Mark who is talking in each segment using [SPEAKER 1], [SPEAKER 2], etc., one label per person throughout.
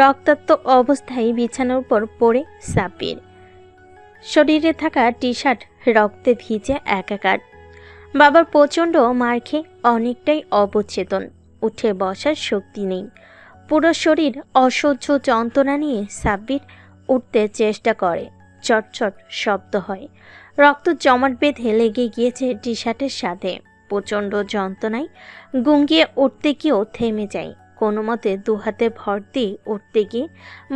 [SPEAKER 1] রক্তাক্ত অবস্থায় বিছানার উপর পড়ে সাব্বির। শরীরে থাকা টি শার্ট রক্তে ভিজে একাকার। বাবার প্রচণ্ড মার খেয়ে অনেকটাই অবচেতন, উঠে বসার শক্তি নেই। পুরো শরীর অসহ্য যন্ত্রণা নিয়ে সাব্বির উঠতে চেষ্টা করে। চটচট শব্দ হয়, রক্ত জমাট বেঁধে লেগে গিয়েছে টি শার্টের সাথে। প্রচণ্ড যন্ত্রণায় গুঙ্গিয়ে উঠতে গিয়েও থেমে যায়। কোনো মতে দুহাতে ভর দিয়ে উঠতে গিয়ে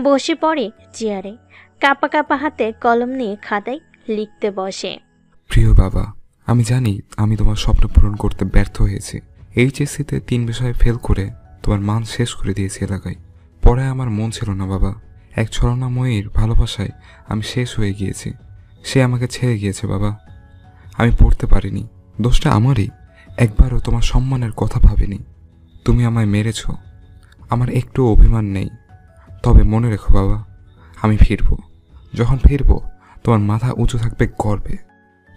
[SPEAKER 1] বসে পড়ে চেয়ারে। কাঁপা কাঁপা হাতে কলম নিয়ে খাতায় লিখতে বসে।
[SPEAKER 2] প্রিয় বাবা, আমি জানি আমি তোমার স্বপ্ন পূরণ করতে ব্যর্থ হয়েছি। এইচএসসিতে 3 বিষয়ে ফেল করে তোমার মান শেষ করে দিয়েছি এলাকায়। পড়ায় আমার মন ছিল না বাবা। এক ছলনাময়ীর ভালোবাসায় আমি শেষ হয়ে গিয়েছি। সে আমাকে ছেড়ে গিয়েছে বাবা। আমি পড়তে পারিনি, দোষটা আমারই। একবারও তোমার সম্মানের কথা ভাবিনি। তুমি আমায় মেরেছ, আমার একটু অভিমান নেই। তবে মনে রেখো বাবা, আমি ফিরব। যখন ফিরব তোমার মাথা উঁচু থাকবে গর্বে।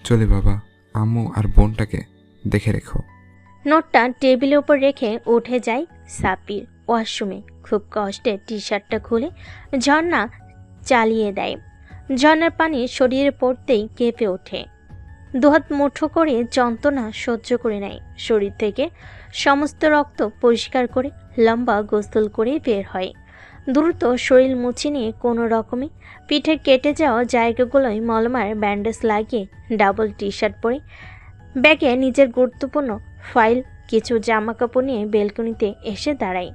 [SPEAKER 2] চলে বাবা, আম্মু আর বোনটাকে দেখে রেখো।
[SPEAKER 1] নোটটা টেবিলের উপর রেখে উঠে যায় সাব্বির। ওয়াশরুমে খুব কষ্টে টি শার্টটা খুলে ঝর্ণা চালিয়ে দেয়। ঝর্ণার পানি শরীরে পড়তেই কেঁপে ওঠে। দুহাত মুঠো করে যন্ত্রণা সহ্য করে নেয়। শরীর থেকে সমস্ত রক্ত পরিষ্কার করে লম্বা গোসল করে বের হয়। দ্রুত শরীর মুছে নিয়ে কোনো রকমে পিঠের কেটে যাওয়া জায়গাগুলোয় মলমার ব্যান্ডেজ লাগিয়ে ডাবল টি শার্ট পরে ব্যাগে নিজের গুরুত্বপূর্ণ ফাইল, কিছু জামা কাপড় নিয়ে বেলকনিতে এসে দাঁড়ায়।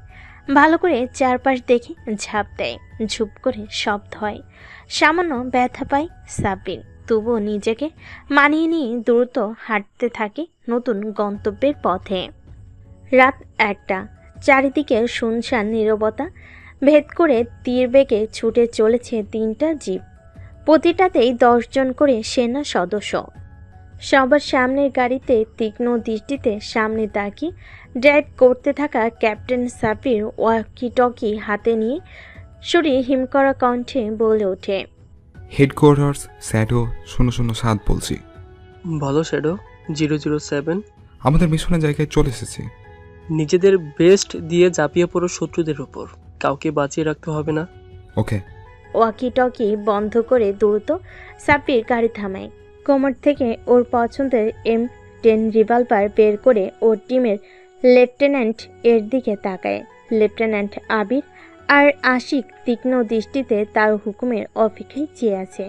[SPEAKER 1] ভালো করে চারপাশ দেখে ঝাঁপ দেয়। ঝুপ করে শব্দ হয়। সামান্য ব্যথা পায় সাব্বির, তবুও নিজেকে মানিয়ে নিয়ে দ্রুত হাঁটতে থাকে নতুন গন্তব্যের পথে। রাত 1টা, চারিদিকে শুনশান নীরবতা ভেদ করে তীর বেগে ছুটে চলেছে 3টা জিপ। প্রতিটাতেই 10 জন করে সেনা সদস্য। সবার সামনের গাড়িতে তীক্ষ্ণ দৃষ্টিতে সামনে তাকিয়ে ড্রাইভ করতে থাকা ক্যাপ্টেন সাব্বির ওয়াকি টকি হাতে নিয়ে শরীর হিম করা কণ্ঠে বলে ওঠে,
[SPEAKER 2] হেডকোয়ার্টার্স শ্যাডো 007 বলছি।
[SPEAKER 3] বলো শ্যাডো 007।
[SPEAKER 2] আমাদের মিশনের জায়গায় চলে এসেছি।
[SPEAKER 3] নিজেদের বেস্ট দিয়ে ঝাঁপিয়ে পড়ো শত্রুদের উপর, কাউকে বাঁচিয়ে রাখতে হবে না।
[SPEAKER 2] ওকে।
[SPEAKER 1] ওয়াকি টকি বন্ধ করে দ্রুত সাব্বির গাড়ি থামায়। কোমর থেকে ওর পছন্দের M10 রিভলভার বের করে ওর টিমের লেফটেন্যান্ট এর দিকে তাকায়। লেফটেন্যান্ট আবির আর আশিক তীক্ষ্ণ দৃষ্টিতে তার হুকুমের অপেক্ষায় চেয়ে আছে।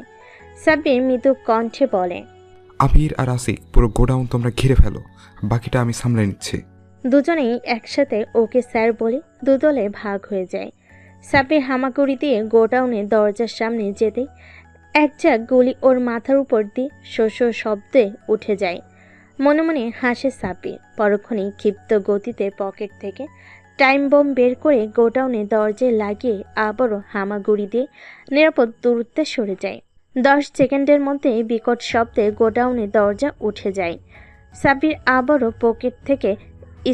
[SPEAKER 1] সাব্বির মৃদু কণ্ঠে বলে,
[SPEAKER 2] আবির আর আসিক পুরো গোডাউন তোমরা ঘিরে ফেলো, বাকিটা আমি সামলে নিচ্ছি।
[SPEAKER 1] দুজনেই একসাথে ওকে স্যার বলে দুদলে ভাগ হয়ে যায়। সাব্বির হামাগুড়ি দিয়ে গোডাউনের দরজার সামনে যেতেই এক ঝাঁক গুলি ওর মাথার উপর দিয়ে শোষ শব্দে উঠে যায়। মনে মনে হাসে সাব্বির। পরক্ষণেই ক্ষিপ্ত গতিতে পকেট থেকে টাইম বোম বের করে গোডাউনের দরজায় লাগিয়ে আবারও হামাগুড়ি দিয়ে নিরাপদ দূরত্বে সরে যায়। 10 সেকেন্ডের মধ্যে বিকট শব্দে গোডাউনের দরজা উঠে যায়। সাব্বির আবারও পকেট থেকে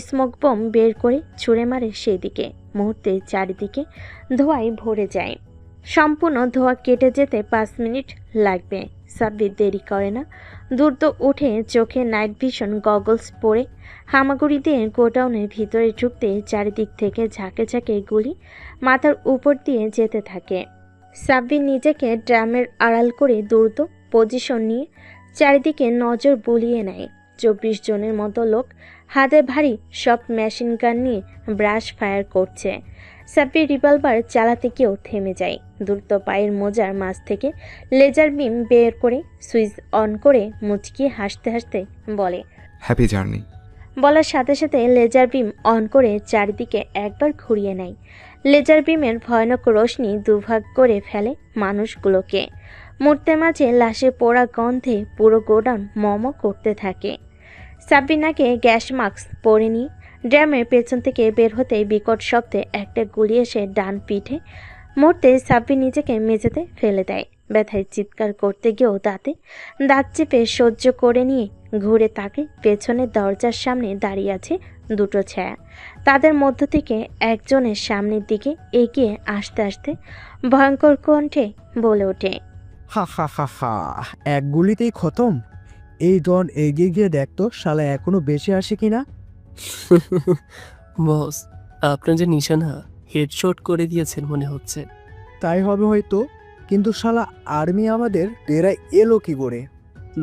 [SPEAKER 1] স্মোক বোম বের করে ছুঁড়ে মারে সেদিকে। মুহূর্তে চারিদিকে ধোঁয়ায় ভরে যায়। সম্পূর্ণ ধোঁয়া কেটে যেতে 5 মিনিট লাগবে। সাব্বির দেরি করে না, দ্রুত উঠে চোখে নাইট ভিশন গগলস পরে হামাগুড়ি দিয়ে গোডাউনের ভিতরে ঢুকতে চারিদিক থেকে ঝাঁকে ঝাঁকে গুলি মাথার উপর দিয়ে যেতে থাকে। সাব্বির নিজেকে ড্রামের আড়াল করে দ্রুত পজিশন নিয়ে চারিদিকে নজর বুলিয়ে নেয়। 24 জনের মতো লোক হাতে ভারী সব মেশিন গান নিয়ে ব্রাশ ফায়ার করছে। সাব্বির রিভলভার চালাতে গিয়েও থেমে যায়। দ্রুত পায়ের মোজার মাঝ থেকে লেজার বিম বের করে সুইচ অন করে মুচকিয়ে হাসতে হাসতে বলে,
[SPEAKER 2] হ্যাপি জার্নি।
[SPEAKER 1] বলার সাথে সাথে লেজার বিম অন করে চারিদিকে একবার ঘুরিয়ে নেয়। লেজার বিমের ভয়ানক রোশনি দুভাগ করে ফেলে মানুষগুলোকে। মুহূর্তের মাঝে লাশে পোড়া গন্ধে পুরো গোডাউন মম করতে থাকে। সাব্বির নাকে গ্যাস মাস্ক পরে নিয়ে ড্রামের পেছন থেকে বের হতে বিকট শব্দে একটা গুলি এসে ডান পিঠে। মুহূর্তে সাব্বির নিজেকে মেঝেতে ফেলে দেয়। ব্যথায় চিৎকার করতে গিয়েও দাঁত চেপে সহ্য করে নিয়ে ঘুরে তাকে পেছনের দরজার সামনে দাঁড়িয়ে আছে 2টো ছায়া। তাদের মধ্য থেকে একজনের সামনের দিকে এগিয়ে আসতে আসতে ভয়ঙ্কর কণ্ঠে বলে ওঠে,
[SPEAKER 4] হা হা হা হা, এক গুলিতেই খতম। এই ডন এগিয়ে গিয়ে দেখতো শালা এখনো বেঁচে আসে কিনা।
[SPEAKER 3] বস, আপনার যে নিশানা হেডশট করে দিয়েছেন মনে হচ্ছে।
[SPEAKER 4] তাই হবে হয়তো, কিন্তু শালা আর্মি আমাদের ডেরায় এলো কি করে?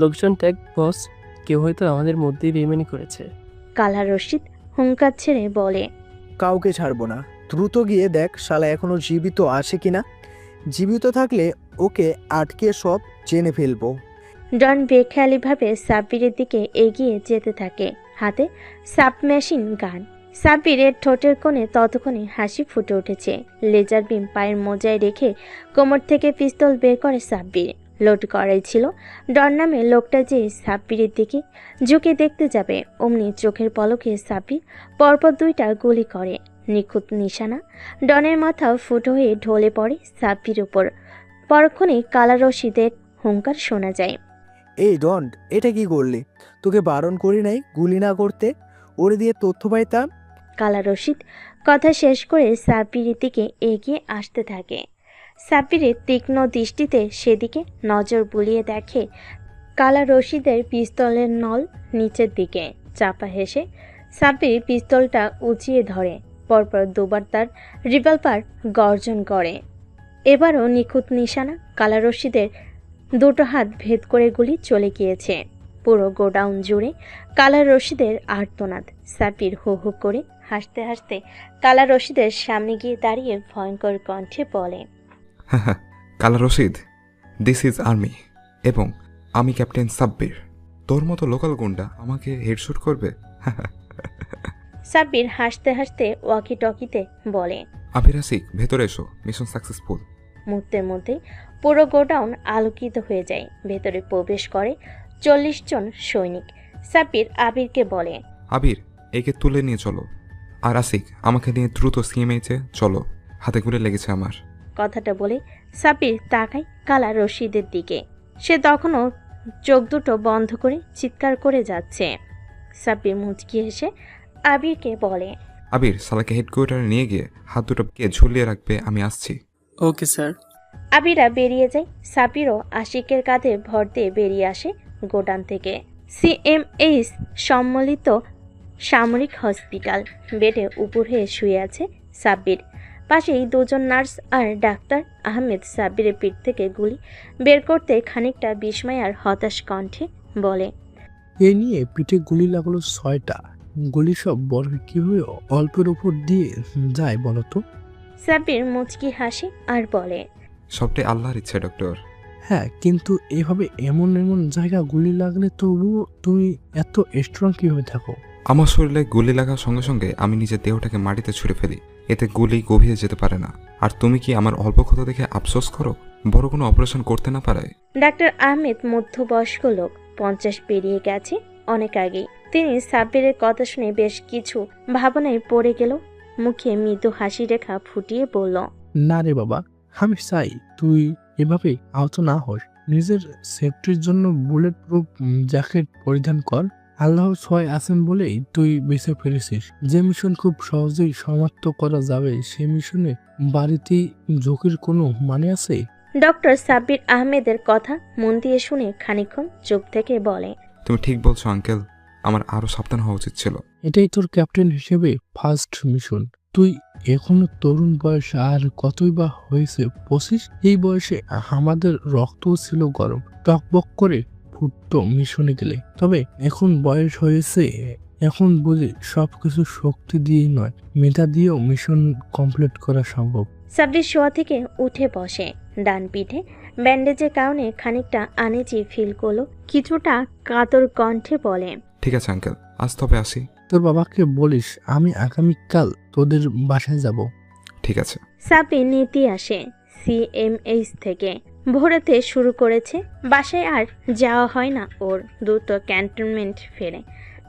[SPEAKER 3] লোকজন ট্যাগ বস, কেউ হয়তো আমাদের মধ্যেই বেইমানি করেছে।
[SPEAKER 1] কালা রশিদ হুঙ্কার ছেড়ে বলে।
[SPEAKER 4] কাউকে ছাড়বো না, দ্রুত গিয়ে দেখ শালা এখনো জীবিত আছে কিনা। জীবিত থাকলে ওকে আটকে সব জেনে ফেলবো।
[SPEAKER 1] ডন বেখেয়ালিভাবে সাব্বিরের দিকে এগিয়ে যেতে থাকে, হাতে সাবমেশিন গান। সাব্বিরের ঠোঁটের কোণে ততক্ষণে হাসি ফুটে উঠেছে। লেজার বিম পায়ের মোজায় রেখে কোমর থেকে পিস্তল বের করে সাব্বির। লোড করাই ছিল। ডন নামে লোকটা যে সাব্বিরের দিকে ঝুঁকে দেখতে যাবে, অমনি চোখের পলকে সাব্বির পরপর 2টা গুলি করে। নিখুঁত নিশানা। ডনের মাথা ফুটো হয়ে ঢলে পড়ে সাব্বির উপর। পরক্ষণে কালা রশিদের হুঙ্কার শোনা যায়।
[SPEAKER 4] এই ডন, এটা কি করলি? তোকে বারণ করি নাই গুলি না করতে? ওরে দিয়ে তথ্য পাইতাম।
[SPEAKER 1] কালা রশিদ কথা শেষ করে সাব্বিরের দিকে এগিয়ে আসতে থাকে। সাব্বিরের তীক্ষ্ণ দৃষ্টিতে সেদিকে নজর বুলিয়ে দেখে কালা রশিদের পিস্তলের নল নিচের দিকে। চাপা হেসে সাব্বির পিস্তলটা উঁচিয়ে ধরে। পরপর 2বার তার রিভলভার গর্জন করে। এবারও নিখুঁত নিশানা। কালা রশিদের 2টো হাত ভেদ করে গুলি চলে গিয়েছে। পুরো গোডাউন জুড়ে কালা রশিদের আর্তনাদ। সাব্বির হু হু করে হাসতে হাসতে কালা রশিদের সামনে গিয়ে দাঁড়িয়ে ভয়ঙ্কর কণ্ঠে বলে।
[SPEAKER 2] কালা রশিদ, দিস ইজ আর্মি এবং আমি ক্যাপ্টেন সাব্বির। তোর মতো লোকাল গুন্ডা আমাকে হেডশুট করবে?
[SPEAKER 1] সাব্বির হাসতে হাসতে ওয়াকি টকিতে বলে।
[SPEAKER 2] আবির আসিক, ভেতরে এসো, মিশন সাকসেসফুল।
[SPEAKER 1] মুহূর্তের মধ্যে পুরো গোডাউন আলোকিত হয়ে যায়। ভেতরে প্রবেশ করে 40 জন সৈনিক। সাব্বির আবিরকে বলে।
[SPEAKER 2] আবির, একে তুলে নিয়ে চলো। আর আসিক, আমাকে নিয়ে দ্রুত সিএমএইচে চলো, হাতে গুলি লেগেছে আমার।
[SPEAKER 1] কথাটা বলে সাব্বির তাকায় কালা রশিদের দিকে। সে তখনও চোখ দুটো বন্ধ করে চিৎকার করে যাচ্ছে। সাব্বির মুচকি হেসে আবিরকে বলে।
[SPEAKER 2] আবির, সালাকে হেডকোয়ার্টারে নিয়ে গিয়ে হাত দুটোকে ঝুলিয়ে রাখবে, আমি আসছি।
[SPEAKER 3] Okay sir.
[SPEAKER 1] আবিরা বেরিয়ে যায়। সাব্বিরও আশিকের কাঁধে ভর দিয়ে বেরিয়ে আসে গোডাউন থেকে। সিএমএইচ সম্মিলিত সামরিক হসপিটাল। বেডে উপর হয়ে শুয়ে আছে সাব্বির। পাশেই 2জন নার্স আর ডাক্তার। আহমেদ সাব্বিরের পিঠ থেকে গুলি বের করতে খানিকটা বিস্ময় আর হতাশ কণ্ঠে বলে।
[SPEAKER 5] এ নিয়ে পিঠে গুলি লাগলো 6টা। গুলি সব বড় কিভাবে অল্পের উপর দিয়ে যায় বলতো?
[SPEAKER 1] সাব্বির মুচকি হাসি আর বলে।
[SPEAKER 2] সবটাই আল্লাহর ইচ্ছে ডক্টর।
[SPEAKER 5] হ্যাঁ, কিন্তু এভাবে এমন এমন জায়গা গুলি লাগলে তবুও তুমি এত স্ট্রং কিভাবে থাকো?
[SPEAKER 2] আমার শরীরে গুলি লাগার সঙ্গে সঙ্গে আমি নিজের দেহটাকে মাটিতে ছুঁড়ে ফেলি, এতে গুলি গভীরে যেতে পারে না। আর তুমি কি আমার অল্প ক্ষত দেখে আফসোস করো, বড় কোনো অপারেশন করতে না পারায়?
[SPEAKER 1] ডাক্তার আহমেদ মধ্যবয়স্ক লোক, 50 পেরিয়ে গেছে অনেক আগেই। তিনি সাব্বিরের কথা শুনে বেশ কিছু ভাবনায় পড়ে গেল। মুখে মৃদু হাসি রেখা ফুটিয়ে বলল।
[SPEAKER 5] না রে বাবা, আমি চাই তুই এভাবে আহত না হোস। নিজের সেফটির জন্য বুলেট প্রুফ জ্যাকেট পরিধান কর। আল্লাহ ছয় আছেন বলেই তুই বেঁচে ফিরেছিস। যে মিশন খুব সহজেই সমাপ্ত করা যাবে সে মিশনে বাড়িতেই ঝুঁকির কোনো মানে আছে?
[SPEAKER 1] ডক্টর সাব্বির আহমেদের কথা মন দিয়ে শুনে খানিকক্ষণ চুপ থেকে বলে।
[SPEAKER 2] তুমি ঠিক বলছো আঙ্কেল, আমার আরো সাবধান হওয়া উচিত ছিল।
[SPEAKER 5] এটাই তোর ক্যাপ্টেন হিসেবে ফার্স্ট মিশন। তুই এখনো তরুণ বয়স, আর কতই বা হয়েছে 25। এই বয়সে আমাদের রক্তও ছিল গরম, টকবক করে ফুটতো মিশনে গেলে। তবে এখন বয়স হয়েছে, এখন বুঝি সবকিছু শক্তি দিয়েই নয়, মেধা দিয়েও মিশন কমপ্লিট করা সম্ভব।
[SPEAKER 1] সাব্বির শোয়া থেকে উঠে বসে। ডান পিঠে ব্যান্ডেজের কারণে খানিকটা আনেজি ফিল করলো। কিছুটা কাতর কণ্ঠে বলে।
[SPEAKER 2] ঠিক আছে আঙ্কেল, আজ তবে আসি।
[SPEAKER 5] তোর বাবাকে বলিস আমি আগামীকাল তোদের বাসায় যাব।
[SPEAKER 2] ঠিক আছে।
[SPEAKER 1] সাব্বির নীতি আসে সিএমএইচ থেকে। ভোরেতে শুরু করেছে। বাসায় আর যাওয়া হয় না ওর। দ্রুত ক্যান্টনমেন্ট ফেরে।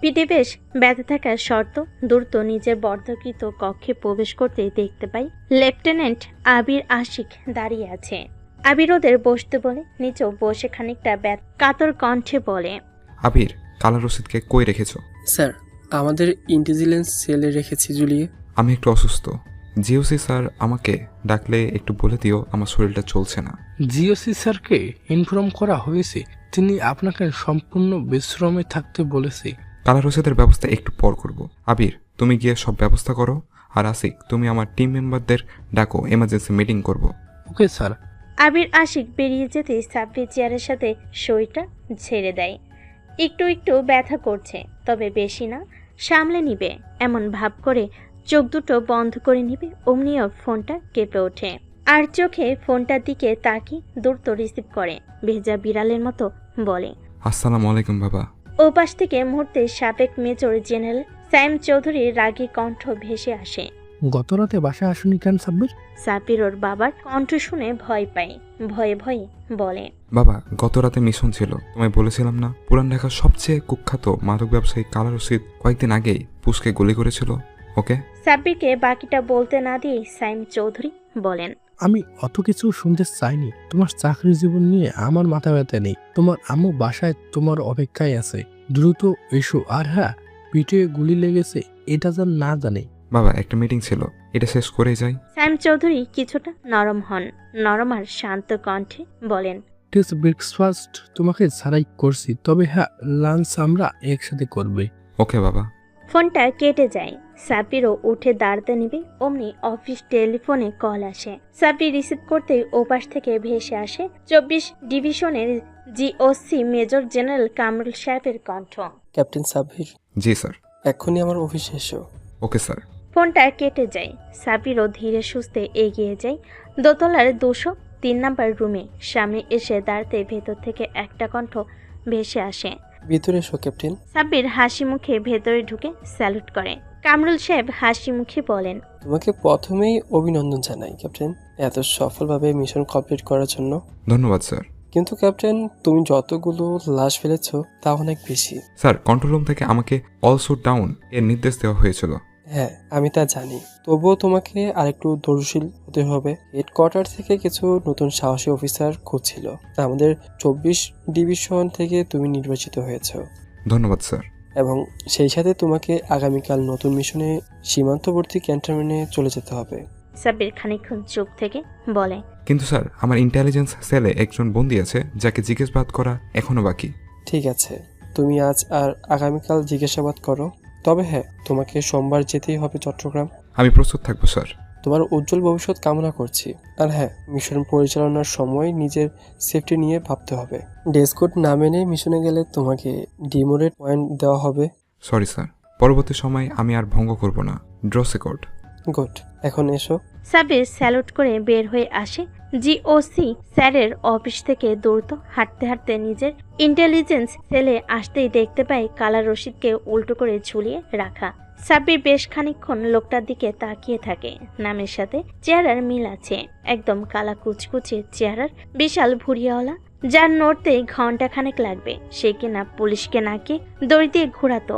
[SPEAKER 1] পিঠে বেশ ব্যথা থাকার শর্ত দ্রুত নিজের বর্ধকৃত কক্ষে প্রবেশ করতে দেখতে পাই লেফটেন্যান্ট আবির আশিক দাঁড়িয়ে আছে। আবির ওদের বসতে বলে নিচেও বসে খানিকটা কাতর কণ্ঠে বলে।
[SPEAKER 2] আবির, কালা রশিদকে কই রেখেছো?
[SPEAKER 3] স্যার, আমাদের ইন্টেলিজেন্স সেলে রেখেছি ঝুলিয়ে।
[SPEAKER 2] আমি একটু অসুস্থ। জিওসি স্যার আমাকে ডাকলে একটু বলে দিও, আমার শরীরটা চলছে না।
[SPEAKER 5] জিওসি স্যারকে ইনফর্ম করা হয়েছে, তিনি আপনাকে সম্পূর্ণ বিশ্রামে থাকতে বলেছে।
[SPEAKER 2] কালা রশিদের ব্যবস্থা একটু পর করব। আবির, তুমি গিয়ে সব ব্যবস্থা করো আর আসিক, তুমি আমার টিম মেম্বারদের ডাকো, এমার্জেন্সি মিটিং করব।
[SPEAKER 5] Okay sir.
[SPEAKER 1] আবির আশিক বেরিয়ে যেতে সাব্বির চেয়ারের সাথে শরীরটা ছেড়ে দেয়। একটু একটু ব্যথা করছে, তবে বেশি না, সামলে নিবে এমন ভাব করে চোখ দুটো বন্ধ করে নিবে। অমনিও ফোনটা কেঁপে ওঠে, আর চোখে ফোনটার দিকে তাকিয়ে দ্রুত রিসিভ করে ভেজা বিড়ালের মতো বলে,
[SPEAKER 2] আসসালামু আলাইকুম বাবা।
[SPEAKER 1] ওপাশ থেকে মুহূর্তে সাবেক মেজর জেনারেল সাইম চৌধুরীর রাগী কণ্ঠ ভেসে আসে।
[SPEAKER 5] গত রাতে বাসায় আসুনি কেন সাব্বির?
[SPEAKER 1] সাব্বির ওর বাবার কণ্ঠ শুনে ভয় পায়, ভয়ে ভয়ে বলে,
[SPEAKER 2] বাবা, গত রাতে মিশন ছিল, তোমায় বলেছিলাম না পুরান ঢাকার সবচেয়ে কুখ্যাত মাদক ব্যবসায়ী কালা রশিদ কয়েকদিন আগেই পুষকে গুলি করেছিল। ওকে।
[SPEAKER 1] সাব্বিরকে বাকিটা বলতে না দিয়ে সাইম চৌধুরী বলেন,
[SPEAKER 5] আমি অত কিছু শুনতে চাইনি। তোমার চাকরি জীবন নিয়ে আমার মাথা ব্যথা নেই। তোমার আম্মু বাসায় তোমার অপেক্ষায় আছে, দ্রুত এসো। আর হ্যাঁ, পিঠে গুলি লেগেছে এটা যেন না জানে।
[SPEAKER 2] বাবা, একটা মিটিং ছিল, এটা শেষ করেই যাই।
[SPEAKER 1] সাইম চৌধুরী কিছুটা নরম হন, নরম আর শান্ত কণ্ঠে বলেন,
[SPEAKER 5] টেস্ট ব্রেকফাস্ট তোমাকে ছাড়াই করছি, তবে হ্যাঁ, লাঞ্চ আমরা একসাথে করবে।
[SPEAKER 2] ওকে বাবা।
[SPEAKER 1] ফোনটা কেটে যায়। সাব্বিরও উঠে দাঁড়াতে নিবে, অমনি অফিস টেলিফোনে কল আসে। সাব্বির রিসিভ করতেই ওপাশ থেকে ভেসে আসে 24 ডিভিশনের জিওসি মেজর জেনারেল কামরুল সাহেবের কণ্ঠ।
[SPEAKER 3] ক্যাপ্টেন সাব্বির,
[SPEAKER 2] জি স্যার।
[SPEAKER 3] এক্ষুনি আমার অফিসে এসো।
[SPEAKER 2] Okay sir.
[SPEAKER 1] ফোনটা কেটে যায়। সাব্বিরও ধীরে সুস্থে এগিয়ে যায় দোতলার 203 নাম্বার রুমে। সামনে এসে দাঁড়াতে ভেতর থেকে একটা কণ্ঠ ভেসে আসে,
[SPEAKER 3] ভিতরে এসো ক্যাপ্টেন।
[SPEAKER 1] সাব্বির হাসি মুখে ভেতরে ঢুকে স্যালুট করে। কামরুল সাহেব হাসি মুখে বলেন,
[SPEAKER 3] তোমাকে প্রথমেই অভিনন্দন জানাই ক্যাপ্টেন, এত সফলভাবে মিশন কমপ্লিট করার জন্য।
[SPEAKER 2] ধন্যবাদ স্যার।
[SPEAKER 3] কিন্তু ক্যাপ্টেন, তুমি যতগুলো লাশ ফেলেছো তা অনেক বেশি।
[SPEAKER 2] স্যার, কন্ট্রোল রুম থেকে আমাকে অলসো ডাউন এর নির্দেশ দেওয়া হয়েছিল।
[SPEAKER 3] হ্যাঁ, আমি তা জানি, তবুও তোমাকে আরেকটু ধৈর্যশীল হতে হবে। হেডকোয়ার্টার থেকে কিছু নতুন সাহসী অফিসার খুঁজছিল, আমাদের 24 ডিভিশন থেকে তুমি নির্বাচিত হয়েছো।
[SPEAKER 2] ধন্যবাদ স্যার।
[SPEAKER 3] এবং সেই সাথে তোমাকে আগামীকাল নতুন মিশনে সীমান্তবর্তী ক্যান্টনমেন্টে চলে যেতে হবে।
[SPEAKER 1] সাব্বির খানিকক্ষণ চুপ থেকে বলে,
[SPEAKER 2] কিন্তু স্যার, আমার ইন্টেলিজেন্স সেলে একজন বন্দী আছে যাকে জিজ্ঞাসাবাদ করা এখনো বাকি।
[SPEAKER 3] ঠিক আছে, তুমি আজ আর আগামীকাল জিজ্ঞাসাবাদ করো, তবে হ্যাঁ, তোমাকে সোমবার যেতেই হবে চট্টগ্রাম।
[SPEAKER 2] আমি প্রস্তুত থাকবো স্যার।
[SPEAKER 3] তোমার উজ্জ্বল ভবিষ্যৎ কামনা করছি। আর হ্যাঁ, মিশন পরিচালনার সময় নিজের সেফটি নিয়ে ভাবতে হবে। ড্রেস কোড না মেনে মিশনে গেলে তোমাকে ডিমোরেট পয়েন্ট দেওয়া হবে।
[SPEAKER 2] সরি স্যার, পরবর্তী সময় আমি আর ভঙ্গ করব না। Draws record.
[SPEAKER 3] গুড, এখন এসো।
[SPEAKER 1] সাব্বির স্যালুট করে বের হয়ে আসে জিওসি স্যারের অফিস থেকে। দ্রুত হাঁটতে হাঁটতে নিজের ইন্টেলিজেন্স সেলে আসতেই দেখতে পায় কালা রশিদকে উল্টো করে ঝুলিয়ে রাখা। সাব্বির বেশ খানিকক্ষণ লোকটার দিকে তাকিয়ে থাকে। নামের সাথে চেহারার মিল আছে, একদম কালা কুচকুচে চেহারার, বিশাল ভুঁড়িয়াওয়ালা, যার নড়তেই ঘন্টাখানেক লাগবে। সে কিনা পুলিশকে নাকি দড়ি দিয়ে ঘোরাতো,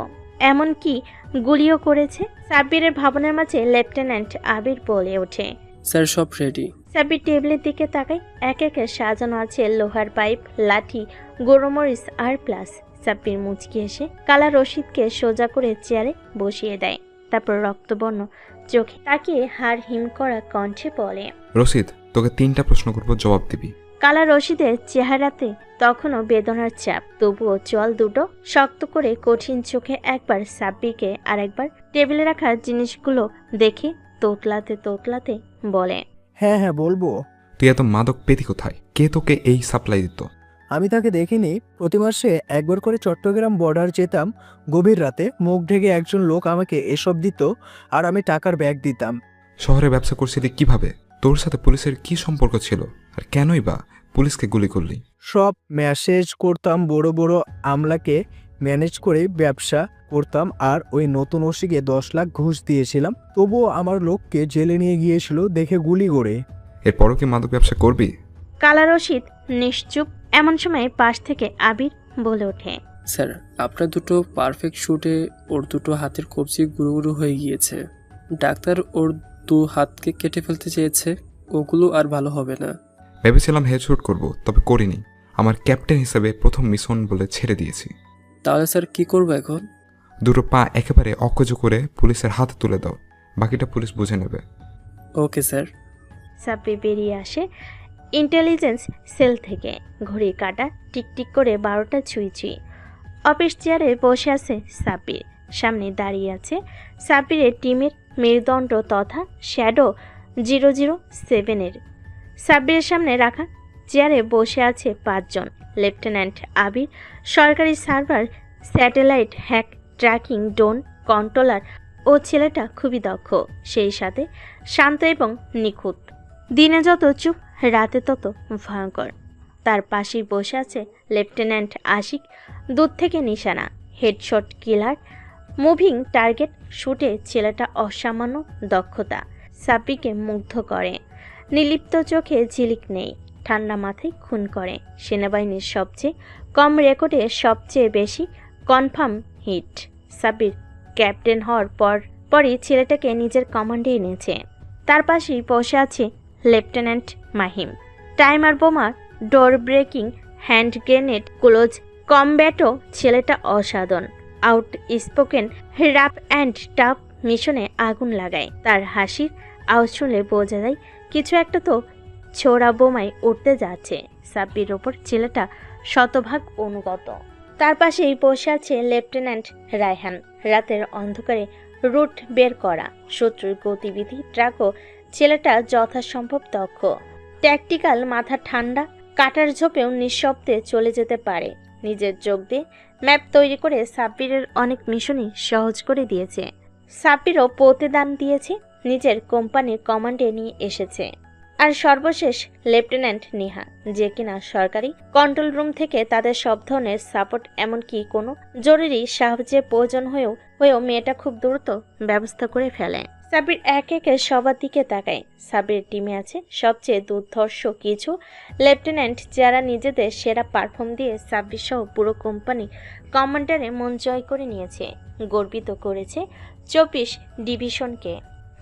[SPEAKER 1] এমনকি গুলিও করেছে। সাব্বিরের ভাবনার মাঝে লেফটেন্যান্ট আবির বলে ওঠে,
[SPEAKER 3] স্যার সব রেডি।
[SPEAKER 1] সাব্বির টেবিলের দিকে তাকায়। এক একে সাজানো আছে লোহার পাইপ, লাঠি, গোরমরিচ আর প্লাস। সাব্বির মুচকি এসে কালা রশিদকে সোজা করে চেয়ারে বসিয়ে দেয়। তারপর রক্তবর্ণ চোখে তাকিয়ে হাড় হিম করা কণ্ঠে বলে,
[SPEAKER 2] রশিদ, তোকে 3টা প্রশ্ন করবো, জবাব দিবি।
[SPEAKER 1] কালা রশিদের চেহারাতে তখনও বেদনার চাপ, তবুও চল দুটো শক্ত করে কঠিন চোখে একবার সাব্বিরকে আর একবার টেবিলে রাখা জিনিসগুলো দেখে তোতলাতে তোতলাতে বলে,
[SPEAKER 4] হ্যাঁ হ্যাঁ বলবো।
[SPEAKER 2] তুই এত মাদক পেতি কোথায়? কে তোকে এই সাপ্লাই দিত?
[SPEAKER 4] আমি তাকে দেখিনি। প্রতি মাসে একবার করে চট্টগ্রাম বর্ডার যেতাম। গভীর রাতে মুখ ঢেকে একজন লোক আমাকে এসব দিত, আর আমি টাকার ব্যাগ দিতাম।
[SPEAKER 2] শহরে ব্যবসা করছিলি কিভাবে? তোর সাথে পুলিশের কি সম্পর্ক ছিল? আর কেনই বা পুলিশকে গুলি করলি?
[SPEAKER 4] সব মেসেজ করতাম, বড় বড় আমলাকে ম্যানেজ করে ব্যবসা করতাম, আর ওই নতুন ওসিকে 10 লাখ ঘুষ দিয়েছিলাম। তবুও আমার লোককে জেলে নিয়ে গিয়েছিল দেখে গুলি করে।
[SPEAKER 2] এরপরও কি মাদক ব্যবসা করবি?
[SPEAKER 1] কালা রশিদ নিশ্চুপ। এমন সময় পাশ থেকে আবির বলে ওঠে,
[SPEAKER 3] স্যার, আপনার দুটো পারফেক্ট শুটে ওর দুটো হাতের কবজি গুঁড়ো গুঁড়ো হয়ে গিয়েছে। ডাক্তার ওর 2 হাতকে কেটে ফেলতে চেয়েছে, ওগুলো আর ভালো হবে না।
[SPEAKER 2] ভেবেছিলাম হেডশুট করব, তবে করিনি। আমার ক্যাপ্টেন হিসেবে প্রথম মিশন বলে ছেড়ে দিয়েছি।
[SPEAKER 3] তাহলে স্যার কি করবো এখন?
[SPEAKER 2] দুটো পা একেবারে অকেজো করে পুলিশের হাতে তুলে দাও, বাকিটা পুলিশ বুঝে নেবে।
[SPEAKER 3] Okay sir.
[SPEAKER 1] সাব্বির বেরিয়ে আসে ইন্টেলিজেন্স সেল থেকে। ঘড়ি কাটা টিকটিক করে 12টা ছুঁই ছুঁই। অফিস চেয়ারে বসে আছে সাব্বির। সামনে দাঁড়িয়ে আছে সাব্বিরের টিমের মেরুদণ্ড তথা শ্যাডো 007-এর। সাব্বিরের সামনে রাখা চেয়ারে বসে আছে 5 জন। লেফটেন্যান্ট আবির, সরকারি server, satellite hack tracking drone controller ও ছেলেটা খুবই দক্ষ, সেই সাথে শান্ত এবং নিখুঁত। দিনে যত চুপ, রাতে তত ভয়ঙ্কর। তার পাশেই বসে আছে লেফটেন্যান্ট আশিক, দূর থেকে নিশানা, হেডশট কিলার, মুভিং টার্গেট শুটে ছেলেটা অসামান্য দক্ষতা সাব্বিরকে মুগ্ধ করে। নিলিপ্ত চোখে ঝিলিক নেই, ঠান্ডা মাথায় খুন করে। সেনাবাহিনীর সবচেয়ে কম রেকর্ডে সবচেয়ে বেশি কনফার্ম হিট। সাব্বির ক্যাপ্টেন হওয়ার পরই ছেলেটাকে নিজের কমান্ডে এনেছে। তার পাশেই বসে আছে লেফটেন্যান্ট মাহিম, টাইমার বোমা, ডোর ব্রেকিং, হ্যান্ড গ্রেনেড, ক্লোজ কমব্যাটও ছেলেটা অসাধারণ। Out spoken, rough and tough মিশনে আগুন লাগায়। তার হাসির আওয়াজ শুনলে বোঝা যায় কিছু একটা তো ছোড়া বোমায় উঠতে যাচ্ছে। সাব্বির ওপর ছেলেটা শতভাগ অনুগত। তার পাশেই বসে আছে লেফটেন্যান্ট রায়হান, রাতের অন্ধকারে রুট বের করা, শত্রুর গতিবিধি ট্র্যাকও ছেলেটা যথাসম্ভব দক্ষ। ট্যাকটিক্যাল, মাথা ঠান্ডা, কাটার ঝোপেও নিঃশব্দে চলে যেতে পারে। নিজের যোগ দিয়ে ম্যাপ তৈরি করে সাব্বিরের অনেক মিশনই সহজ করে দিয়েছে। সাব্বিরও প্রতিদান দিয়েছে, নিজের কোম্পানির কমান্ডে নিয়ে এসেছে। আর সর্বশেষ লেফটেন্যান্ট নেহা, যে কিনা সরকারি কন্ট্রোল রুম থেকে তাদের সব ধরনের সাপোর্ট, এমনকি কোনো জরুরি সাহায্যের প্রয়োজন হয়েও মেয়েটা খুব দ্রুত ব্যবস্থা করে ফেলে। সাব্বির এক একে সবার দিকে তাকায়। সাব্বির টিমে আছে সবচেয়ে দুর্ধর্ষ কিছু লেফটেন্যান্ট, যারা নিজেদের সেরা পারফর্ম দিয়ে সাব্বির সহ পুরো কোম্পানি কমান্ডারে মন জয় করে নিয়েছে, গর্বিত করেছে 24 ডিভিশনকে।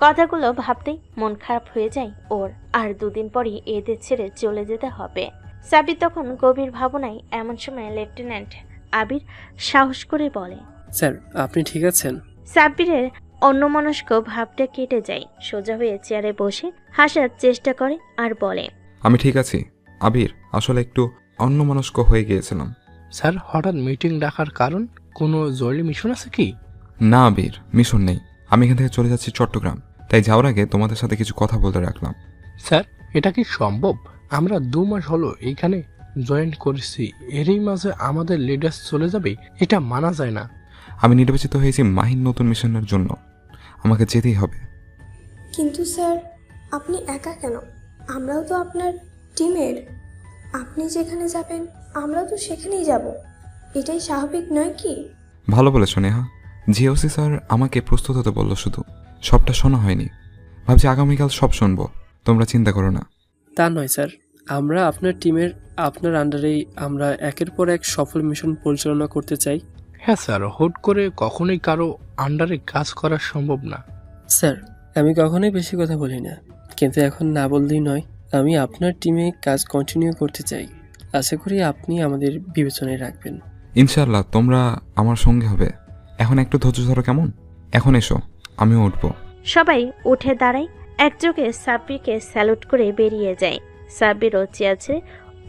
[SPEAKER 1] কথাগুলো ভাবতেই মন খারাপ হয়ে যায় ওর। আর 2 দিন পরই এদের ছেড়ে চলে যেতে হবে। সাব্বির তখন গভীর ভাবনায়। এমন সময় লেফটেন্যান্ট আবির সাহস করে বলে,
[SPEAKER 3] স্যার আপনি ঠিক আছেন?
[SPEAKER 1] সাব্বিরের অন্যমনস্ক ভাবটা কেটে যায়। সোজা হয়ে চেয়ারে বসে হাসার চেষ্টা করে আর বলে,
[SPEAKER 2] আমি ঠিক আছি আবির, আসলে একটু অন্যমনস্ক হয়ে গিয়েছিলাম।
[SPEAKER 5] স্যার, হঠাৎ মিটিং ডাকার কারণ? কোনো জরুরি মিশন আছে কি?
[SPEAKER 2] না আবির, মিশন নেই। আমি এখান থেকে চলে যাচ্ছি চট্টগ্রাম, তাই যাওয়ার আগে তোমাদের সাথে কিছু কথা বলতে রাখলাম।
[SPEAKER 5] স্যার, এটা কি সম্ভব? আমরা 2 মাস হলো এইখানে জয়েন করেছি, এরই মাঝে আমাদের লিডার চলে যাবে? এটা মানা যায় না।
[SPEAKER 2] আমি নির্বাচিত হয়েছি মাহিন নতুন মিশনের জন্য, আমাকে যেতেই হবে।
[SPEAKER 6] কিন্তু স্যার, আপনি একা কেন? আমরাও তো আপনার টিমের। আপনি যেখানে যাবেন আমরাও তো সেখানেই যাব। এটাই স্বাভাবিক নয় কি?
[SPEAKER 2] ভালো বলেছো নেহা। জিওসি স্যার আমাকে প্রস্তুত হতে বললো, শুধু সবটা শোনা হয়নি। ভাবছি আগামীকাল সব শুনবো, তোমরা চিন্তা করো না।
[SPEAKER 3] তা নয় স্যার, আমরা আপনার টিমের, আপনার আন্ডারেই আমরা একের পর এক সফল মিশন পরিচালনা করতে চাই।
[SPEAKER 5] হ্যাঁ স্যার, হুট করে কখনোই কারো আন্ডারে কাজ করা সম্ভব না।
[SPEAKER 3] স্যার, আমি কখনোই বেশি কথা বলি না, কিন্তু এখন না বললেই নয়। আমি আপনার টিমে কাজ কন্টিনিউ করতে চাই। আশা করি আপনি আমাদের বিবেচনায় রাখবেন।
[SPEAKER 2] ইনশাআল্লাহ তোমরা আমার সঙ্গে হবে। এখন একটু ধৈর্য ধরো কেমন? এখন এসো, আমিও উঠবো।
[SPEAKER 1] সবাই উঠে দাঁড়ায়। একযোগে সাব্বিরকে স্যালুট করে বেরিয়ে যায়। সাব্বিরও চেয়ার ছেড়ে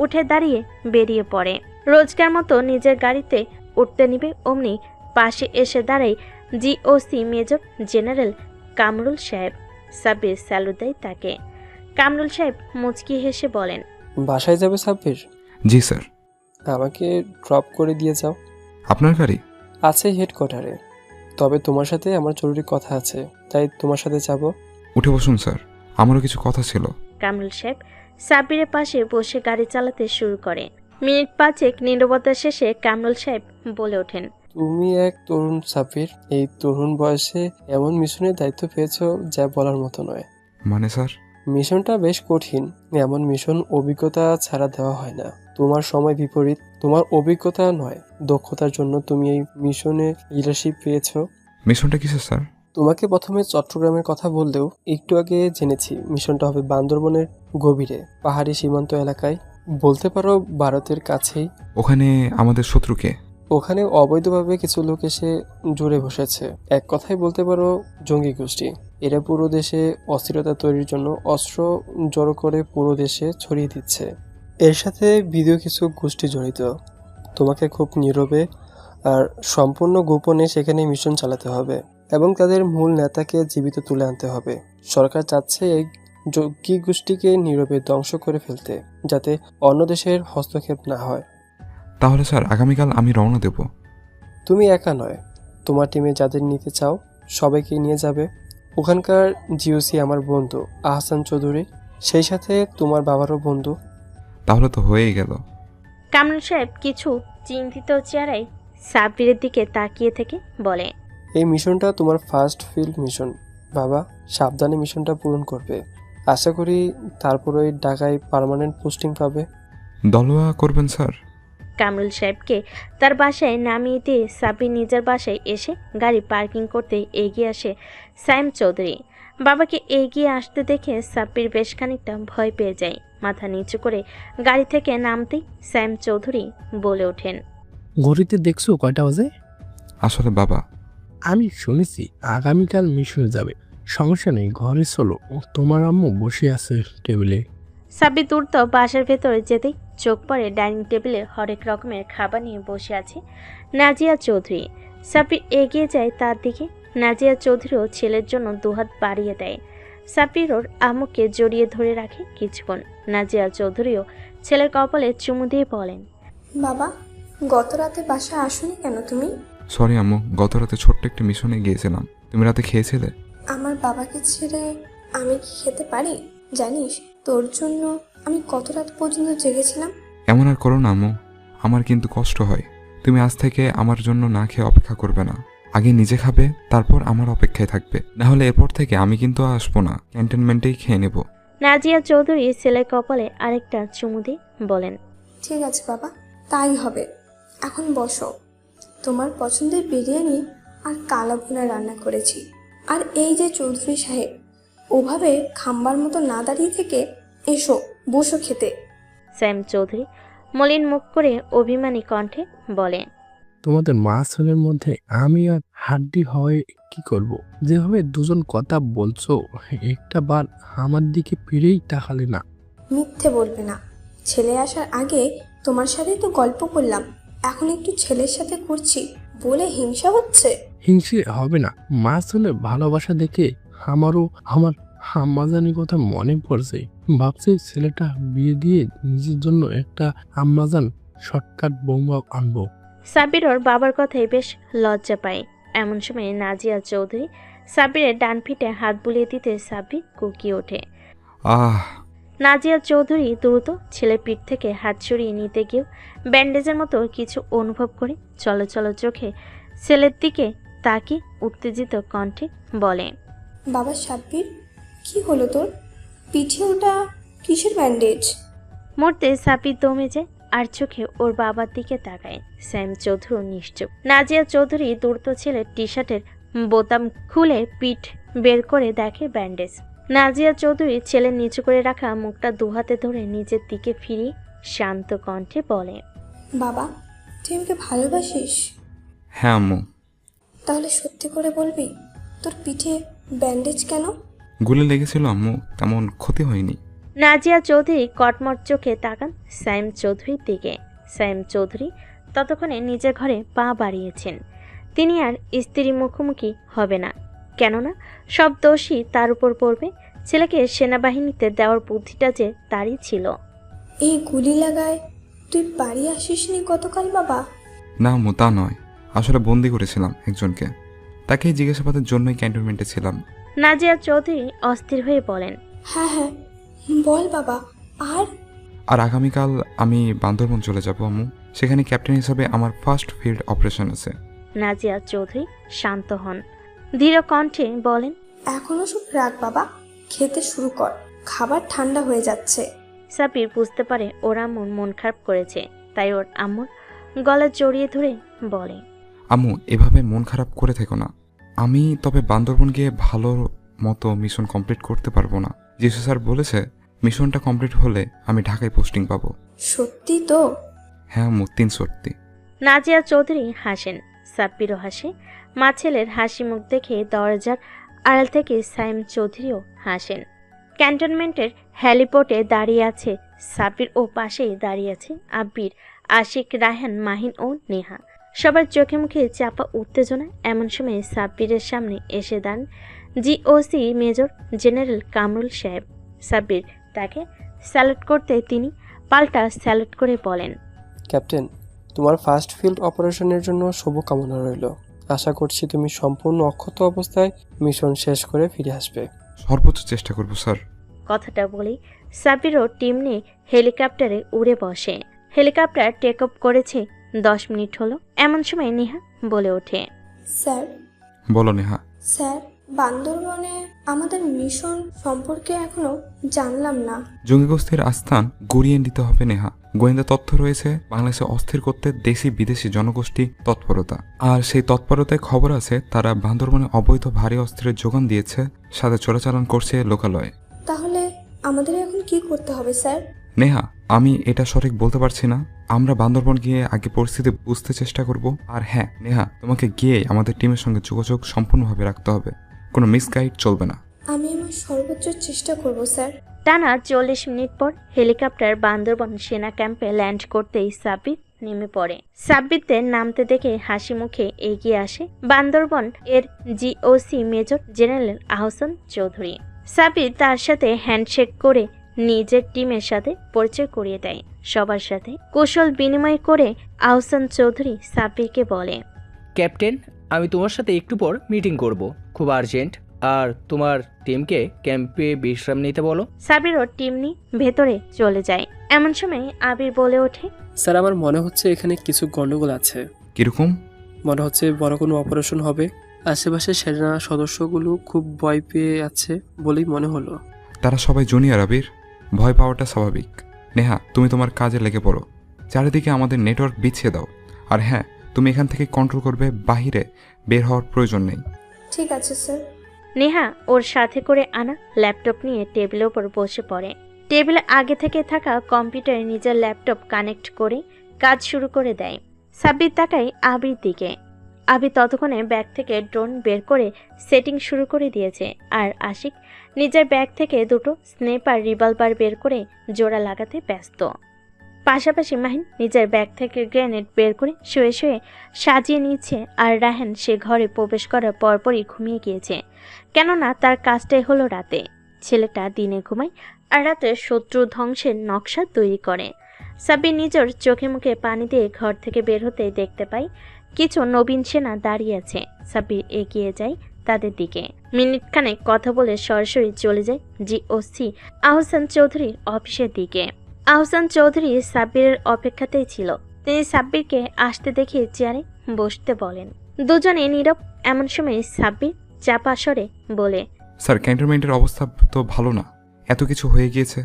[SPEAKER 1] উঠে দাঁড়িয়ে বেরিয়ে পড়ে। রোজকার মতো নিজের গাড়িতে উঠতে নিবে, অমনি পাশে এসে দাঁড়ায় জিওসি মেজর জেনারেল কামরুল সাহেব। সাব্বির স্যালুট দেয় তাকে। কামরুল সাহেব মুচকি হেসে বলেন,
[SPEAKER 3] বাসায় যাবে সাব্বির?
[SPEAKER 2] জি স্যার।
[SPEAKER 3] আমাকে ড্রপ করে দিয়ে যাও।
[SPEAKER 2] আপনার গাড়ি?
[SPEAKER 3] আছে হেডকোয়ার্টারে, তবে তোমার সাথে আমার জরুরি কথা আছে, তাই তোমার সাথে যাব।
[SPEAKER 2] উঠে বসুন স্যার, আমারও কিছু কথা ছিল।
[SPEAKER 1] কামরুল সাহেব সাব্বিরের পাশে বসে গাড়ি চালাতে শুরু করে। মিনিট 5 নীরবতা শেষে কামরুল সাহেব বলে ওঠেন,
[SPEAKER 3] তুমি এক তরুণ সাব্বির, এই তরুণ বয়সে এমন মিশনের দায়িত্ব পেয়েছো যা বলার মতো নয়।
[SPEAKER 2] মানে স্যার?
[SPEAKER 3] মিশনটা বেশ কঠিন। এমন মিশন অভিজ্ঞতা ছাড়া দেওয়া হয় না। তোমার সময় বিপরীত, তোমার অভিজ্ঞতা নয় দক্ষতার জন্য তুমি এই মিশনে লিডারশিপ পেয়েছো।
[SPEAKER 2] মিশনটা কিসের স্যার?
[SPEAKER 3] তোমাকে প্রথমে চট্টগ্রামের কথা বললেও একটু আগে জেনেছি মিশনটা হবে বান্দরবনের গভীরে, পাহাড়ি সীমান্ত এলাকায়, বলতে পারো ভারতের কাছেই।
[SPEAKER 2] ওখানে আমাদের শত্রুকে?
[SPEAKER 3] ওখানে অবৈধভাবে কিছু লোক এসে জুড়ে বসেছে। এক কথায় বলতে পারো জঙ্গি গোষ্ঠী। এরা পুরো দেশে অস্থিরতা তৈরির জন্য অস্ত্র জড়ো করে পুরো দেশে ছড়িয়ে দিচ্ছে। এর সাথে ভিডিও কিছু গোষ্ঠী জড়িত। তোমাকে খুব নীরবে আর সম্পূর্ণ গোপনে সেখানে মিশন চালাতে হবে। এবং তাদের মূল নেতাকে জীবিত তুলে আনতে হবে। সরকার চাচ্ছে এই জঙ্গি গোষ্ঠীকে নীরবে ধ্বংস করে ফেলতে, যাতে অন্য দেশের হস্তক্ষেপ না হয়।
[SPEAKER 2] তাহলে স্যার আগামীকাল আমি রওনা দেব।
[SPEAKER 3] তুমি একা নয়, তোমার টিমে যাদের নিতে চাও সবাইকে নিয়ে যাবে। ওখানকার জিওসি আমার বন্ধু আহসান চৌধুরী, সেই সাথে তোমার বাবারও বন্ধু।
[SPEAKER 2] তাহলে তো হয়েই গেল।
[SPEAKER 1] কামরুল সাহেব কিছু চিন্তিত চেহারায় সাব্বিরের দিকে তাকিয়ে থেকে বলে,
[SPEAKER 3] এই মিশনটা তোমার ফার্স্ট ফিল্ড মিশন বাবা, সাবধানে মিশনটা পূরণ করবে। আশা করি তারপর ওই ঢাকায় পার্মানেন্ট পোস্টিং পাবে।
[SPEAKER 2] দলোয়া করবেন স্যার?
[SPEAKER 1] কামরুল সাহেবকে তার বাসায় নামিয়ে দিয়ে সাব্বির নিজের বাসায় এসে গাড়ি পার্কিং করতে এগিয়ে আসে সাইম চৌধুরী। বাবাকে এগিয়ে আসতে দেখে সাব্বির বেশ খানিকটা ভয় পেয়ে যায়। মাথা নিচু করে গাড়ি থেকে নামতেই সাইম চৌধুরী বলে ওঠেন,
[SPEAKER 5] ঘড়িতে দেখছো কয়টা বাজে?
[SPEAKER 2] আসলে বাবা,
[SPEAKER 5] আমি শুনেছি আগামীকাল মিশনে যাবে। সমস্যা নেই, ঘরে চলো, তোমার আম্মু বসে আছে টেবিলে।
[SPEAKER 1] সাব্বির দ্রুত বাসার ভেতরে যেতেই চোখ পড়ে ডাইনিং টেবিলে হরেক রকমের খাবার নিয়ে বসে আছে নাজিয়া চৌধুরী। সাব্বির এগিয়ে যায় তার দিকে। নাজিয়া চৌধুরীও ছেলের জন্য দুহাত বাড়িয়ে দেয়। সাব্বির ওর আম্মুকে জড়িয়ে ধরে রাখে কিছুক্ষণ। নাজিয়া চৌধুরীও ছেলের কপালে চুমু দিয়ে বলেন,
[SPEAKER 6] বাবা, গত রাতে বাসায় আসোনি কেন তুমি?
[SPEAKER 2] সরি আম্মু, গত রাতে ছোট্ট একটা মিশনে গিয়েছিলাম। তুমি রাতে খেয়েছিলে?
[SPEAKER 6] আমার বাবাকে ছেড়ে আমি কি খেতে পারি? জানিস তোর জন্য আমি কত রাত পর্যন্ত জেগেছিলাম।
[SPEAKER 2] এমন আর করো না আম্মু, আমার কিন্তু কষ্ট হয়। তুমি আজ থেকে আমার জন্য না খেয়ে অপেক্ষা করবে না। আগে নিজে খাবে, তারপর আমার অপেক্ষায় থাকবে। না হলে এরপর থেকে আমি কিন্তু আসবো না, ক্যান্টনমেন্টেই খেয়ে নেব।
[SPEAKER 1] নাজিয়া চৌধুরী ছেলের কপালে আরেকটা চুমু দিয়ে বলেন,
[SPEAKER 6] ঠিক আছে বাবা, তাই হবে। এখন বসো, তোমার পছন্দের বিরিয়ানি আর কালা ভুনা রান্না করেছি। আর এই যে চৌধুরী সাহেব, ওভাবে খাম্বার মতো না দাঁড়িয়ে থেকে এসো, বসো খেতে।
[SPEAKER 1] সাইম চৌধুরী মলিন মুখ করে অভিমানী কণ্ঠে বলে,
[SPEAKER 5] তোমাদের মা ছেলের মধ্যে আমি আর হাড্ডি হয় কি করব? যেভাবে দুজন কথা বলছো, একটা বার আমার দিকে ফিরেই তাকালে না।
[SPEAKER 6] মিথ্যে বলবে না। ছেলে আসার আগে তোমার সাথে তো গল্প করলাম, এখন একটু ছেলের সাথে করছি বলে হিংসা হচ্ছে?
[SPEAKER 5] হিংসে হবে না। মা ছেলে ভালোবাসা দেখে আমারও আমার আম্মাজানি কথা মনে পড়ছে। ভাবছি ছেলেটা বিয়ে দিয়ে নিজের জন্য একটা আম্মাজান শর্টকাট বৌমা আনবো।
[SPEAKER 1] সাব্বির ওর বাবার কথায় বেশ লজ্জা পায়। এমন সময় নাজিয়া চৌধুরী সাব্বিরের ডান পিঠে হাত বুলিয়ে দিতে সাব্বির কুকিয়ে ওঠে।
[SPEAKER 2] আহ!
[SPEAKER 1] নাজিয়া চৌধুরী দ্রুত ছেলের পিঠ থেকে হাত সরিয়ে নিতে গিয়েও ব্যান্ডেজের মতো কিছু অনুভব করে চলো চোখে ছেলের দিকে তাকিয়ে উত্তেজিত কণ্ঠে বলে,
[SPEAKER 6] বাবা সাব্বির, কি হলো তোর পিঠে? ওটা কিসের ব্যান্ডেজ?
[SPEAKER 1] মুহূর্তে সাব্বির দমে যায় আর চোখে ওর বাবার দিকে তাকায়। স্যাম চৌধুরী নিশ্চুপ। নাজিয়া চৌধুরী দ্রুত ছেলের টি শার্টের বোতাম খুলে পিঠ বের করে দেখে ব্যান্ডেজ। নাজিয়া চৌধুরী ছেলের নিচু করে রাখা মুখটা দুহাতে ধরে নিজের দিকে ফিরিয়ে শান্ত কণ্ঠে বলে,
[SPEAKER 6] বাবা, তুই আমাকে ভালোবাসিস?
[SPEAKER 2] হ্যাঁ আম্মু।
[SPEAKER 6] তাহলে সত্যি করে বলবি, তোর পিঠে ব্যান্ডেজ কেন?
[SPEAKER 2] গুলি লেগেছিল আম্মু, তেমন ক্ষতি হয়নি।
[SPEAKER 1] নাজিয়া চৌধুরী কটমট চোখে তাকান সাইম চৌধুরীর দিকে। সাইম চৌধুরী ততক্ষণে নিজের ঘরে পা বাড়িয়েছেন। তিনি আর স্ত্রী মুখোমুখি হবে না, কেননা সব দোষই তার উপর পড়বে। ছেলেকে সেনাবাহিনীতে দেওয়ার বুদ্ধিটা যে তারই ছিল।
[SPEAKER 6] এই গুলি লাগায় তুই বাড়ি আসিসনি গতকাল বাবা?
[SPEAKER 2] না আম্মু, তা নয়। আসলে বন্দি করেছিলাম একজনকে, তাকেই জিজ্ঞাসাবাদের জন্যই ক্যান্টনমেন্টে ছিলাম।
[SPEAKER 1] নাজিয়া চৌধুরী অস্থির হয়ে বলেন,
[SPEAKER 6] হ্যাঁ, বল বাবা।
[SPEAKER 2] আর আগামীকাল আমি বান্দরবন চলে যাব আম্মু। সেখানে ক্যাপ্টেন হিসাবে আমার ফার্স্ট ফিল্ড অপারেশন আছে।
[SPEAKER 1] নাজিয়া চৌধুরী শান্ত হন, দৃঢ় কণ্ঠে বলেন,
[SPEAKER 6] এখনো সব রাখ বাবা, খেতে শুরু কর, খাবার ঠান্ডা হয়ে যাচ্ছে।
[SPEAKER 1] সাব্বির বুঝতে পারে ওর আম্মুর মন খারাপ করেছে, তাই ওর আম্মুর গলা জড়িয়ে ধরে বলে,
[SPEAKER 2] আম্মু, এভাবে মন খারাপ করে থেকো না। আমি তবে বান্দরবন গিয়ে ভালো মতো মিশন কমপ্লিট করতে পারবো না। জিসু স্যার বলেছে মিশনটা কমপ্লিট হলে আমি ঢাকায় পোস্টিং পাবো।
[SPEAKER 6] সত্যি তো?
[SPEAKER 2] হ্যাঁ আম্মু, 3 সত্যি।
[SPEAKER 1] নাজিয়া চৌধুরী হাসেন, সাব্বিরও হাসে। মা ছেলের হাসি মুখ দেখে দরজার আড়াল থেকে সাইম চৌধুরীও হাসেন। ক্যান্টনমেন্টের হ্যালিপোর্টে দাঁড়িয়ে আছে সাব্বির ও পাশেই দাঁড়িয়ে আছে আব্বির, আশিক, রায়হান, মাহিন ও নেহা। সবার চোখে মুখে চাপা উত্তেজনা। এমন সময় সাব্বিরের সামনে এসে দাঁড়ান জিওসি মেজর জেনারেল কামরুল সাহেব। সাব্বির তাকে স্যালুট করতে তিনি পাল্টা স্যালুট করে বলেন,
[SPEAKER 3] ক্যাপ্টেন, তোমার ফার্স্ট ফিল্ড অপারেশনের জন্য শুভকামনা রইল। আশা করছি তুমি সম্পূর্ণ অক্ষত অবস্থায় মিশন শেষ করে ফিরে আসবে।
[SPEAKER 2] সর্বোচ্চ চেষ্টা করব স্যার।
[SPEAKER 1] কথাটা বলেই সাব্বিরও টিম নিয়ে হেলিকপ্টারে উড়ে বসে। হেলিকপ্টার টেক অফ করেছে 10 মিনিট হলো। এমন সময় নেহা বলে ওঠে,
[SPEAKER 6] স্যার
[SPEAKER 2] বলো নেহা।
[SPEAKER 6] স্যার, বান্দরবনে আমাদের মিশন সম্পর্কে এখনো জানলাম না।
[SPEAKER 2] জঙ্গি গোষ্ঠীর আস্থান গড়িয়ে দিতে হবে নেহা। গোয়েন্দা তথ্য রয়েছে বাংলাদেশে অস্থির করতে দেশি বিদেশি জনগোষ্ঠী তৎপরতা, আর সেই তৎপরতায় খবর আছে তারা বান্দরবনে অবৈধ ভারী অস্ত্রের যোগান দিয়েছে, সাথে চোরাচালান করছে লোকালয়ে।
[SPEAKER 6] তাহলে আমাদের এখন কি করতে হবে স্যার?
[SPEAKER 2] নেহা, আমি এটা সঠিক বলতে পারছি না। আমরা বান্দরবন গিয়ে আগে পরিস্থিতি বুঝতে চেষ্টা করব। আর হ্যাঁ নেহা, তোমাকে গিয়ে আমাদের টিমের সঙ্গে যোগাযোগ সম্পূর্ণভাবে রাখতে হবে, কোনো মিসগাইড চলবে না।
[SPEAKER 6] আমি আমার সর্বোচ্চ চেষ্টা করব স্যার।
[SPEAKER 1] টানা 40 মিনিট পর হেলিকপ্টার বান্দরবন সেনা ক্যাম্পে ল্যান্ড করতেই সাব্বির নেমে পড়ে। সাব্বিরদের নামতে দেখে হাসি মুখে এগিয়ে আসে বান্দরবন এর GOC major general Ahsan Chowdhury. Sabbir তার সাথে হ্যান্ডশেক করে নিজের টিমের সাথে পরিচয় করিয়ে দেয়। সবার সাথে কৌশল বিনিময় করে আহসান চৌধুরী সাব্বিরকে বলে,
[SPEAKER 7] ক্যাপ্টেন, আমি তোমার সাথে একটু পর মিটিং করব, খুব আর্জেন্ট। আর তোমার টিমকে ক্যাম্পে বিশ্রাম নিতে বলো।
[SPEAKER 1] সাব্বিরও টিম নিয়ে ভেতরে চলে যায়। এমন সময় আবির বলে ওঠে,
[SPEAKER 3] স্যার, আমার মনে হচ্ছে এখানে কিছু গন্ডগোল আছে।
[SPEAKER 2] কিরকম?
[SPEAKER 3] মনে হচ্ছে বড় কোনো অপারেশন হবে। আশেপাশে সেনা সদস্যগুলো খুব ভয় পেয়ে আছে বলেই মনে হলো।
[SPEAKER 2] তারা সবাই জুনিয়র আবির, ভয় পাওয়াটা স্বাভাবিক। নেহা, তুমি তোমার কাজে লেগে পড়ো, চারিদিকে আমাদের নেটওয়ার্ক বিছিয়ে দাও। আর হ্যাঁ, তুমি এখান থেকে কন্ট্রোল করবে, বাহিরে বের হওয়ার প্রয়োজন নেই।
[SPEAKER 6] ঠিক আছে স্যার।
[SPEAKER 1] নেহা ওর সাথে করে আনা ল্যাপটপ নিয়ে টেবিলের উপর বসে পড়ে। টেবিলে আগে থেকে থাকা কম্পিউটারে নিজের ল্যাপটপ কানেক্ট করে কাজ শুরু করে দেয়। সাব্বির তাকায় আবির দিকে। আবির ততক্ষণে ব্যাগ থেকে ড্রোন বের করে সেটিং শুরু করে দিয়েছে। আর আশিক নিজের ব্যাগ থেকে দুটো স্নেপার রিভলভার বের করে জোড়া লাগাতে ব্যস্ত। পাশাপাশি মাহিন নিজের ব্যাগ থেকে গ্রেনেড বের করে শুয়ে শুয়ে সাজিয়ে নিচ্ছে। আর রাহান সে ঘরে প্রবেশ করার পরপরই ঘুমিয়ে গিয়েছে, কেননা তার কাজটাই হলো রাতে। ছেলেটা দিনে ঘুমায় আর রাতে শত্রু ধ্বংসের নকশা তৈরি করে। সাব্বির নিজের চোখে মুখে পানি দিয়ে ঘর থেকে বের হতে দেখতে পাই কিছু নবীন সেনা দাঁড়িয়ে আছে। সাব্বির এগিয়ে যায় তাদের দিকে। মিনিটখানেক কথা বলে সরাসরি চলে যায় জিওসি আহসান চৌধুরীর অফিসের দিকে। আহসান চৌধুরী সাব্বিরের অপেক্ষাতেই ছিল। তিনি সাব্বিরকে আসতে দেখে চেয়ারে বসতে বলেন। দুজনে নীরব। এমন সময় সাব্বির চাপা স্বরে বলে,
[SPEAKER 2] স্যার, ক্যান্টনমেন্টের অবস্থা তো ভালো না, এত কিছু হয়ে গিয়েছে।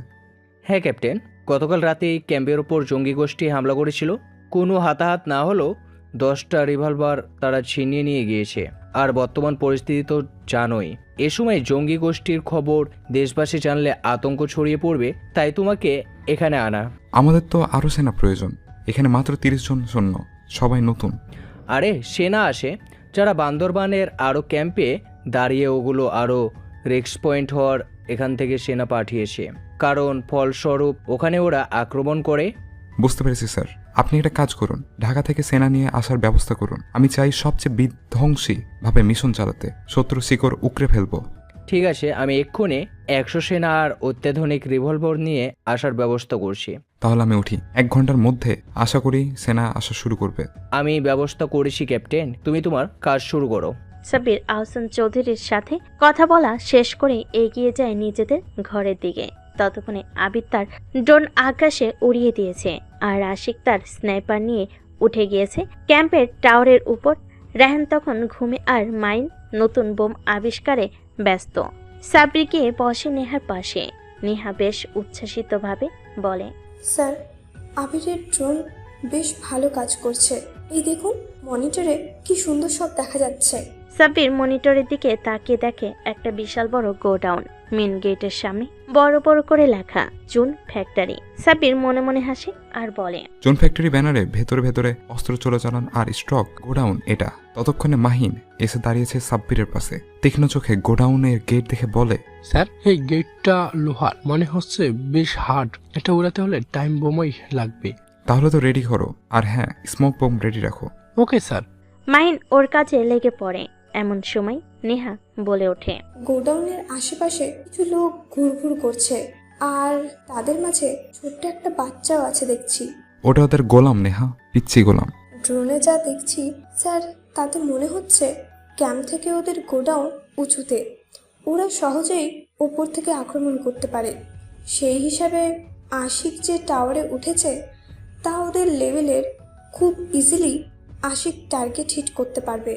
[SPEAKER 7] হ্যাঁ ক্যাপ্টেন, গতকাল রাতে ক্যাম্পের ওপর জঙ্গি গোষ্ঠী হামলা করেছিল। কোনো হাতাহাত না হলেও 10টা রিভলভার তারা ছিনিয়ে নিয়ে গিয়েছে। আর বর্তমান পরিস্থিতি তো জানোই। এ সময় জঙ্গি গোষ্ঠীর খবর দেশবাসী জানলে আতঙ্ক ছড়িয়ে পড়বে, তাই তোমাকে এখানে আনা।
[SPEAKER 2] আমাদের তো আরও সেনা প্রয়োজন। এখানে মাত্র 30 জন সৈন্য, সবাই নতুন।
[SPEAKER 7] আরে সেনা আসে যারা বান্দরবানের আরও ক্যাম্পে দাঁড়িয়ে, ওগুলো আরও রিস্ক পয়েন্ট হওয়ার এখান থেকে সেনা পাঠিয়েছে, কারণ ফলস্বরূপ ওখানে ওরা আক্রমণ করে।
[SPEAKER 2] বুঝতে পেরেছি স্যার, আপনি একটা কাজ করুন, ঢাকা থেকে সেনা নিয়ে আসার ব্যবস্থা করুন। আমি চাই সবচেয়ে বিধ্বংসী ভাবে মিশন চালাতে, শত্রু শিকড় উকড়ে ফেলবো।
[SPEAKER 7] ঠিক আছে, আমি এক্ষুনি 100 সেনা আর অত্যাধুনিক রিভলভার নিয়ে আসার ব্যবস্থা করছি।
[SPEAKER 2] তাহলে আমি উঠি। 1 ঘন্টার মধ্যে আশা করি সেনা আসা শুরু করবে।
[SPEAKER 7] আমি ব্যবস্থা করেছি ক্যাপ্টেন, তুমি তোমার কাজ শুরু করো।
[SPEAKER 1] সাব্বির আহসান চৌধুরীর সাথে কথা বলা শেষ করে এগিয়ে যায় নিজেদের ঘরের দিকে। ততক্ষণে আবির তার ড্রোন আকাশে উড়িয়ে দিয়েছে আর আশিক তার স্নাইপার নিয়ে উঠে গিয়েছে ক্যাম্পের টাওয়ারের উপর। রাহান তখন ঘুমে আর মাইন নতুন বোম আবিষ্কারে ব্যস্ত। সাব্বির গিয়ে বসে নেহার পাশে। নেহা বেশ উচ্ছ্বাসিতভাবে বলে,
[SPEAKER 6] স্যার, আবিরের ড্রোন বেশ ভালো কাজ করছে। এই দেখুন, মনিটরে কি সুন্দর সব দেখা যাচ্ছে।
[SPEAKER 1] সাব্বির মনিটরের দিকে তাকিয়ে দেখে একটা বিশাল বড় গোডাউন। মেন গেটের সামনে বড় বড় করে লেখা জুন ফ্যাক্টরি। সাব্বির মনে মনে হাসে আর বলে,
[SPEAKER 2] জোন ফ্যাক্টরি ব্যানারে ভেতরে ভেতরে অস্ত্র চোরাচালান আর স্টক গোডাউন এটা। ততক্ষণে মাহিন এসে দাঁড়িয়েছে সাব্বিরের পাশে। তীক্ষ্ণ চোখে গোডাউনের গেট দেখে বলে,
[SPEAKER 5] স্যার, এই গেটটা লোহার, মনে হচ্ছে বেশ হার্ড। এটা উড়াতে হলে টাইম বোমই লাগবে।
[SPEAKER 2] তাহলে তো রেডি করো। আর হ্যাঁ, স্মোক বোম রেডি রাখো।
[SPEAKER 5] Okay sir.
[SPEAKER 1] মাহিন ওর কাছে লেগে পড়ে। এমন সময় নেহা বলে ওঠে,
[SPEAKER 6] গোডাউনের আশেপাশে কিছু লোক ঘুরঘুর করছে, আর তাদের মাঝে ছোট্ট একটা বাচ্চাও আছে দেখছি।
[SPEAKER 2] ওটা ওদের গোলাম নেহা, পিচ্ছি গোলাম।
[SPEAKER 6] ড্রোনে যা দেখছি স্যার, তাতে মনে হচ্ছে ক্যাম্প থেকে ওদের গোডাউন উঁচুতে, ওরা সহজেই উপর থেকে আক্রমণ করতে পারে। সেই হিসাবে আশিক যে টাওয়ারে উঠেছে তা ওদের লেভেলের, খুব ইজিলি আশিক টার্গেট হিট করতে পারবে।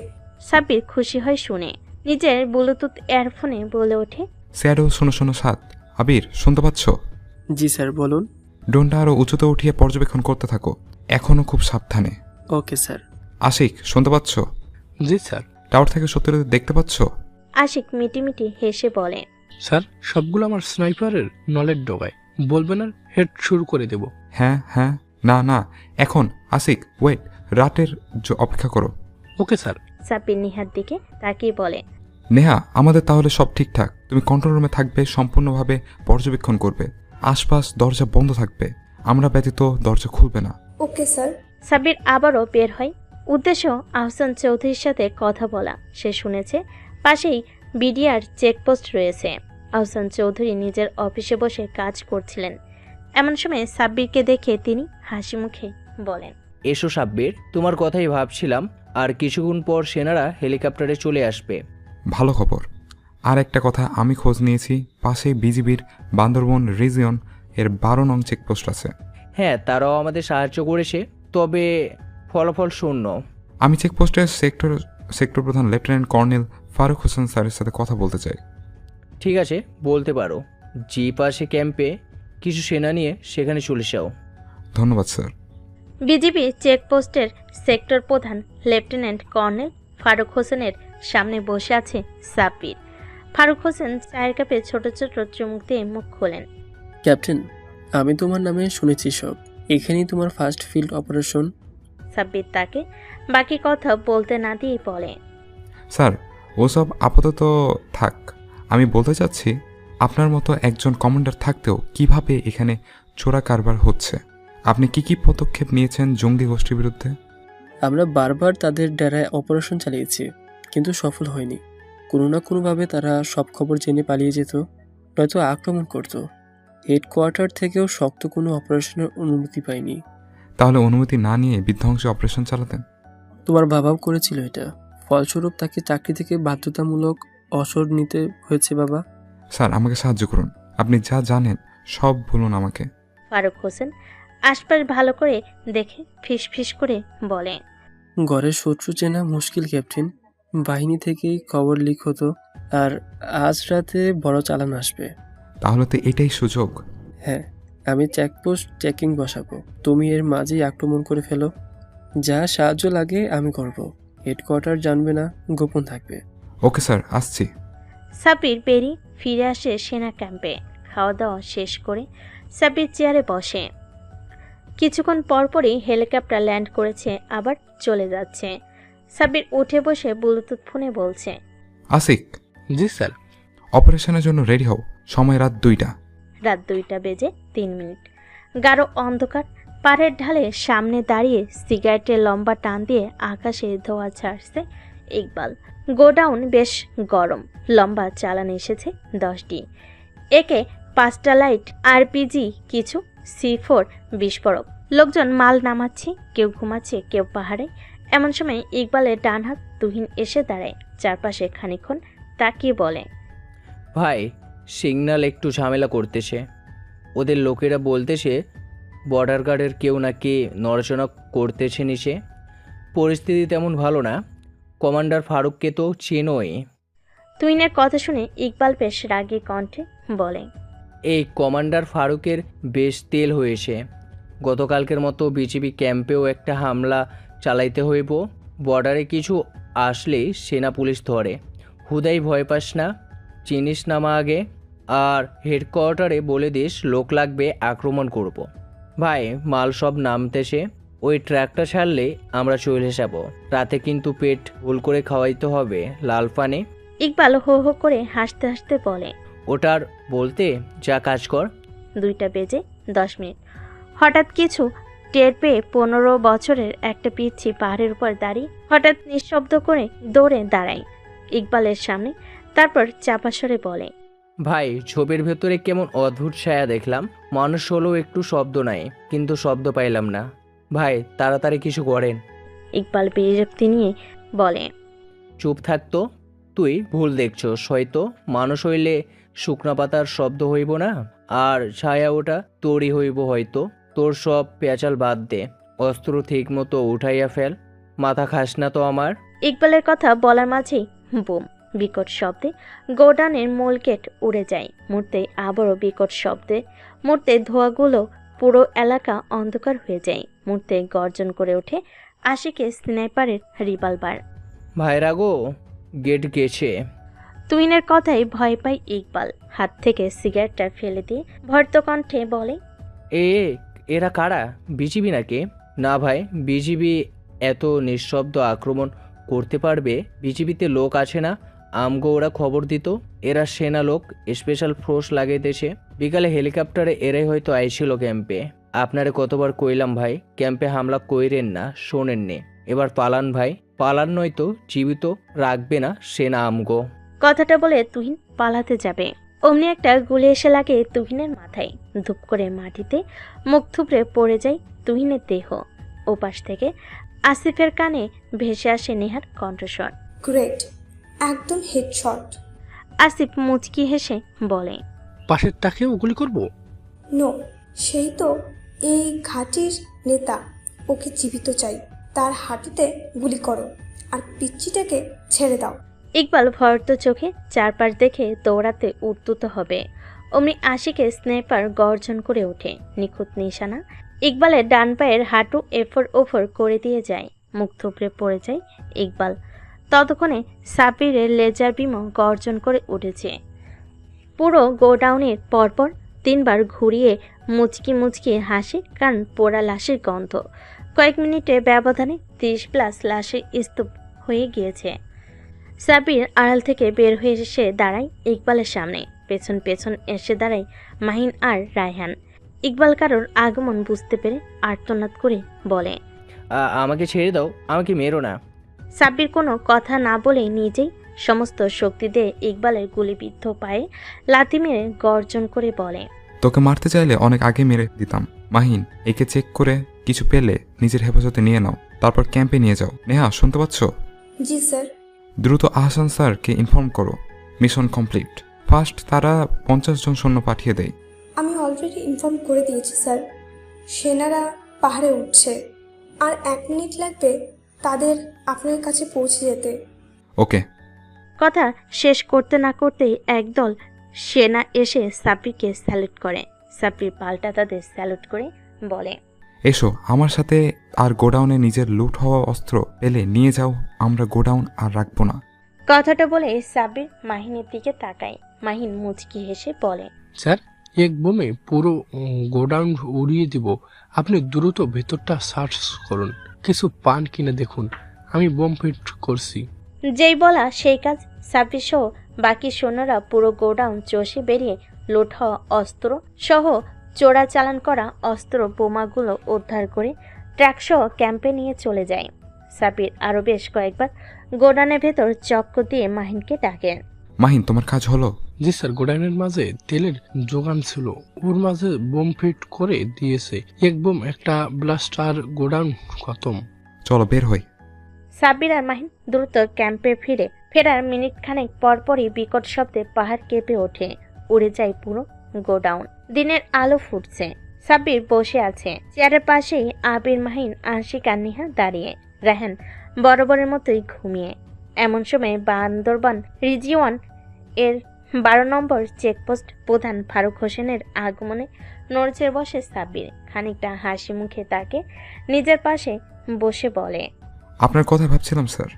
[SPEAKER 1] সাব্বির খুশি হয় শুনে। নিজের ব্লুটুথ ইয়ারফোনে বলে ওঠে,
[SPEAKER 2] স্যারও শোনো শোনো সাত। আবির শুনতে পাচ্ছ?
[SPEAKER 3] জি স্যার, বলুন।
[SPEAKER 2] ড্রোনটা আরও উঁচুতে উঠিয়ে পর্যবেক্ষণ করতে থাকো, এখনও খুব সাবধানে।
[SPEAKER 3] Okay sir.
[SPEAKER 2] আশিক শুনতে পাচ্ছ?
[SPEAKER 5] জি স্যার।
[SPEAKER 2] টাওয়ার থেকে সত্যি দেখতে পাচ্ছ?
[SPEAKER 1] আশিক মিটিমিটি হেসে বলে,
[SPEAKER 5] স্যার সবগুলো আমার স্নাইপারের নলের ডগায়, বলবেন আর হেড শুরু করে দেব।
[SPEAKER 2] হ্যাঁ হ্যাঁ, না না, এখন আশিক ওয়েট, রাতের অপেক্ষা করো।
[SPEAKER 5] Okay sir.
[SPEAKER 1] সাব্বির নেহার দিকে তাকিয়ে বলে,
[SPEAKER 2] নেহা আমাদের তাহলে সব ঠিকঠাক। তুমি কন্ট্রোল রুমে থাকবে, সম্পূর্ণভাবে পর্যবেক্ষণ করবে। আশপাশ দরজা বন্ধ থাকবে, আমরা ব্যতীত দরজা খুলবে না।
[SPEAKER 6] Okay sir.
[SPEAKER 1] সাব্বির আবারও বের হয়। উদ্দেশ্য আহসান চৌধুরীর সাথে কথা বলা। সে শুনেছে পাশেই বিডিআর চেকপোস্ট রয়েছে। আহসান চৌধুরী নিজের অফিসে বসে কাজ করছিলেন। এমন সময় সাব্বিরকে দেখে তিনি হাসি মুখে বলেন,
[SPEAKER 7] এসো সাব্বির, তোমার কথাই ভাবছিলাম। আর কিছুক্ষণ পর সেনারা হেলিকপ্টারে চলে আসবে।
[SPEAKER 2] ভালো খবর। আর একটা কথা, আমি খোঁজ নিয়েছি, পাশেই বিজিবির বান্দরবন রিজিয়ন এর 12 নং চেকপোস্ট আছে।
[SPEAKER 7] হ্যাঁ, তারাও আমাদের সাহায্য করেছে, তবে ফলাফল শূন্য।
[SPEAKER 2] আমি চেকপোস্টের সেক্টর প্রধান লেফটেন্যান্ট কর্নেল ফারুক হোসেন স্যারের সাথে কথা বলতে চাই।
[SPEAKER 7] ঠিক আছে, বলতে পারো। জিপ আসে ক্যাম্পে, কিছু সেনা নিয়ে সেখানে চলে যাও।
[SPEAKER 2] ধন্যবাদ স্যার।
[SPEAKER 1] বিজিবি চেকপোস্টের সেক্টর প্রধান লেফটেন্যান্ট কর্নেল ফারুক হোসেনের সামনে বসে আছে সাব্বির। ফারুক হোসেন চায়ের কাপে ছোট ছোট চুমুক দিয়ে মুখ খোলেন।
[SPEAKER 3] ক্যাপ্টেন, আমি তোমার নামে শুনেছি সব। এখানেই তোমার ফার্স্ট ফিল্ড অপারেশন।
[SPEAKER 1] সাব্বির তাকে বাকি কথা বলতে না দিয়ে বলে,
[SPEAKER 2] স্যার ওসব আপাতত থাক। আমি বলতে চাচ্ছি, আপনার মতো একজন কমান্ডার থাকতেও কিভাবে এখানে চোরা কারবার হচ্ছে? আপনি কি কি পদক্ষেপ নিয়েছেন জঙ্গি গোষ্ঠীর বিরুদ্ধে?
[SPEAKER 3] আমরা বারবার তাদের ডেরায় অপারেশন চালিয়েছি, কিন্তু সফল হয়নি। কোনো না কোনোভাবে তারা সব খবর জেনে পালিয়ে যেত, নয়তো আক্রমণ করত। হেডকোয়ার্টার থেকেও শক্ত কোনো অপারেশনের অনুমতি পাইনি।
[SPEAKER 2] তাহলে অনুমতি না নিয়ে বিধ্বংসী অপারেশন চালাতেন?
[SPEAKER 3] তোমার বাবাও করেছিল এটা, ফলস্বরূপ তাকে চাকরি থেকে বাধ্যতামূলক অসর নিতে হয়েছে। বাবা
[SPEAKER 2] স্যার আমাকে সাহায্য করুন, আপনি যা জানেন সব বলুন আমাকে।
[SPEAKER 1] ফারুক হোসেন আশপাশ ভালো করে দেখে ফিস ফিস করে বলে,
[SPEAKER 3] ঘরের শত্রু চেনা মুশকিল ক্যাপ্টেন। বাহিনী থেকেই খবর লিক হতো, আর আজ রাতে বড় চালান আসবে।
[SPEAKER 2] তাহলে তো এটাই সুযোগ।
[SPEAKER 3] হ্যাঁ, আমি চেকপোস্ট চেকিং বসাবো, তুমি এর মাঝেই আক্রমণ করে ফেলো। যা সাহায্য লাগে আমি করব। হেডকোয়ার্টার জানবে না, গোপন থাকবে।
[SPEAKER 2] ওকে স্যার, আসছি।
[SPEAKER 1] সাব্বির বেরিয়ে ফিরে আসে সেনা ক্যাম্পে। খাওয়া দাওয়া শেষ করে সাব্বির চেয়ারে বসে। কিছুক্ষণ পরপরই হেলিকপ্টার ল্যান্ড করেছে, আবার চলে যাচ্ছে। সাব্বির উঠে বসে ব্লুটুথ ফোনে বলছে,
[SPEAKER 2] আশিক।
[SPEAKER 5] জি স্যার।
[SPEAKER 2] অপারেশনের জন্য রেডি হও, সময় রাত 2টা।
[SPEAKER 1] রাত 2:03। গাঢ় অন্ধকার। পাড়ের ঢালে সামনে দাঁড়িয়ে সিগারেটের লম্বা টান দিয়ে আকাশে ধোঁয়া ছাড়ছে ইকবাল। গোডাউন বেশ গরম। লম্বা চালান এসেছে 10টি। একে 5টা লাইট আরপিজি, কিছু C4 বিস্ফোরক। লোকজন মাল নামাচ্ছে, কেউ ঘুমাচ্ছে, কেউ পাহাড়ে। এমন সময় ইকবালের ডান হাত তুহিন এসে দাঁড়ায়। চারপাশে খানিকক্ষণ তাকিয়ে বলে,
[SPEAKER 7] ভাই, সিগন্যাল একটু ঝামেলা করতেছে। ওদের লোকেরা বলতেছে বর্ডার গার্ডের কেউ নাকি নড়াচড়া করতেছে নিচে। পরিস্থিতি তেমন ভালো না। কমান্ডার ফারুককে তো চেনোই।
[SPEAKER 1] তুহিনের কথা শুনে ইকবাল বেশ রাগী কণ্ঠে বলে,
[SPEAKER 7] এই কমান্ডার ফারুকের বেশ তেল হয়েছে। গতকালকের মতো বিজিবি ক্যাম্পেও একটা হামলা চালাইতে হইব। বর্ডারে কিছু আসলেই সেনা পুলিশ ধরে। হুদাই ভয় পাস না, চিনিস নামা আগে। আর হেডকোয়ার্টারে বলে দিস লোক লাগবে, আক্রমণ করব। ভাই, মাল সব নামতেছে। ওই ট্র্যাকটা ছাড়লে আমরা চলে যাব। রাতে কিন্তু পেট ফুল করে খাওয়াইতে হবে লাল পানে।
[SPEAKER 1] ইকবাল হো হো করে হাসতে হাসতে বলে,
[SPEAKER 7] ওটার বলতে যা কাজ কর।
[SPEAKER 1] 2:10। হঠাৎ কিছু টের পেয়ে 15 বছরের একটা পিচ্ছি পাহাড়ের উপর দাঁড়িয়ে হঠাৎ নিঃশব্দ করে দৌড়ে দাঁড়ায় ইকবালের সামনে। তারপর চাপা স্বরে বলে,
[SPEAKER 7] ভাই, ছবির ভেতরে কেমন অদ্ভুত ছায়া দেখলাম। মানুষ হলেও একটু শব্দ নাই, কিন্তু শব্দ পাইলাম না। ভাই, তাড়াতাড়ি কিছু করেন।
[SPEAKER 1] ইকবাল বিরক্তি নিয়ে বলে,
[SPEAKER 7] চুপ থাকতো। তুই ভুল দেখছস হয়তো। মানুষ হইলে শুকনা পাতার শব্দ হইব না, আর ছায়া ওটা তোরই হইব হয়তো। তোর সব পেঁচাল বাদ দে, অস্ত্র ঠিক মতো উঠাইয়া ফেল। মাথা খাস না তো আমার।
[SPEAKER 1] ইকবালের কথা বলার মাঝেই বুম বিকট শব্দে গোডাউনের মূল গেট উড়ে যায়। মুহূর্তেই আবারও বিকট শব্দে মুহূর্তে ধোঁয়াগুলো পুরো এলাকা অন্ধকার হয়ে যায়। মুহূর্তে গর্জন করে ওঠে আশিকের স্নাইপারের রিভলভার।
[SPEAKER 7] ভাইরা গো, গেট গেছে।
[SPEAKER 1] তুহিনের কথায় ভয় পায় ইকবাল। হাত থেকে সিগারেটটা ফেলে দিয়ে ভর্ত কণ্ঠে বলে,
[SPEAKER 7] এরা কারা? বিজিবি নাকি? না ভাই, বিজিবি এত নিঃশব্দ আক্রমণ করতে পারবে? বিজিবিতে লোক আছে না? আমগো ওরা খবর দিত। এরা সেনা লোক, স্পেশাল ফোর্স লাগাইতেছে। বিকালে হেলিকপ্টারে এরাই হয়তো আইছিল ক্যাম্পে। আপনারে কতবার কইলাম ভাই, ক্যাম্পে হামলা কইরেন না, শোনেননি। এবার পালান ভাই, পালান, নয়তো জীবিত রাখবে না সেনা আমগো।
[SPEAKER 1] কথাটা বলে তুহিন পালাতে যাবে, অমনি একটা গুলি এসে লাগে তুহিনের মাথায়। ধূপ করে মাটিতে মুখ থুবড়ে পড়ে যায় তুহিনের দেহ। ওপাশ থেকে আসিফের কানে ভেসে আসে নেহার কণ্ঠস্বর,
[SPEAKER 6] গ্রেট, একদম হেডশট।
[SPEAKER 1] আসিফ মুচকি হেসে বলে,
[SPEAKER 5] পাশের তাকেও গুলি করব?
[SPEAKER 6] নো, সেই তো এই ঘাটির নেতা, ওকে জীবিত চাই। তার হাঁটুতে গুলি করো আর পিচ্চিটাকে ছেড়ে দাও।
[SPEAKER 1] ইকবাল ভয়ত চোখে চারপাশ দেখে দৌড়াতে উদ্যত হবে, অমনি আশিকে স্নাইপার গর্জন করে ওঠে। নিখুঁত নিশানা ইকবালের ডান পায়ের হাঁটু এফর ওফর করে দিয়ে যায়। মুখ থুবড়ে পড়ে যায় ইকবাল। ততক্ষণে সাবিরের লেজার বিমও গর্জন করে উঠেছে। পুরো গোডাউনের পরপর 3 বার ঘুরিয়ে মুচকি মুচকি হাসি, কারণ পোড়া লাশের গন্ধ। কয়েক মিনিটের ব্যবধানে 30+ লাশের স্তূপ হয়ে গিয়েছে। সাবির আড়াল থেকে বের হয়ে এসে দাঁড়ায় ইকবালের সামনে। পেছন পেছন এসে দাঁড়ায় মাহিন আর রায়হান। ইকবাল কারোর আগমন বুঝতে পেরে আর্তনাদ করে বলে,
[SPEAKER 7] আমাকে ছেড়ে দাও, আমাকে মেরো না।
[SPEAKER 1] সাব্বির কোনো কথা না বলেই নিজেই সমস্ত শক্তি দিয়ে ইকবালের গুলিবিদ্ধ পায়ে লাথি মেরে গর্জন করে বলে,
[SPEAKER 2] তোকে মারতে চাইলে অনেক আগে মেরে দিতাম। মাহিন, একে চেক করে কিছু পেলে নিজের হেফাজতে নিয়ে নাও, তারপর ক্যাম্পে নিয়ে যাও। নেহা, শুনতে পাচ্ছ?
[SPEAKER 6] জি স্যার।
[SPEAKER 2] দ্রুত আহসান স্যারকে ইনফর্ম করো, মিশন কমপ্লিট। ফার্স্ট তারা 50 জন সৈন্য পাঠিয়ে দেয়।
[SPEAKER 6] আমি অলরেডি ইনফর্ম করে দিয়েছি স্যার। সেনারা পাহাড়ে উঠছে, আর 1 মিনিট লাগবে তাদের আপনার কাছে পৌঁছে যেতে।
[SPEAKER 2] ওকে।
[SPEAKER 1] কথা শেষ করতে না করতেই একদল সেনা এসে সাব্বিরকে স্যালুট করে। সাব্বির পাল্টা তাদের স্যালুট করে বলে,
[SPEAKER 2] এসো আমার সাথে। আর গোডাউনে নিজের লুট হওয়া অস্ত্র পেলে নিয়ে যাও, আমরা গোডাউন আর রাখবো না।
[SPEAKER 1] কথাটা বলে সাব্বির মাহিনের দিকে তাকায়। মাহিন মুচকি হেসে বলে,
[SPEAKER 5] স্যার, এক বোমে পুরো গোডাউন উড়িয়ে দিব। আপনি দ্রুত ভেতরটা সার্চ করুন, কিছু পান কিনে দেখুন। আমি বোম ফিট করছি।
[SPEAKER 1] যেই বলা সেই কাজ। সাব্বির সহ বাকি সৈন্যরা পুরো গোডাউন চষে বেরিয়ে লুট হওয়া অস্ত্র সহ চোরাচালান করা অস্ত্র বোমাগুলো উদ্ধার করে ট্রাকসহ ক্যাম্পে নিয়ে চলে যায়। সাব্বির আরও বেশ কয়েকবার গোডাউনের ভেতর চক্কর দিয়ে মাহিনকে ডাকেন।
[SPEAKER 2] মাহিন, তোমার কাজ হলো?
[SPEAKER 5] জি স্যার, গোডাউনের মাঝে তেলের যোগান ছিল, ওর মাঝে বোম ফিট করে দিয়েছে। এক বোম, একটা ব্লাস্ট, আর গোডাউন খতম।
[SPEAKER 2] চলো বের হই।
[SPEAKER 1] সাব্বির আর মাহিন দ্রুত ক্যাম্পে ফেরার মিনিট খানেক পরপরই বিকট শব্দে পাহাড় কেঁপে ওঠে। উড়ে যায় পুরো গোডাউন। দিনের আলো ফুটছে। সাব্বির বসে আছে চেয়ারের পাশেই। আবির, মাহিন, আশিক আর নেহা দাঁড়িয়ে। রায়হান বরাবরের মতোই ঘুমিয়ে। এমন সময় বান্দরবান রিজিয়ন এর 12 নম্বর চেকপোস্ট প্রধান ফারুক হোসেনের আগমনে নড়ছে বসে সাব্বির। খানিকটা হাসি মুখে তাকে নিজের পাশে বসে বলে,
[SPEAKER 2] আপনার কথা ভাবছিলাম স্যার।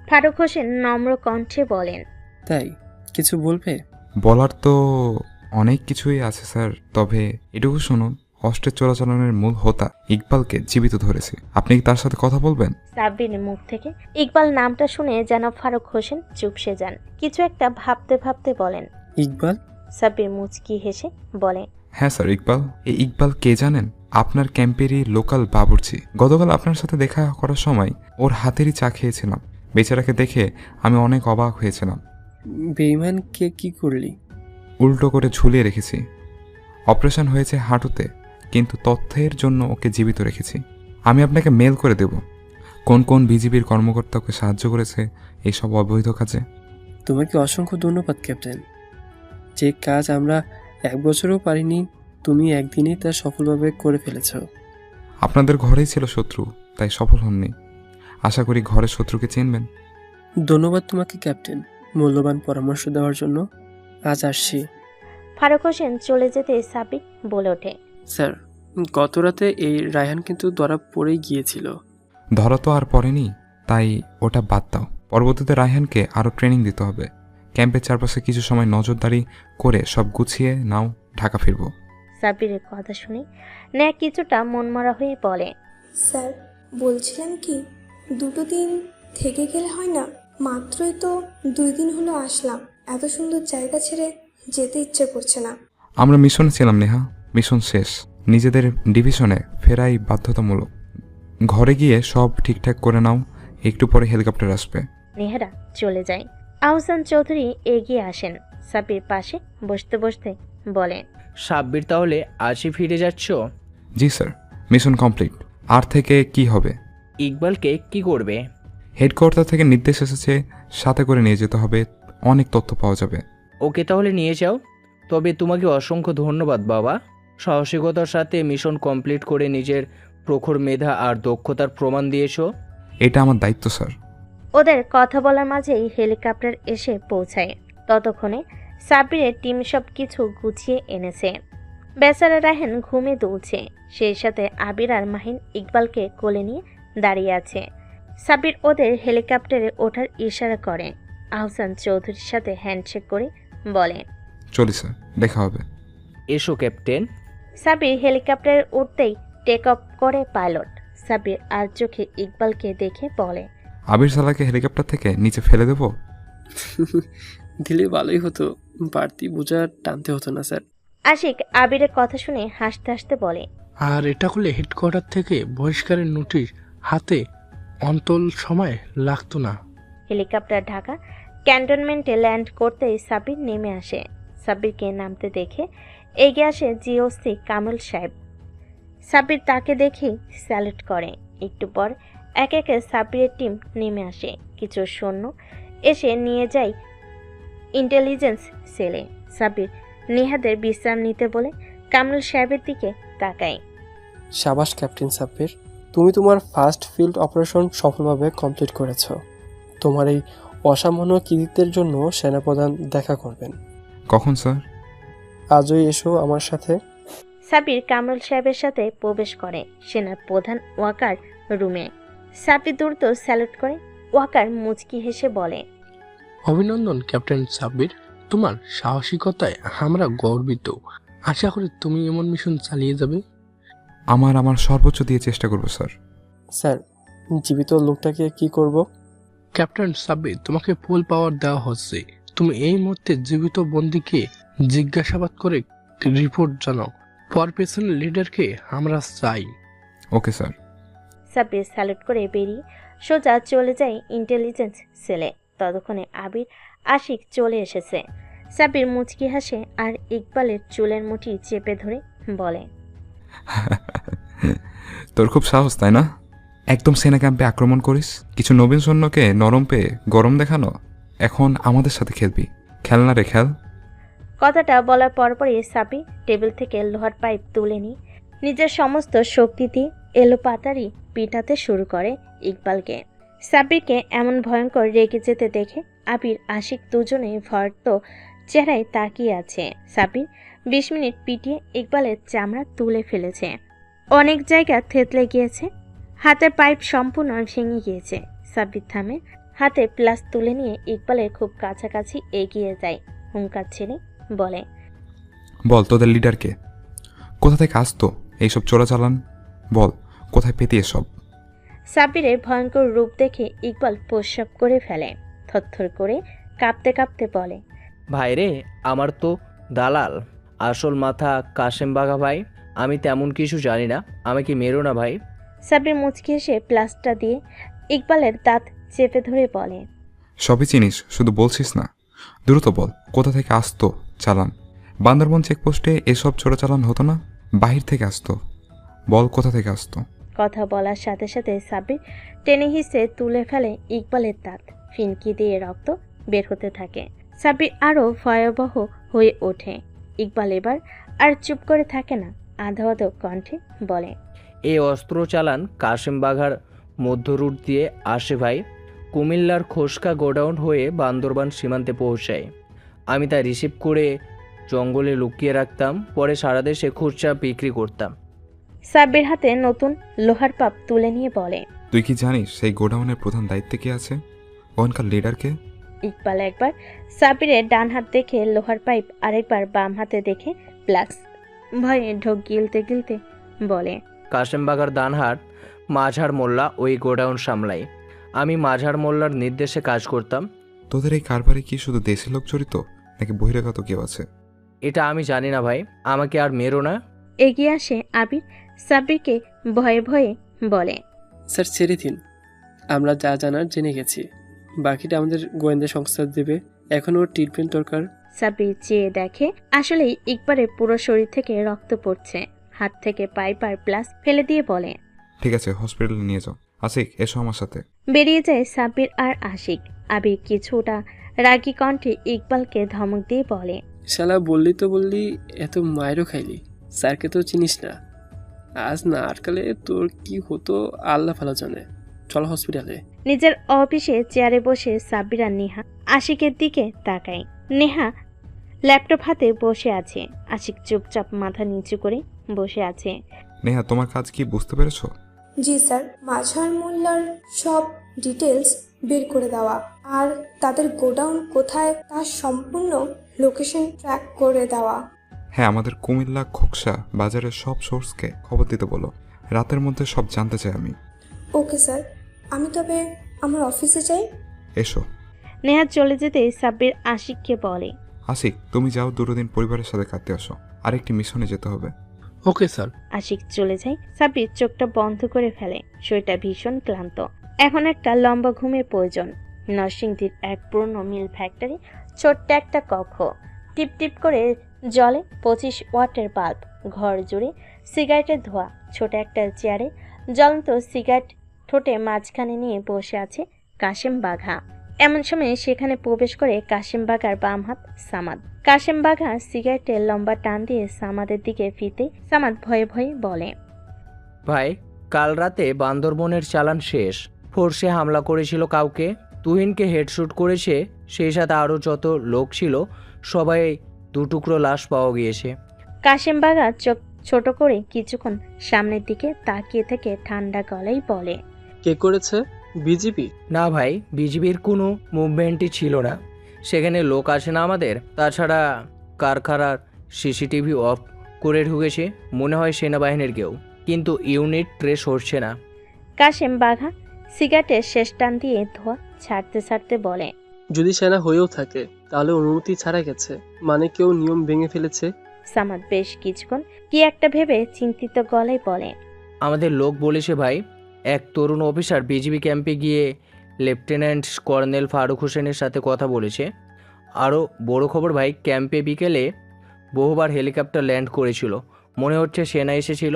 [SPEAKER 1] ফারুক হোসেন নম্র কণ্ঠে বলেন,
[SPEAKER 3] তাই কিছু বলবে?
[SPEAKER 2] বলার তো অনেক কিছুই আছে স্যার, তবে এটুকু শুনুন, অস্ত্রের চোরাচালানের মূল হোতা ইকবালকে জীবিত ধরেছে। আপনি কি তার সাথে কথা বলবেন?
[SPEAKER 1] সাব্বিরের মুখ থেকে ইকবাল নামটা শুনে যেন ফারুক হোসেন চুপসে যান। কিছু একটা ভাবতে ভাবতে বলেন,
[SPEAKER 3] ইকবাল?
[SPEAKER 1] সাব্বির মুচকি হেসে বলে,
[SPEAKER 2] হ্যাঁ স্যার, ইকবাল। এই ইকবাল কে জানেন? আপনার ক্যাম্পেরই লোকাল বাবুর্চি। গতকাল আপনার সাথে দেখা করার সময় ওর হাতেরই চা খেয়েছিলাম। বেচারাকে দেখে আমি অনেক অবাক হয়েছিলাম।
[SPEAKER 3] বেইমানকে কি করলি?
[SPEAKER 2] উল্টো করে ঝুলিয়ে রেখেছি। অপারেশন হয়েছে হাঁটুতে, কিন্তু তথ্যের জন্য ওকে জীবিত রেখেছি। আমি আপনাকে মেল করে দেব কোন কোন বিজিবির কর্মকর্তা ওকে সাহায্য করেছে এইসব অবৈধ কাজে।
[SPEAKER 3] তোমাকে অসংখ্য ধন্যবাদ ক্যাপ্টেন। যে কাজ আমরা 1 বছরও পারিনি, তুমি একদিনেই তা সফলভাবে করে ফেলেছো।
[SPEAKER 2] আপনাদের ঘরেই ছিল শত্রু, তাই সফল হননি। আশা করি ঘরের শত্রুকে চিনবেন।
[SPEAKER 3] ধন্যবাদ তোমাকে ক্যাপ্টেন, মূল্যবান পরামর্শ দেওয়ার জন্য। আজ আসছি।
[SPEAKER 1] ফারুক হোসেন চলে যেতে সাব্বির বলে ওঠে,
[SPEAKER 3] স্যার, গত রাতে এই রায়হান কিন্তু ধরা পড়েই গিয়েছিল।
[SPEAKER 2] ধরা তো আর পড়েনি, তাই ওটা বাদ দাও। পরবর্তীতে রায়হানকে আরও ট্রেনিং দিতে হবে। ক্যাম্পের চারপাশে কিছু সময় নজরদারি করে সব গুছিয়ে নাও, ঢাকা ফিরবো।
[SPEAKER 1] সাব্বিরের কথা শুনে নেয়া কিছুটা মনমরা হয়ে বলে,
[SPEAKER 6] স্যার, বলছিলাম কি 2 দিন থেকে গেলে হয় না? মাত্রই তো 2 দিন হলো আসলাম, এত সুন্দর জায়গা ছেড়ে যেতে ইচ্ছে করছে না।
[SPEAKER 2] আমরা মিশনে ছিলাম নেহা, মিশন শেষ। নিজেদের ডিভিশনে ফেরাই বাধ্যতামূলক। ঘরে গিয়ে সব ঠিকঠাক করে নাও, একটু পরে হেলিকপ্টার আসবে।
[SPEAKER 1] নেহারা চলে যায়। আহসান চৌধুরী এগিয়ে আসেন সাব্বির পাশে বসতে বসতে বলেন,
[SPEAKER 7] সাব্বির তাহলে আজই ফিরে যাচ্ছ?
[SPEAKER 2] জি স্যার, মিশন কমপ্লিট। আর থেকে কি হবে?
[SPEAKER 7] ইকবালকে কি করবে?
[SPEAKER 2] হেডকোয়ার্টার থেকে নির্দেশ এসেছে, সাথে করে নিয়ে যেতে হবে, অনেক তথ্য পাওয়া যাবে।
[SPEAKER 7] ওকে তাহলে নিয়ে যাও। তবে তোমাকে অসংখ্য ধন্যবাদ বাবা, সাহসিকতার সাথে মিশন কমপ্লিট করে নিজের প্রখর মেধা আর দক্ষতার প্রমাণ দিয়েছো।
[SPEAKER 2] এটা আমার দায়িত্ব স্যার।
[SPEAKER 1] ওদের কথা বলার মাঝেই হেলিকপ্টার এসে পৌঁছায়। ততক্ষণে সাব্বিরের টিম সব কিছু গুছিয়ে এনেছে। বেচারা রাহেন ঘুমে দুলছে, সেই সাথে আবির আর মাহিন ইকবালকে কোলে নিয়ে দাঁড়িয়ে আছে। সাব্বির ওদের হেলিকপ্টারে ওঠার ইশারা করে। আহসান চৌধুরীর সাথে হ্যান্ডশেক করে বলে,
[SPEAKER 2] চলি স্যার, দেখা হবে।
[SPEAKER 7] এসো ক্যাপ্টেন।
[SPEAKER 1] সাব্বির হেলিকপ্টারে উঠতেই টেক অফ করে পাইলট। সাব্বির আর চোখে ইকবালকে দেখে বলে,
[SPEAKER 2] আবির সালাকে হেলিকপ্টার থেকে নিচে ফেলে দেবো?
[SPEAKER 3] দিলে ভালোই হতো, বাড়তি বোঝা টানতে হতো না স্যার।
[SPEAKER 1] আশিক আবিরের কথা শুনে হাসতে হাসতে বলে,
[SPEAKER 5] আর এটা করলে হেডকোয়ার্টার থেকে বহিষ্কারের নোটিশ হাতে অন্তল সময় লাগতো না।
[SPEAKER 1] হেলিকপ্টার ঢাকা ক্যান্টনমেন্টে ল্যান্ড করতেই সাব্বির নেমে আসে। সাব্বিরকে নামতে দেখে এগিয়ে আসে জিওসি কামরুল সাহেব। সাব্বির তাকে দেখেই স্যালুট করে। একটু পর একে একে সাব্বিরের টিম নেমে আসে। কিছু সৈন্য এসে নিয়ে যায় ইন্টেলিজেন্স সেলে। সাব্বির নিহাদের বিশ্রাম নিতে বলে কামরুল সাহেবের দিকে তাকায়।
[SPEAKER 3] সাবাস ক্যাপ্টেন সাব্বির, তুমি তোমার ফার্স্ট ফিল্ড অপারেশন সফলভাবে কমপ্লিট করেছো। তোমার এই অসামান্য কৃতিত্বের জন্য সেনাপ্রধান দেখা করবেন।
[SPEAKER 2] কখন স্যার?
[SPEAKER 3] আজই এসো আমার সাথে।
[SPEAKER 1] সাব্বির কামরুল সাহেবের সাথে প্রবেশ করে সেনার প্রধান ওয়াকার রুমে। সাব্বির দ্রুত স্যালুট করে। ওয়াকার মুচকি হেসে বলে,
[SPEAKER 5] অভিনন্দন ক্যাপ্টেন সাব্বির, তোমার সাহসিকতায় আমরা গর্বিত। আশা করি তুমি এমন মিশন চালিয়ে যাবে।
[SPEAKER 2] আমার সর্বোচ্চ দিয়ে চেষ্টা করবো স্যার।
[SPEAKER 3] স্যার, জীবিত লোকটাকে কি করব?
[SPEAKER 5] ক্যাপ্টেন সাব্বির, তোমাকে ফুল পাওয়ার দেওয়া হচ্ছে। তুমি এই মুহূর্তে জীবিত বন্দীকে জিজ্ঞাসাবাদ করে রিপোর্ট জানাও। পর পেছনের লিডারকে আমরা চাই।
[SPEAKER 2] Okay sir.
[SPEAKER 1] সাব্বির স্যালুট করে বেরিয়ে সোজা চলে যায় ইন্টেলিজেন্স সেলে। ততক্ষণে আবির আশিক চলে এসেছে। সাব্বির মুচকি হাসে আর ইকবালের চুলের মুঠি চেপে ধরে বলে,
[SPEAKER 2] তোর খুব সাহস, তাই না? একদম সেনা ক্যাম্পে আক্রমণ করিস, কিছু নবীন সৈন্যকে নরম পেয়ে গরম দেখানো। এখন আমাদের সাথে খেলবি, খেলনা রে খেল।
[SPEAKER 1] কথাটা বলার পরপরই সাব্বির টেবিল থেকে লোহার পাইপ তুলে নিয়ে নিজের সমস্ত শক্তি দিয়ে এলোপাতাড়ি পিটাতে শুরু করে ইকবালকে। সাব্বিরকে এমন ভয়ঙ্কর রেগে যেতে দেখে আবির আশিক দুজনেই ভয়ার্ত চেহারায় তাকিয়ে আছে। সাব্বির 20 মিনিট পিটিয়ে ইকবালের চামড়া তুলে ফেলেছে। অনেক জায়গা থেতলে গিয়েছে, হাতের পাইপ সম্পূর্ণ ভেঙে গিয়েছে। সাব্বির থামে, হাতে প্লাস তুলে নিয়ে ইকবালের খুব কাছাকাছি এগিয়ে যায়। হুঙ্কার ছেড়ে বলে,
[SPEAKER 2] বল তোদের লিডারকে, কোথা থেকে আসতো এইসব চোরাচালান? বল কোথায় পেতি এসব?
[SPEAKER 1] সাব্বিরের ভয়ঙ্কর রূপ দেখে ইকবাল প্রস্রাব করে ফেলে। থরথর করে কাঁপতে কাঁপতে বলে,
[SPEAKER 7] ভাইরে, আমার তো দালাল, আসল মাথা কাশেম বাঘা ভাই। আমি তেমন কিছু জানি না, আমাকে মেরো না ভাই।
[SPEAKER 1] সাব্বির মুচকি এসে প্লাস্টার দিয়ে ইকবালের দাঁত চেপে ধরে বলে,
[SPEAKER 2] সবই চিনিস, শুধু বলছিস না। দ্রুত বল, কোথা থেকে আসতো চালান? বান্দরবন চেকপোস্টে এসব চোরাচালান হতো না? বাহির থেকে আসতো। বল, কোথা থেকে আসতো?
[SPEAKER 1] কথা বলার সাথে সাথে সাব্বির টেনে হিসে তুলে ফেলে ইকবালের দাঁত। ফিনকি দিয়ে রক্ত বের হতে থাকে। সাব্বির আরও ভয়াবহ হয়ে ওঠে। ইকবাল এবার আর চুপ করে থাকে না, আধো আধো কণ্ঠে বলে,
[SPEAKER 7] এই অস্ত্র চালান কাশেম বাঘার মধ্য রুট দিয়ে আসে ভাই। কুমিল্লার খোসকা গোডাউন হয়ে বান্দরবান সীমান্তে পৌঁছায়। আমি তা রিসিভ করে জঙ্গলে লুকিয়ে রাখতাম, পরে সারা দেশে খুচরা বিক্রি করতাম।
[SPEAKER 1] সাব্বির হাতে নতুন লোহার পাপ তুলে নিয়ে বলে,
[SPEAKER 2] তুই কি জানিস সেই গোডাউনের প্রধান দায়িত্বে কে আছে? ওখানকার লিডারকে?
[SPEAKER 1] ইকবাল একবার সাব্বিরের ডান হাত দেখে লোহার পাইপ, আরেকবার বাম হাতে দেখে প্লাক্স। ভয়ে ঢোক গিলতে গিলতে বলে,
[SPEAKER 7] কাশেম বাঘার ডানহাত মাঝার মোল্লা ওই গোডাউন সামলায়। আমি মাঝার মোল্লার নির্দেশে কাজ করতাম।
[SPEAKER 2] তোদের এই কারবারে কি শুধু দেশি লোক জড়িত, নাকি বহিরাগত কেউ আছে?
[SPEAKER 7] এটা আমি জানি না ভাই, আমাকে আর মেরো না।
[SPEAKER 1] এগিয়ে আসে আবির। সাব্বিরকে ভয়ে ভয়ে বলে,
[SPEAKER 3] স্যার ছেড়ে দিন, আমরা যা জানার জেনে গেছি, বাকিটা আমাদের গোয়েন্দা সংস্থা দেবে। এখন ওর ট্রিটমেন্ট দরকার।
[SPEAKER 1] সাব্বির চেয়ে দেখে আসলেই ইকবালের পুরো শরীর থেকে রক্ত পড়ছে। হাত থেকে পাইপ আর প্লাস ফেলে দিয়ে বলে,
[SPEAKER 2] ঠিক আছে, হসপিটালে নিয়ে যাও। আসিক, এসো আমার সাথে।
[SPEAKER 1] বেরিয়ে যায় সাব্বির আর আশিক। আবির কিছুটা রাগী কণ্ঠে ইকবালকে ধমক দিয়ে বলে,
[SPEAKER 3] শালা বললি তো বললি, এত মায়েরও খাইলি। স্যারকে তো চিনিস না, আজ না আটকালে তোর কি হতো আল্লাহ ভালো জানে। চল হসপিটালে।
[SPEAKER 1] নিজের অফিসে চেয়ারে বসে সাব্বির আর নেহা আশিকের দিকে তাকায়। নেহা ল্যাপটপ হাতে বসে আছে, আশিক চুপচাপ মাথা নিচু করে বসে আছে।
[SPEAKER 2] নেহা, তোমার কাজ কি বুঝতে পেরেছো?
[SPEAKER 6] জি স্যার, মাঝার মোল্লার সব ডিটেলস বের করে দেওয়া আর তাদের গোডাউন কোথায় তার সম্পূর্ণ লোকেশন ট্র্যাক করে দেওয়া।
[SPEAKER 2] হ্যাঁ, আমাদের কুমিল্লা খোকসা বাজারের সব সোর্সকে খবর দিতে বলো। রাতের মধ্যে সব জানতে চাই আমি।
[SPEAKER 6] ওকে স্যার, আমি তবে আমার অফিসে যাই।
[SPEAKER 2] এসো।
[SPEAKER 1] নেহা চলে যেতে সাব্বির আশিককে বলে,
[SPEAKER 2] আসিক, তুমি যাও, দুদিন পরিবারের সাথে কাটতে আসো। আরেকটি মিশনে যেতে হবে।
[SPEAKER 5] Okay sir.
[SPEAKER 1] আশিক চলে যায়। সাব্বির চোখটা বন্ধ করে ফেলে। শরীরটা ভীষণ ক্লান্ত। এখন একটা লম্বা ঘুমের প্রয়োজন। নরসিংদীর এক পুরনো মিল ফ্যাক্টরি, ছোট্ট একটা কক্ষ, টিপ টিপ করে জলে 25 ওয়াটের বাল্ব, ঘর জুড়ে সিগারেটের ধোঁয়া। ছোট একটা চেয়ারে জ্বলন্ত সিগারেট ঠোঁটে মাঝখানে নিয়ে বসে আছে কাশেম বাঘা। এমন সময় সেখানে প্রবেশ করে কাশেম বাঘার বাম হাত সামাদ। কাশেম বাঘা সিগারেটের লম্বা টান দিয়ে সামাদের দিকে ফিরতে সামাদ ভয়ে ভয়ে বলে,
[SPEAKER 7] ভাই, কাল রাতে বান্দরবনের চালান শেষ। ফোর্সে হামলা করেছিল কাউকে, তুহিনকে হেডশুট করেছে, সেই সাথে আরও যত লোক ছিল সবাই দুটুকরো লাশ পাওয়া গিয়েছে।
[SPEAKER 1] কাশেম বাঘা চোখ ছোট করে কিছুক্ষণ সামনের দিকে তাকিয়ে থেকে ঠান্ডা গলায় বলে,
[SPEAKER 3] কে করেছে? বিজিপি?
[SPEAKER 7] না ভাই, বিজিবির কোনো মুভমেন্টই ছিল না। সেখানে লোক আসে না আমাদের। তাছাড়া কারখানার সিসিটিভি অফ করে ঢুকেছে, মনে হয় সেনাবাহিনীর কেউ, কিন্তু ইউনিট ট্রেস হচ্ছে না।
[SPEAKER 1] কাশেম বাঘা সিগারেটের শেষ টান দিয়ে ধোঁয়া ছাড়তে ছাড়তে বলে,
[SPEAKER 3] যদি সেনা হয়েও থাকে তাহলে অনুমতি ছাড়া গেছে, মানে কেউ নিয়ম ভেঙে ফেলেছে।
[SPEAKER 1] সামাদ বেশ কিছুক্ষণ কি একটা ভেবে চিন্তিত গলায় বলে,
[SPEAKER 7] আমাদের লোক বলেছে ভাই, এক তরুণ অফিসার বিজিবি ক্যাম্পে গিয়ে লেফটেন্যান্ট কর্নেল ফারুক হোসেনের সাথে কথা বলেছে। আরও বড় খবর ভাই, ক্যাম্পে বিকেলে বহুবার হেলিকপ্টার ল্যান্ড করেছিল, মনে হচ্ছে সেনা এসেছিল।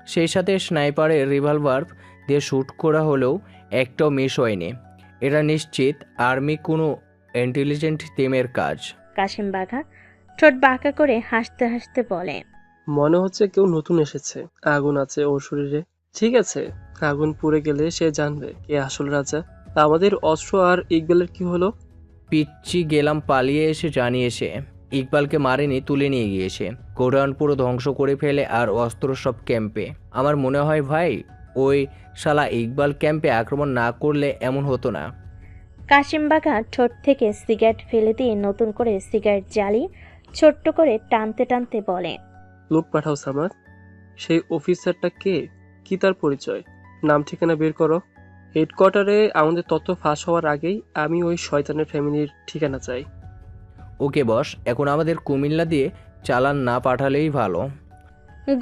[SPEAKER 7] সেই সাথে স্নাইপারের রিভলভার দিয়ে শ্যুট করা হলেও একটাও মিস হয়নি। এটা নিশ্চিত আর্মি কোনো ইন্টেলিজেন্ট টিমের কাজ।
[SPEAKER 1] কাশেম বাঘা ঠোঁট বাঁকা করে হাসতে হাসতে বলে,
[SPEAKER 3] মনে হচ্ছে কেউ নতুন এসেছে। আগুন আছে ওর শরীরে। ঠিক আছে, আগুন পুড়ে গেলে সে জানবে কে আসল রাজা। আমাদের অস্ত্র আর ইকবালের কি হলো?
[SPEAKER 7] পিচ্ছি গেলাম পালিয়ে এসে জানিয়েছে ইকবালকে মারেনি, তুলে নিয়ে গিয়েছে। গোডাউন পুরো ধ্বংস করে ফেলে আর অস্ত্র সব ক্যাম্পে। আমার মনে হয় ভাই, ওই শালা ইকবাল ক্যাম্পে আক্রমণ না করলে এমন হতো না।
[SPEAKER 1] কাশেম বাঘা ঠোঁট থেকে সিগারেট ফেলে দিয়ে নতুন করে সিগারেট জ্বালিয়ে ছোট্ট করে টানতে টানতে বলে,
[SPEAKER 3] লোক পাঠাও সামাদ। সেই অফিসারটা কে? কি তার পরিচয়? নাম ঠিকানা বের করো। হেডকোয়ার্টারে আমাদের তথ্য ফাঁস হওয়ার আগেই আমি ওই শয়তানের ফ্যামিলির ঠিকানা চাই।
[SPEAKER 7] ওকে বস, এখন আমাদের কুমিল্লা দিয়ে চালান না পাঠালেই ভালো।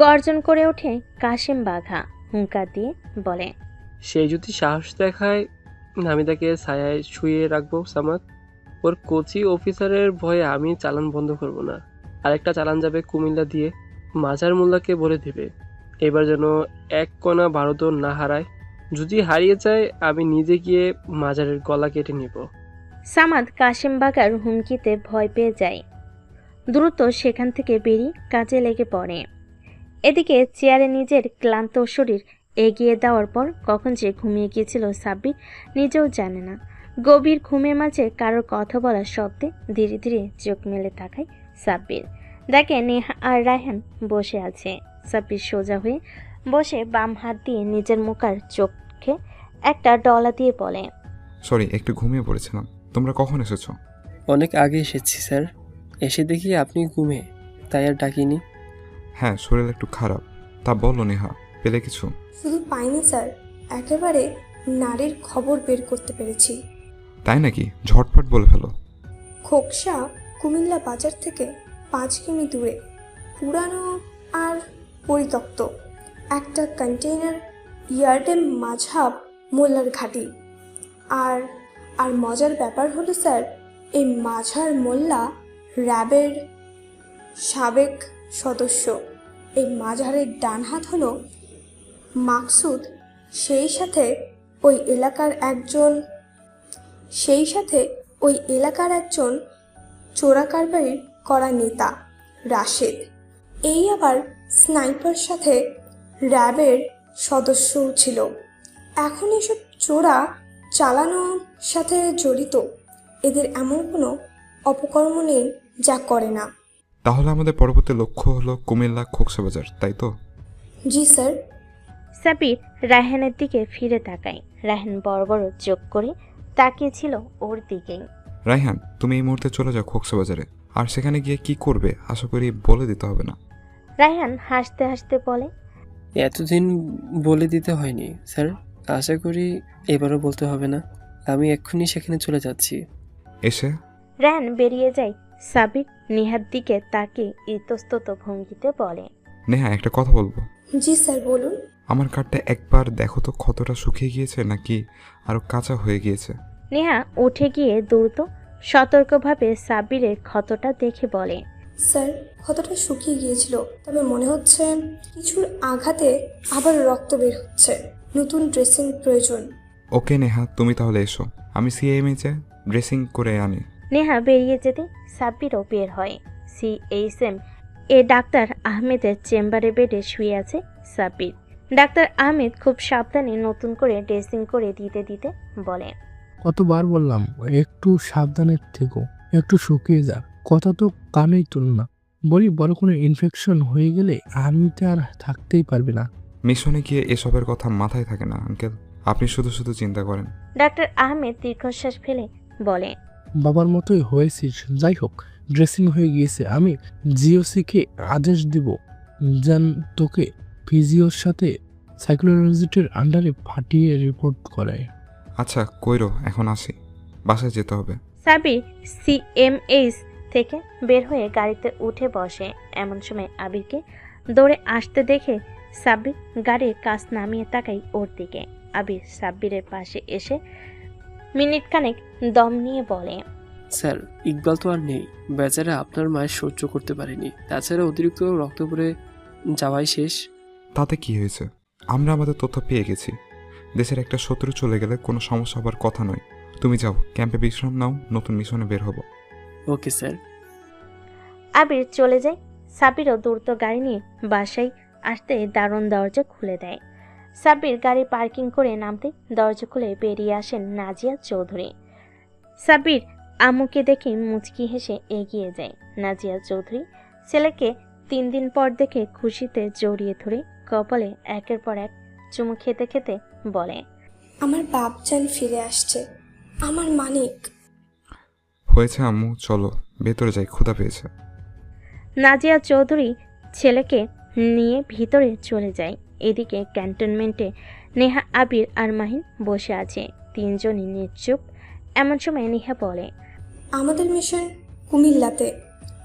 [SPEAKER 1] গর্জন করে ওঠে কাশেম বাঘা, হুঙ্কার দিয়ে বলে,
[SPEAKER 3] সে যদি সাহস দেখায় আমি তাকে ছায়ায় শুয়ে রাখবো সামাদ। ওর কোচি অফিসারের ভয়ে আমি চালান বন্ধ করব না। আরেকটা চালান যাবে কুমিল্লা দিয়ে, মাজার মোল্লাকে বলে দেবে এবার যেন এক কণা ভারতও না হারায়। যদি হারিয়ে যায় আমি নিজে গিয়ে মাজারের গলা কেটে নিব।
[SPEAKER 1] সামাদ কাশেম বাগার হুমকিতে ভয় পেয়ে যায়। দ্রুত সেখান থেকে বেরিয়ে কাজে লেগে পড়ে। এদিকে চেয়ারে নিজের ক্লান্ত শরীর এগিয়ে দেওয়ার পর কখন যে ঘুমিয়ে গিয়েছিল সাব্বির নিজেও জানে না। গভীর ঘুমের মাঝে কারোর কথা বলার শব্দে ধীরে ধীরে চোখ মেলে তাকায় সাব্বির। দেখে নেহা আর রায়হান বসে আছে। সাব্বির সোজা হয়ে বসে বাম হাত দিয়ে নিজের মুখ আর চোখে একটা ডলা দিয়ে বলে,
[SPEAKER 2] সরি, একটু ঘুমিয়ে পড়েছিলাম। তোমরা কখন এসেছো?
[SPEAKER 3] অনেক আগে এসেছি স্যার, এসে দেখি আপনি ঘুমে, তাই আর ডাকিনি।
[SPEAKER 2] হ্যাঁ, শরীর একটু খারাপ। তা বলো নেহা, পেলে কিছু?
[SPEAKER 6] শুধু পাইনি স্যার, একেবারে নারীর খবর বের করতে পেরেছি।
[SPEAKER 2] তাই নাকি? ঝটপট বলে ফেলো।
[SPEAKER 6] খোকসা কুমিল্লা বাজার থেকে 5 কিমি দূরে পুরানো আর পরিত্যক্ত একটা কন্টেইনার ইয়ার্ডে মাঝহাব মোল্লার ঘাঁটি। আর আর মজার ব্যাপার হলো স্যার, এই মাঝার মোল্লা র্যাবের সাবেক সদস্য। এই মাঝারের ডান হাত হলো মাকসুদ, সেই সাথে ওই এলাকার একজন চোরা কারবারির করা নেতা রাশেদ। এই আবার স্নাইপার সাথে র্যাবের সদস্যও ছিল। এখন এসব চোরা চালানোর সাথে জড়িত। এদের এমন কোনো অপকর্ম নেই যা করে না।
[SPEAKER 2] তাহলে আমাদের পরবর্তী লক্ষ্য হলো কুমিল্লা খোকসা বাজার, তাই তো?
[SPEAKER 6] জি স্যার।
[SPEAKER 1] সাব্বির রায়হানের দিকে ফিরে তাকায়। রায়হান বড় বড় চোখ করে তাকিয়েছিল ওর দিকেই।
[SPEAKER 2] রায়হান, তুমি এই মুহূর্তে চলে যাও খোকসা বাজারে। আর সেখানে গিয়ে কি করবে আশা করি বলে দিতে হবে না।
[SPEAKER 1] রায়হান হাসতে হাসতে বলে,
[SPEAKER 3] এতদিন বলে দিতে হয়নি স্যার, আশা করি এবারও বলতে হবে না। আমি এক্ষুনি সেখানে চলে যাচ্ছি।
[SPEAKER 2] এসে
[SPEAKER 1] রায়হান বেরিয়ে যায়। সাব্বির নেহার দিকে তাকিয়ে ইতস্তত ভঙ্গিতে বলে,
[SPEAKER 2] নেহা, একটা কথা বলবো।
[SPEAKER 6] জি স্যার, বলুন।
[SPEAKER 2] আমার কার্ডটা একবার দেখো তো, ক্ষতটা শুকিয়ে গিয়েছে নাকি আরো কাঁচা হয়ে গিয়েছে?
[SPEAKER 1] নেহা উঠে গিয়ে দ্রুত সতর্কভাবে সাব্বিরের ক্ষতটা দেখে বলে,
[SPEAKER 6] স্যার, ক্ষতটা শুকিয়ে গিয়েছিল, তবে মনে হচ্ছে কিছুর আঘাতে আবার রক্ত বের হচ্ছে। নতুন ড্রেসিং প্রয়োজন।
[SPEAKER 2] ওকে নেহা, তুমি তাহলে এসো, আমি সিএমএইচে ড্রেসিং করে আনি।
[SPEAKER 1] নেহা বেরিয়ে যেতে সাব্বিরও বের হয়। সিএইচএম ডাক্তার আহমেদের চেম্বারে বেডে শুয়ে আছে সাব্বির। ডাক্তার আহমেদ খুব সাবধানে নতুন করে ড্রেসিং করে দিতে দিতে বলে,
[SPEAKER 5] কতবার বললাম একটু সাবধানে থেকো, একটু শুকিয়ে যা। কথা তো কানেই তুল না। বলি বড় কোনো ইনফেকশন হয়ে গেলে আর্মিতে আর থাকতেই পারবে না।
[SPEAKER 2] মিশনে গিয়ে এসবের কথা মাথায় থাকে না আঙ্কেল, আপনি শুধু শুধু চিন্তা করেন।
[SPEAKER 1] ডাক্তার আহমেদ দীর্ঘশ্বাস ফেলে বলে,
[SPEAKER 5] বাবার মতোই হয়েছিস। যাই হোক, ড্রেসিং হয়ে গিয়েছে। আমি জিওসিকে আদেশ দিব যেন তোকে ফিজিওর সাথে সাইকোলজিস্টের আন্ডারে ফাটিয়ে রিপোর্ট করায়।
[SPEAKER 2] আচ্ছা কইরো, এখন আসি, বাসায় যেতে হবে।
[SPEAKER 1] সাব্বির সিএমএইচ থেকে বের হয়ে গাড়িতে উঠে বসে। এমন সময় আবিরকে দৌড়ে আসতে দেখে সাব্বির গাড়ির কাছ নামিয়ে তাকাই ওর দিকে। আবির সাব্বিরের পাশে এসে মিনিটখানেক দম নিয়ে বলে,
[SPEAKER 3] স্যার, ইকবাল তো আর নেই। বেচারা আপনার মায়ের সহ্য করতে পারেনি। তাছাড়া অতিরিক্ত রক্ত পড়ে যাওয়াই শেষ।
[SPEAKER 2] তাতে কি হয়েছে? আমরা আমাদের তথ্য পেয়ে গেছি। দেশের একটা শত্রু চলে গেলে কোনো সমস্যা হবার কথা নয়। তুমি যাও, ক্যাম্পে বিশ্রাম নাও, নতুন মিশনে বের হবো।
[SPEAKER 3] Okay sir.
[SPEAKER 1] আবির চলে যায়। সাব্বিরও দ্রুত গাড়ি নিয়ে বাসায় আসতে দারুণ দরজা খুলে দেয়। সাব্বির গাড়ি পার্কিং করে নামতে দরজা খুলে বেরিয়ে আসেন নাজিয়া চৌধুরী। সাব্বির আম্মুকে দেখে মুচকি হেসে এগিয়ে যায়। নাজিয়া চৌধুরী ছেলেকে 3 দিন পর দেখে খুশিতে জড়িয়ে ধরে কপালে একের পর এক চুমু খেতে খেতে বলে,
[SPEAKER 6] আমার বাপজান ফিরে আসছে, আমার মানিক।
[SPEAKER 2] হয়েছে আম্মু, চলো ভেতরে যাই, ক্ষুধা পেয়েছে।
[SPEAKER 1] নাজিয়া চৌধুরী ছেলেকে নিয়ে ভিতরে চলে যায়। এদিকে ক্যান্টনমেন্টে নেহা, আবির আর মাহিন বসে আছে। 3 জনই নিশ্চুপ। এমন সময় নেহা বলে,
[SPEAKER 6] আমাদের মিশন কুমিল্লাতে,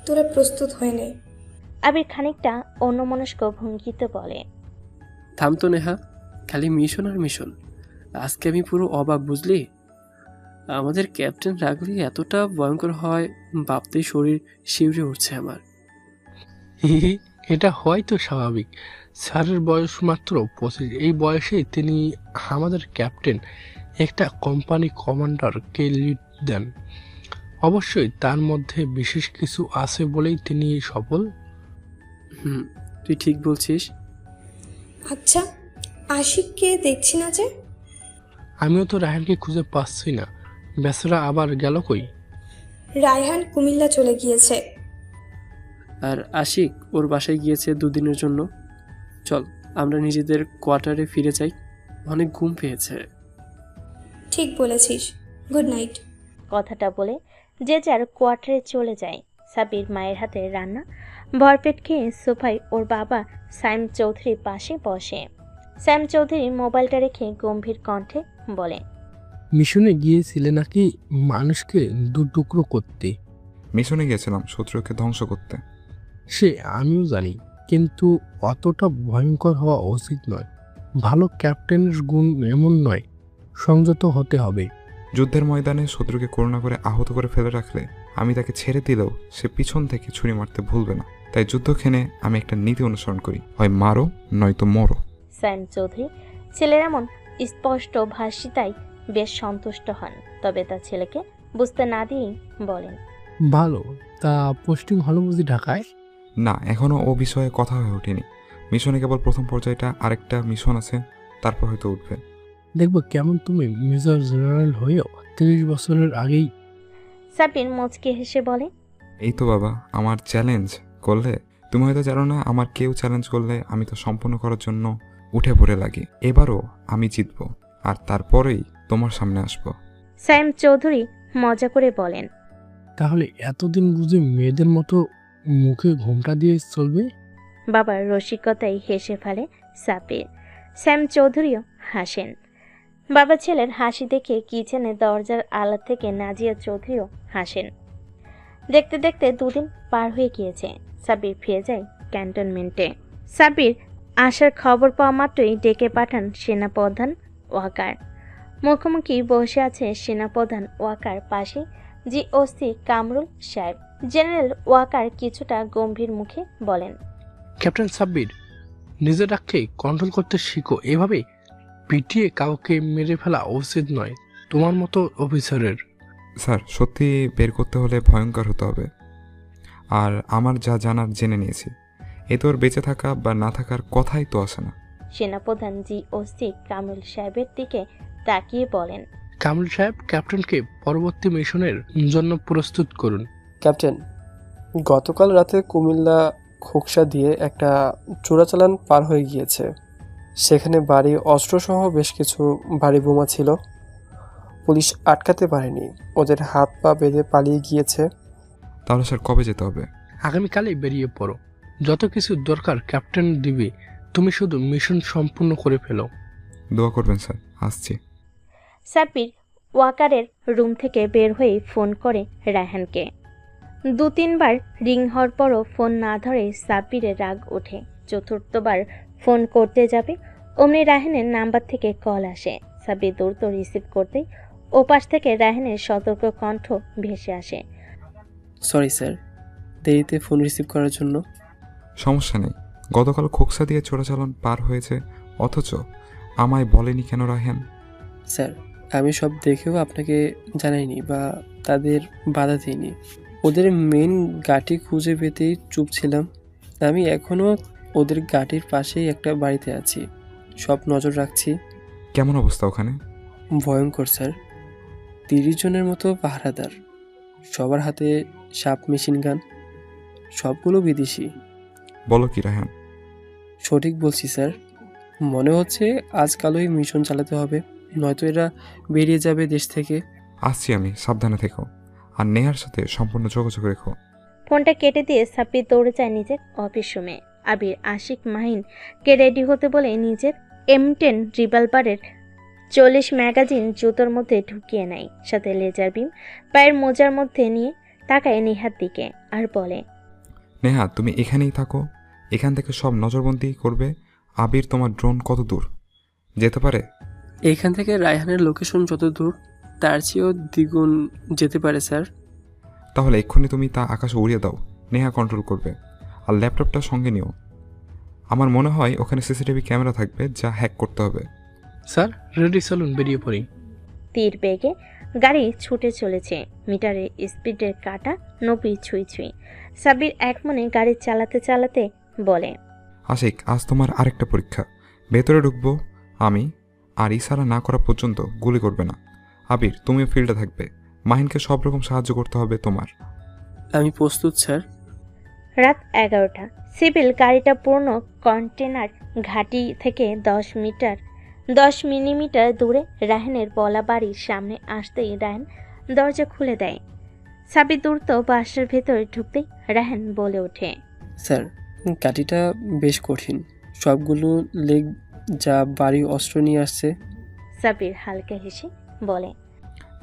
[SPEAKER 6] তোরা প্রস্তুত হয়ে নে।
[SPEAKER 1] আবির খানিকটা অন্যমনস্ক ভঙ্গিতে বলে,
[SPEAKER 3] থাম তো নেহা, খালি মিশন আর মিশন। আজকে আমি পুরো অবাক, বুঝলি? আমাদের ক্যাপ্টেন রাগলি এতটা ভয়ঙ্কর হয় ভাবতেই শরীর শিউরে উঠছে আমার।
[SPEAKER 5] এটা হয়তো স্বাভাবিক। স্যারের বয়স মাত্র 25। এই বয়সে তিনি আমাদের ক্যাপ্টেন, একটা কোম্পানি কমান্ডারকে লিড দেন। অবশ্যই তার মধ্যে বিশেষ কিছু আছে বলেই তিনি সফল।
[SPEAKER 3] তুই ঠিক বলছিস।
[SPEAKER 6] আচ্ছা, আশিককে দেখছি না যে?
[SPEAKER 5] আমিও তো রায়হানকে খুঁজে পাচ্ছি না। বেচারা আবার গেল কই?
[SPEAKER 6] রায়হান কুমিল্লা চলে গিয়েছে।
[SPEAKER 3] আর আশিক ওর বাসায় গিয়েছে 2 দিনের জন্য। চল আমরা নিজেদের কোয়ার্টারে ফিরে যাই, অনেক ঘুম পেয়েছে।
[SPEAKER 6] ঠিক বলেছিস, গুড নাইট।
[SPEAKER 1] কথাটা বলে যে যার কোয়ার্টারে চলে যায়। সাবির মায়ের হাতে রান্না ভরপেট খেয়ে সোফায় ওর বাবা সাইম চৌধুরীর পাশে বসে। স্যাম চৌধুরী মোবাইলটা রেখে গম্ভীর কণ্ঠে বলে,
[SPEAKER 5] মিশনে গিয়েছিলে নাকি মানুষকে দু টুকরো করতে?
[SPEAKER 2] মিশনে গিয়েছিলাম শত্রুকে ধ্বংস করতে।
[SPEAKER 5] সে আমিও জানি, কিন্তু অতটা ভয়ঙ্কর হওয়া উচিত নয়। ভালো ক্যাপ্টেনের গুণ এমন নয়, সংযত হতে হবে।
[SPEAKER 2] যুদ্ধের ময়দানে শত্রুকে করুণা করে আহত করে ফেলে রাখলে আমি তাকে ছেড়ে দিলেও সে পিছন থেকে ছুরি মারতে ভুলবে না। তাই যুদ্ধক্ষেত্রে আমি একটা নীতি অনুসরণ করি, হয় মারো নয়তো মরো।
[SPEAKER 1] স্যাম চৌধুরী ছেলের এমন স্পষ্ট ভাষিতায় বেশ সন্তুষ্ট হন, তবে তার ছেলেকে বুঝতে না দিয়েই বলেন,
[SPEAKER 5] ভালো। তা পোস্টিং হলো বুঝি ঢাকায়?
[SPEAKER 2] না, এখনও ও বিষয়ে কথা হয়ে ওঠেনি। মিশনে কেবল প্রথম পর্যায়টা, আরেকটা মিশন আছে, তারপর হয়তো উঠবে।
[SPEAKER 5] দেখবো কেমন তুমি মেজর জেনারেল হয়েও 30 বছরের আগেই।
[SPEAKER 1] সাবির মুচকি হেসে বলে,
[SPEAKER 2] এই তো বাবা, আমার চ্যালেঞ্জ করলে তুমি হয়তো জানো না, আমার কেউ চ্যালেঞ্জ করলে আমি তো সম্পূর্ণ করার জন্য উঠে পড়ে লাগি। এবারও আমি জিতবো, আর তারপরেই তোমার সামনে আসবো।
[SPEAKER 1] স্যাম চৌধুরী মজা করে বলেন,
[SPEAKER 5] তাহলে এতদিন বুঝে মেয়েদের মতো মুখে ঘোমটা দিয়ে চলবে?
[SPEAKER 1] বাবার রসিকতায় হেসে ফেলে সাবির। স্যাম চৌধুরীও হাসেন। বাবা ছেলের হাসি দেখে কিচেনে দরজার আড়াল থেকে নাজিয়া চৌধুরীও হাসেন। দেখতে দেখতে 2 দিন পার হয়ে গিয়েছে। সাবির ফিরে যায় ক্যান্টনমেন্টে। সাবির আসার খবর পাওয়া মাত্রই ডেকে পাঠান সেনাপ্রধান ওয়াকার। মুখোমুখি বসে আছে সেনাপ্রধান ওয়াকার, পাশে জিওসি কামরুল সাহেব। জেনারেল ওয়াকার কিছুটা গম্ভীর মুখে বলেন,
[SPEAKER 5] ক্যাপ্টেন সাব্বির, নিজের রাগকে কন্ট্রোল করতে শিখো। এভাবে পিটিয়ে কাউকে মেরে ফেলা উচিত নয় তোমার মতো অফিসারের।
[SPEAKER 2] স্যার, সত্যি বের করতে হলে ভয়ঙ্কর হতে হবে। আর আমার যা জানার জেনে নিয়েছি। এ তো ওর বেঁচে থাকা বা না থাকার কথাই তো আসে না।
[SPEAKER 1] সেনাপ্রধান জিওসি কামরুল সাহেবের দিকে তাকিয়ে বলেন,
[SPEAKER 5] কামরুল সাহেব, ক্যাপ্টেনকে পরবর্তী মিশনের জন্য প্রস্তুত করুন।
[SPEAKER 3] ক্যাপ্টেন, গতকাল রাতে কুমিল্লা খোকসা দিয়ে একটা চোরাচালান পার হয়ে গিয়েছে। সেখানে বাড়ি অস্ত্রসহ বেশ কিছু ভারী বোমা ছিল। পুলিশ আটকাতে পারেনি, ওদের হাত পা বেঁধে পালিয়ে গিয়েছে।
[SPEAKER 2] তাহলে স্যার কবে যেতে হবে?
[SPEAKER 5] আগামীকালই বেরিয়ে পড়ো। যত কিছু দরকার ক্যাপ্টেন দিবে, তুমি শুধু মিশন সম্পূর্ণ করে ফেলো।
[SPEAKER 2] দোয়া করবেন স্যার, আসছি।
[SPEAKER 1] সাব্বির ওয়াকারের রুম থেকে বের হয়ে ফোন করে রায়হানকে। 2-3 বার রিং হওয়ার পরও ফোন না ধরে সাব্বিরের রাগ ওঠে। চতুর্থবার ফোন করতে যাবে অমনি রায়হানের নাম্বার থেকে কল আসে। সাব্বির দ্রুত রিসিভ করতেই ওপাশ থেকে রায়হানের সতর্ক কণ্ঠ ভেসে আসে,
[SPEAKER 3] সরি স্যার, দেরিতে ফোন রিসিভ করার জন্য।
[SPEAKER 2] সমস্যা নেই। গতকাল খোকসা দিয়ে চোরাচালান পার হয়েছে, অথচ আমায় বলেনি কেন রায়হান?
[SPEAKER 3] স্যার, আমি সব দেখেও আপনাকে জানাইনি বা তাদের বাধা দিইনি। ওদের মেন গাটি খুঁজে পেতেই চুপ ছিলাম। আমি এখনও ওদের গাটির পাশেই একটা বাড়িতে আছি, সব নজর রাখছি।
[SPEAKER 2] কেমন অবস্থা ওখানে?
[SPEAKER 3] ভয়ঙ্কর স্যার, 30 জনের মতো পাহারাদার, সবার হাতে সাব মেশিন গান, সবগুলো বিদেশি।
[SPEAKER 2] বলো কি রায়হান?
[SPEAKER 3] সঠিক বলছি স্যার, মনে হচ্ছে আজকালই মিশন চালাতে হবে, নয়তো এরা বেরিয়ে যাবে দেশ থেকে।
[SPEAKER 2] আসছি আমি, সাবধানে থেকো। আর নেহার সাথে সম্পূর্ণ যোগাযোগ রেখো।
[SPEAKER 1] ফোনটা কেটে দিয়ে সাব্বির দৌড়ে যায় নিজের অফিস রুমে। আবির আশিক মাহিনকে রেডি হতে বলে নিজের M10 রিভলভারের 40 ম্যাগাজিন জুতোর মধ্যে ঢুকিয়ে নেয়, সাথে লেজার বিম পায়ের মোজার মধ্যে নিয়ে তাকায় নেহার দিকে আর বলে,
[SPEAKER 2] নেহা তুমি এখানেই থাকো, এখান থেকে সব নজরবন্দি করবে। আবির, তোমার ড্রোন কত দূর যেতে পারে?
[SPEAKER 3] এখান থেকে রায়হানের লোকেশন যত দূর তার চেয়েও দ্বিগুণ যেতে পারে স্যার।
[SPEAKER 2] তাহলে এক্ষুনি তুমি তা আকাশে উড়িয়ে দাও। নেহা কন্ট্রোল করবে। আর ল্যাপটপটা সঙ্গে নিও। আমার মনে হয় ওখানে সিসিটিভি ক্যামেরা থাকবে, যা হ্যাক করতে হবে।
[SPEAKER 5] স্যার রেডি, চলুন বেরিয়ে পড়ি।
[SPEAKER 1] তীর বেগে গাড়ি ছুটে চলেছে। মিটারে স্পিডের কাঁটা 90 ছুঁই ছুঁই। সাব্বির এক মনে গাড়ি চালাতে চালাতে বলে,
[SPEAKER 2] আশিক, আজ তোমার আরেকটা পরীক্ষা। ভেতরে ঢুকবো আমি, আর ইশারা না করা পর্যন্ত গুলি করবে না। আবির, তুমিও ফিল্ডে থাকবে। মাহিনকে সব রকম সাহায্য করতে হবে তোমার।
[SPEAKER 3] আমি প্রস্তুত স্যার।
[SPEAKER 1] রাত 11টা। সিভিল গাড়িটা পূর্ণ কন্টেনার ঘাঁটি থেকে 10 মিলিমিটার দূরে রায়হানের বলা বাড়ির সামনে আসতেই রায়হান দরজা খুলে দেয়। সাব্বির দ্রুত বাসার ভেতরে ঢুকতেই রায়হান বলে ওঠে,
[SPEAKER 3] স্যার, কাঠিটা বেশ কঠিন। সবগুলো লেগ যা বাড়ি অস্ত্র নিয়ে আসছে।
[SPEAKER 1] সাব্বির হালকা হেসে বলে,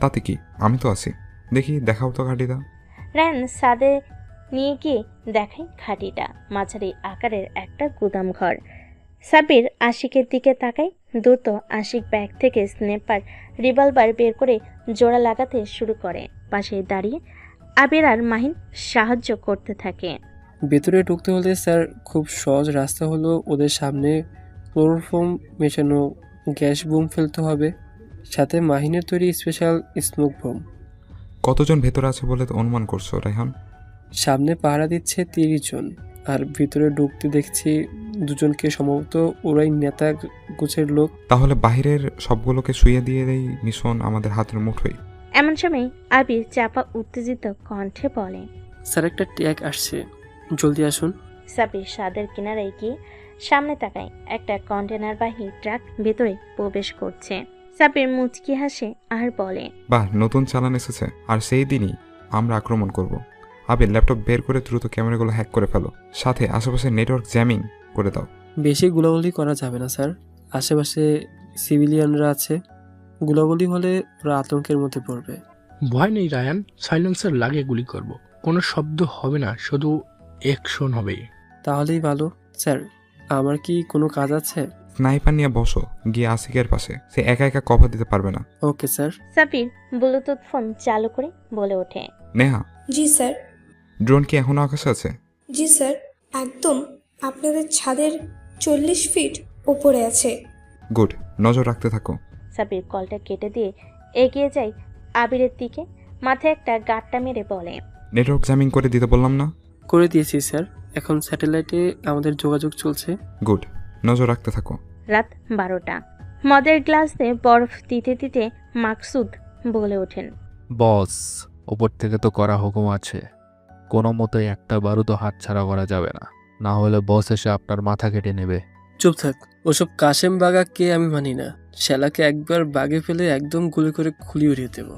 [SPEAKER 2] তাতে কি, আমি তো আছি। দেখি, দেখাও তো ঘাটিটা।
[SPEAKER 1] রায়হান সাদে নিয়ে গিয়ে দেখায় ঘাঁটিটা। মাঝারি আকারের একটা গুদাম ঘর। সাব্বির আশিকের দিকে তাকায়। দ্রুত আশিক ব্যাগ থেকে স্নেপার রিভলভার বের করে জোড়া লাগাতে শুরু করে। পাশে দাঁড়িয়ে আবির আর মাহিন সাহায্য করতে থাকে।
[SPEAKER 3] ভেতরে ঢুকতে হলে স্যার খুব সহজ রাস্তা হলো ওদের সামনে ক্লোরোফর্ম মেশানো গ্যাস বুম ফেলতে হবে, সাথে মাহিনের তৈরি স্পেশাল স্মোক বোম।
[SPEAKER 2] কতজন ভেতরে আছে বলে তো অনুমান করছো রায়হান?
[SPEAKER 3] সামনে পাহারা দিচ্ছে 30 জন, আর ভিতরে ঢুকতে দেখছি 2 জনকে। সম্ভবত ওরাই নেতা গোছের লোক।
[SPEAKER 2] তাহলে বাহিরের সবগুলোকে শুইয়ে দিয়ে এই মিশন আমাদের হাতের মুঠোয়।
[SPEAKER 1] এমন সময় আবির চাপা উত্তেজিত কণ্ঠে বলে,
[SPEAKER 3] স্যার, একটা ট্যাগ আসছে, জলদি আসুন।
[SPEAKER 1] সাব্বির সাদের কিনারায় গিয়ে সামনে তাকায়। একটা কন্টেনারবাহী ট্রাক ভেতরে প্রবেশ করছে। সাব্বির মুচকি হাসে আর বলে,
[SPEAKER 2] বাহ, নতুন চালান এসেছে। আর সেই দিনই আমরা আক্রমণ করব। আবির, ল্যাপটপ বের করে দ্রুত ক্যামেরাগুলো হ্যাক করে ফেলো। সাথে আশেপাশে নেটওয়ার্ক জ্যামিং করে দাও।
[SPEAKER 3] বেশি গুলাগুলি করা যাবে না স্যার, আশেপাশে সিভিলিয়ানরা আছে। গুলাগুলি হলে ওরা আতঙ্কের মধ্যে পড়বে।
[SPEAKER 5] ভয় নেই রায়ান, সাইলেন্সার লাগিয়ে গুলি করব। কোনো শব্দ হবে না, শুধু অ্যাকশন হবে।
[SPEAKER 3] তাহলেই ভালো। স্যার, আমার কি কোনো কাজ আছে?
[SPEAKER 2] স্নাইপার নিয়ে বসো গিয়ে আশিকের পাশে। সে একা একা কভার দিতে পারবে না।
[SPEAKER 3] Okay sir.
[SPEAKER 1] Sabbir Bluetooth phone চালু করে বলে ওঠে,
[SPEAKER 2] নেহা,
[SPEAKER 6] জি স্যার।
[SPEAKER 2] ড্রোন কি এখনো আকাশে আছে?
[SPEAKER 6] জি স্যার, একদম আপনাদের ছাদের 40 ফিট উপরে আছে।
[SPEAKER 2] গুড, নজর রাখতে থাকো।
[SPEAKER 1] সাব্বির কলটা কেটে দিয়ে এগিয়ে যায় আবিরের দিকে। মাথায় একটা গাঁটটা মেরে বলে,
[SPEAKER 2] নেটওয়ার্ক জ্যামিং করে দিতে বললাম না?
[SPEAKER 3] করে দিয়েছি স্যার, এখন স্যাটেলাইটে আমাদের যোগাযোগ চলছে।
[SPEAKER 2] গুড, নজর রাখতে থাকো।
[SPEAKER 1] রাত 12টা। মদের গ্লাসে বরফ দিতে দিতে মাকসুদ বলে ওঠেন,
[SPEAKER 8] বস, ওপর থেকে তো করা হুকুম আছে, কোনো মতেই একটা বারুদও হাতছাড়া করা যাবে না, না হলে বস এসে আপনার মাথা কেটে নেবে।
[SPEAKER 3] চুপ থাক, ওসব কাশেম বাগাকে আমি মানি না। শালাকে একবার বাগে ফেলে একদম গুলি করে খুলি উড়িয়ে দেব।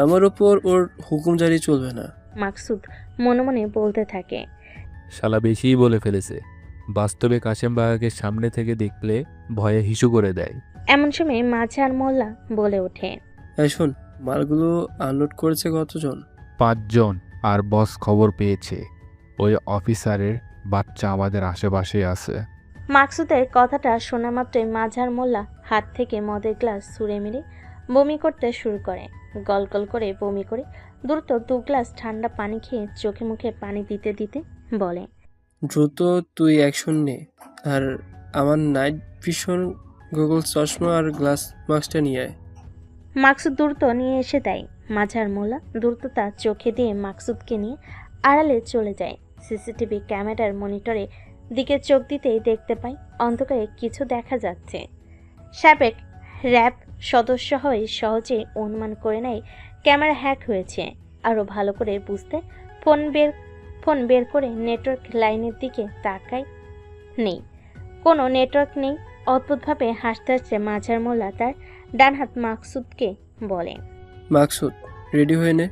[SPEAKER 3] আমার ওপর ওর হুকুম জারি চলবে না।
[SPEAKER 1] মাকসুদ মনে মনে বলতে থাকে।
[SPEAKER 8] শালা বেশিই বলে ফেলেছে। বাস্তবে কাশেম বাগাকে সামনে থেকে দেখলে ভয়ে হিসু করে দেয়।
[SPEAKER 1] এমন সময় মাঝার মোল্লা বলে ওঠে,
[SPEAKER 3] এই শোন, মালগুলো আনলোড করেছে কতজন?
[SPEAKER 8] 5 জন, আর বস খবর পেয়েছে ওই অফিসারের বাচ্চা আমাদের আশেপাশে আছে।
[SPEAKER 1] মাকসুদের কথাটা শোনা মাত্রই মাঝার মোল্লা হাত থেকে মদের গ্লাস ছুঁড়ে মেরে বমি করতে শুরু করে। গলগল করে বমি করে দ্রুত 2 গ্লাস ঠান্ডা পানি খেয়ে চোখে মুখে পানি দিতে দিতে বলে,
[SPEAKER 3] দ্রুত তুই অ্যাকশন নে, আর আমার নাইট ভিশন গুগল চশমা আর গ্লাস মাস্কটা নিয়ে আয়।
[SPEAKER 1] মাকসুদ দ্রুত নিয়ে এসে দেয়। মাঝার মোল্লা দ্রুততা চোখে দিয়ে মাকসুদকে নিয়ে আড়ালে চলে যায়। সিসিটিভি ক্যামেরার মনিটরে দিকে চোখ দিতেই দেখতে পাই অন্ধকারে কিছু দেখা যাচ্ছে। সাবেক র্যাব সদস্য হয়ে সহজে অনুমান করে নেয় ক্যামেরা হ্যাক হয়েছে। আরও ভালো করে বুঝতে ফোন বের করে নেটওয়ার্ক লাইনের দিকে তাকায়। নেই, কোনো নেটওয়ার্ক নেই। অদ্ভুতভাবে হাসতে হাসতে মাঝার মোল্লা তার ডান হাত মাকসুদকে বলে,
[SPEAKER 3] মাকসুদ, রেডি হয়ে নে,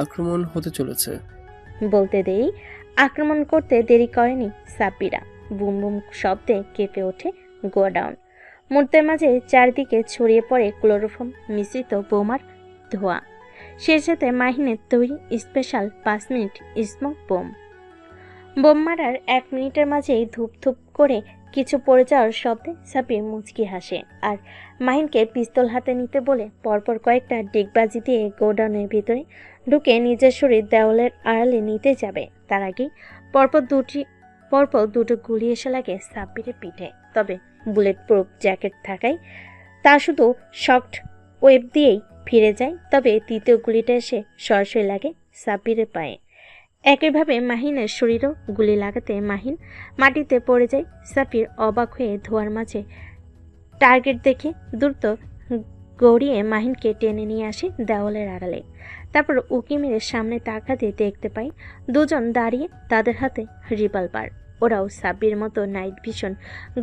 [SPEAKER 3] আক্রমণ হতে চলেছে।
[SPEAKER 1] বলতে দেরি আক্রমণ করতে দেরি করেনি সাব্বিরা। বুম বুম শব্দে কেঁপে ওঠে গোডাউন। মুহূর্তের মাঝে চারদিকে ছড়িয়ে পড়ে ক্লোরোফর্ম মিশ্রিত বোমার ধোঁয়া। সেই সাথে মাহিনের তৈরি special 5 minute smoke bomb. Bomb মারার 1 মিনিটের মাঝেই ধূপ ধূপ করে কিছু পড়ে যাওয়ার শব্দে সাব্বির মুচকি হাসে আর মাহিনকে পিস্তল হাতে নিতে বলে পরপর কয়েকটা ডিগবাজি দিয়ে গোডাউনের ভিতরে ঢুকে নিজের শরীর দেওয়ালের আড়ালে নিতে যাবে। তার আগেই পরপর দুটো গুলি এসে লাগে সাব্বিরের পিঠে। তবে বুলেট প্রুফ জ্যাকেট থাকায় তা শুধু শক্ট ওয়েব দিয়েই ফিরে যায়। তবে তৃতীয় গুলিটা এসে সরাসরি লাগে সাব্বিরের পায়ে। একইভাবে মাহিনের শরীরেও গুলি লাগাতে মাহিন মাটিতে পড়ে যায়। সাব্বির অবাক হয়ে ধোয়ার মাঝে টার্গেট দেখে দ্রুত গড়িয়ে মাহিনকে টেনে নিয়ে আসে দেওয়ালের আড়ালে। তারপর উকি মেরে সামনে তাকাতে দেখতে পাই দুজন দাঁড়িয়ে, তাদের হাতে রিভলভার। ওরাও সাব্বির মতো নাইট ভিশন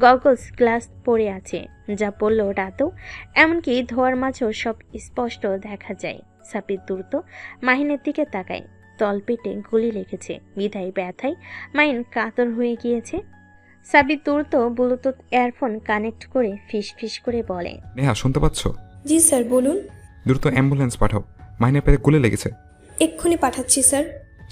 [SPEAKER 1] গগলস গ্লাস পরে আছে, যা পড়লো রাতেও, এমনকি ধোয়ার মাঝেও সব স্পষ্ট দেখা যায়। সাব্বির দ্রুত মাহিনের দিকে তাকায়। তলপেটে গুলি লেগেছে, বিধায় ব্যথায় মাহিন কাতর হয়ে গিয়েছে। সাব্বির দ্রুত ব্লুটুথ ইয়ারফোন কানেক্ট করে ফিস করে বলে,
[SPEAKER 2] নেহা শুনতে পাচ্ছ?
[SPEAKER 6] জি স্যার, বলুন।
[SPEAKER 2] দ্রুত অ্যাম্বুলেন্স পাঠাও, মাহিনের পেটে গুলি লেগেছে।
[SPEAKER 6] এক্ষুনি পাঠাচ্ছি স্যার।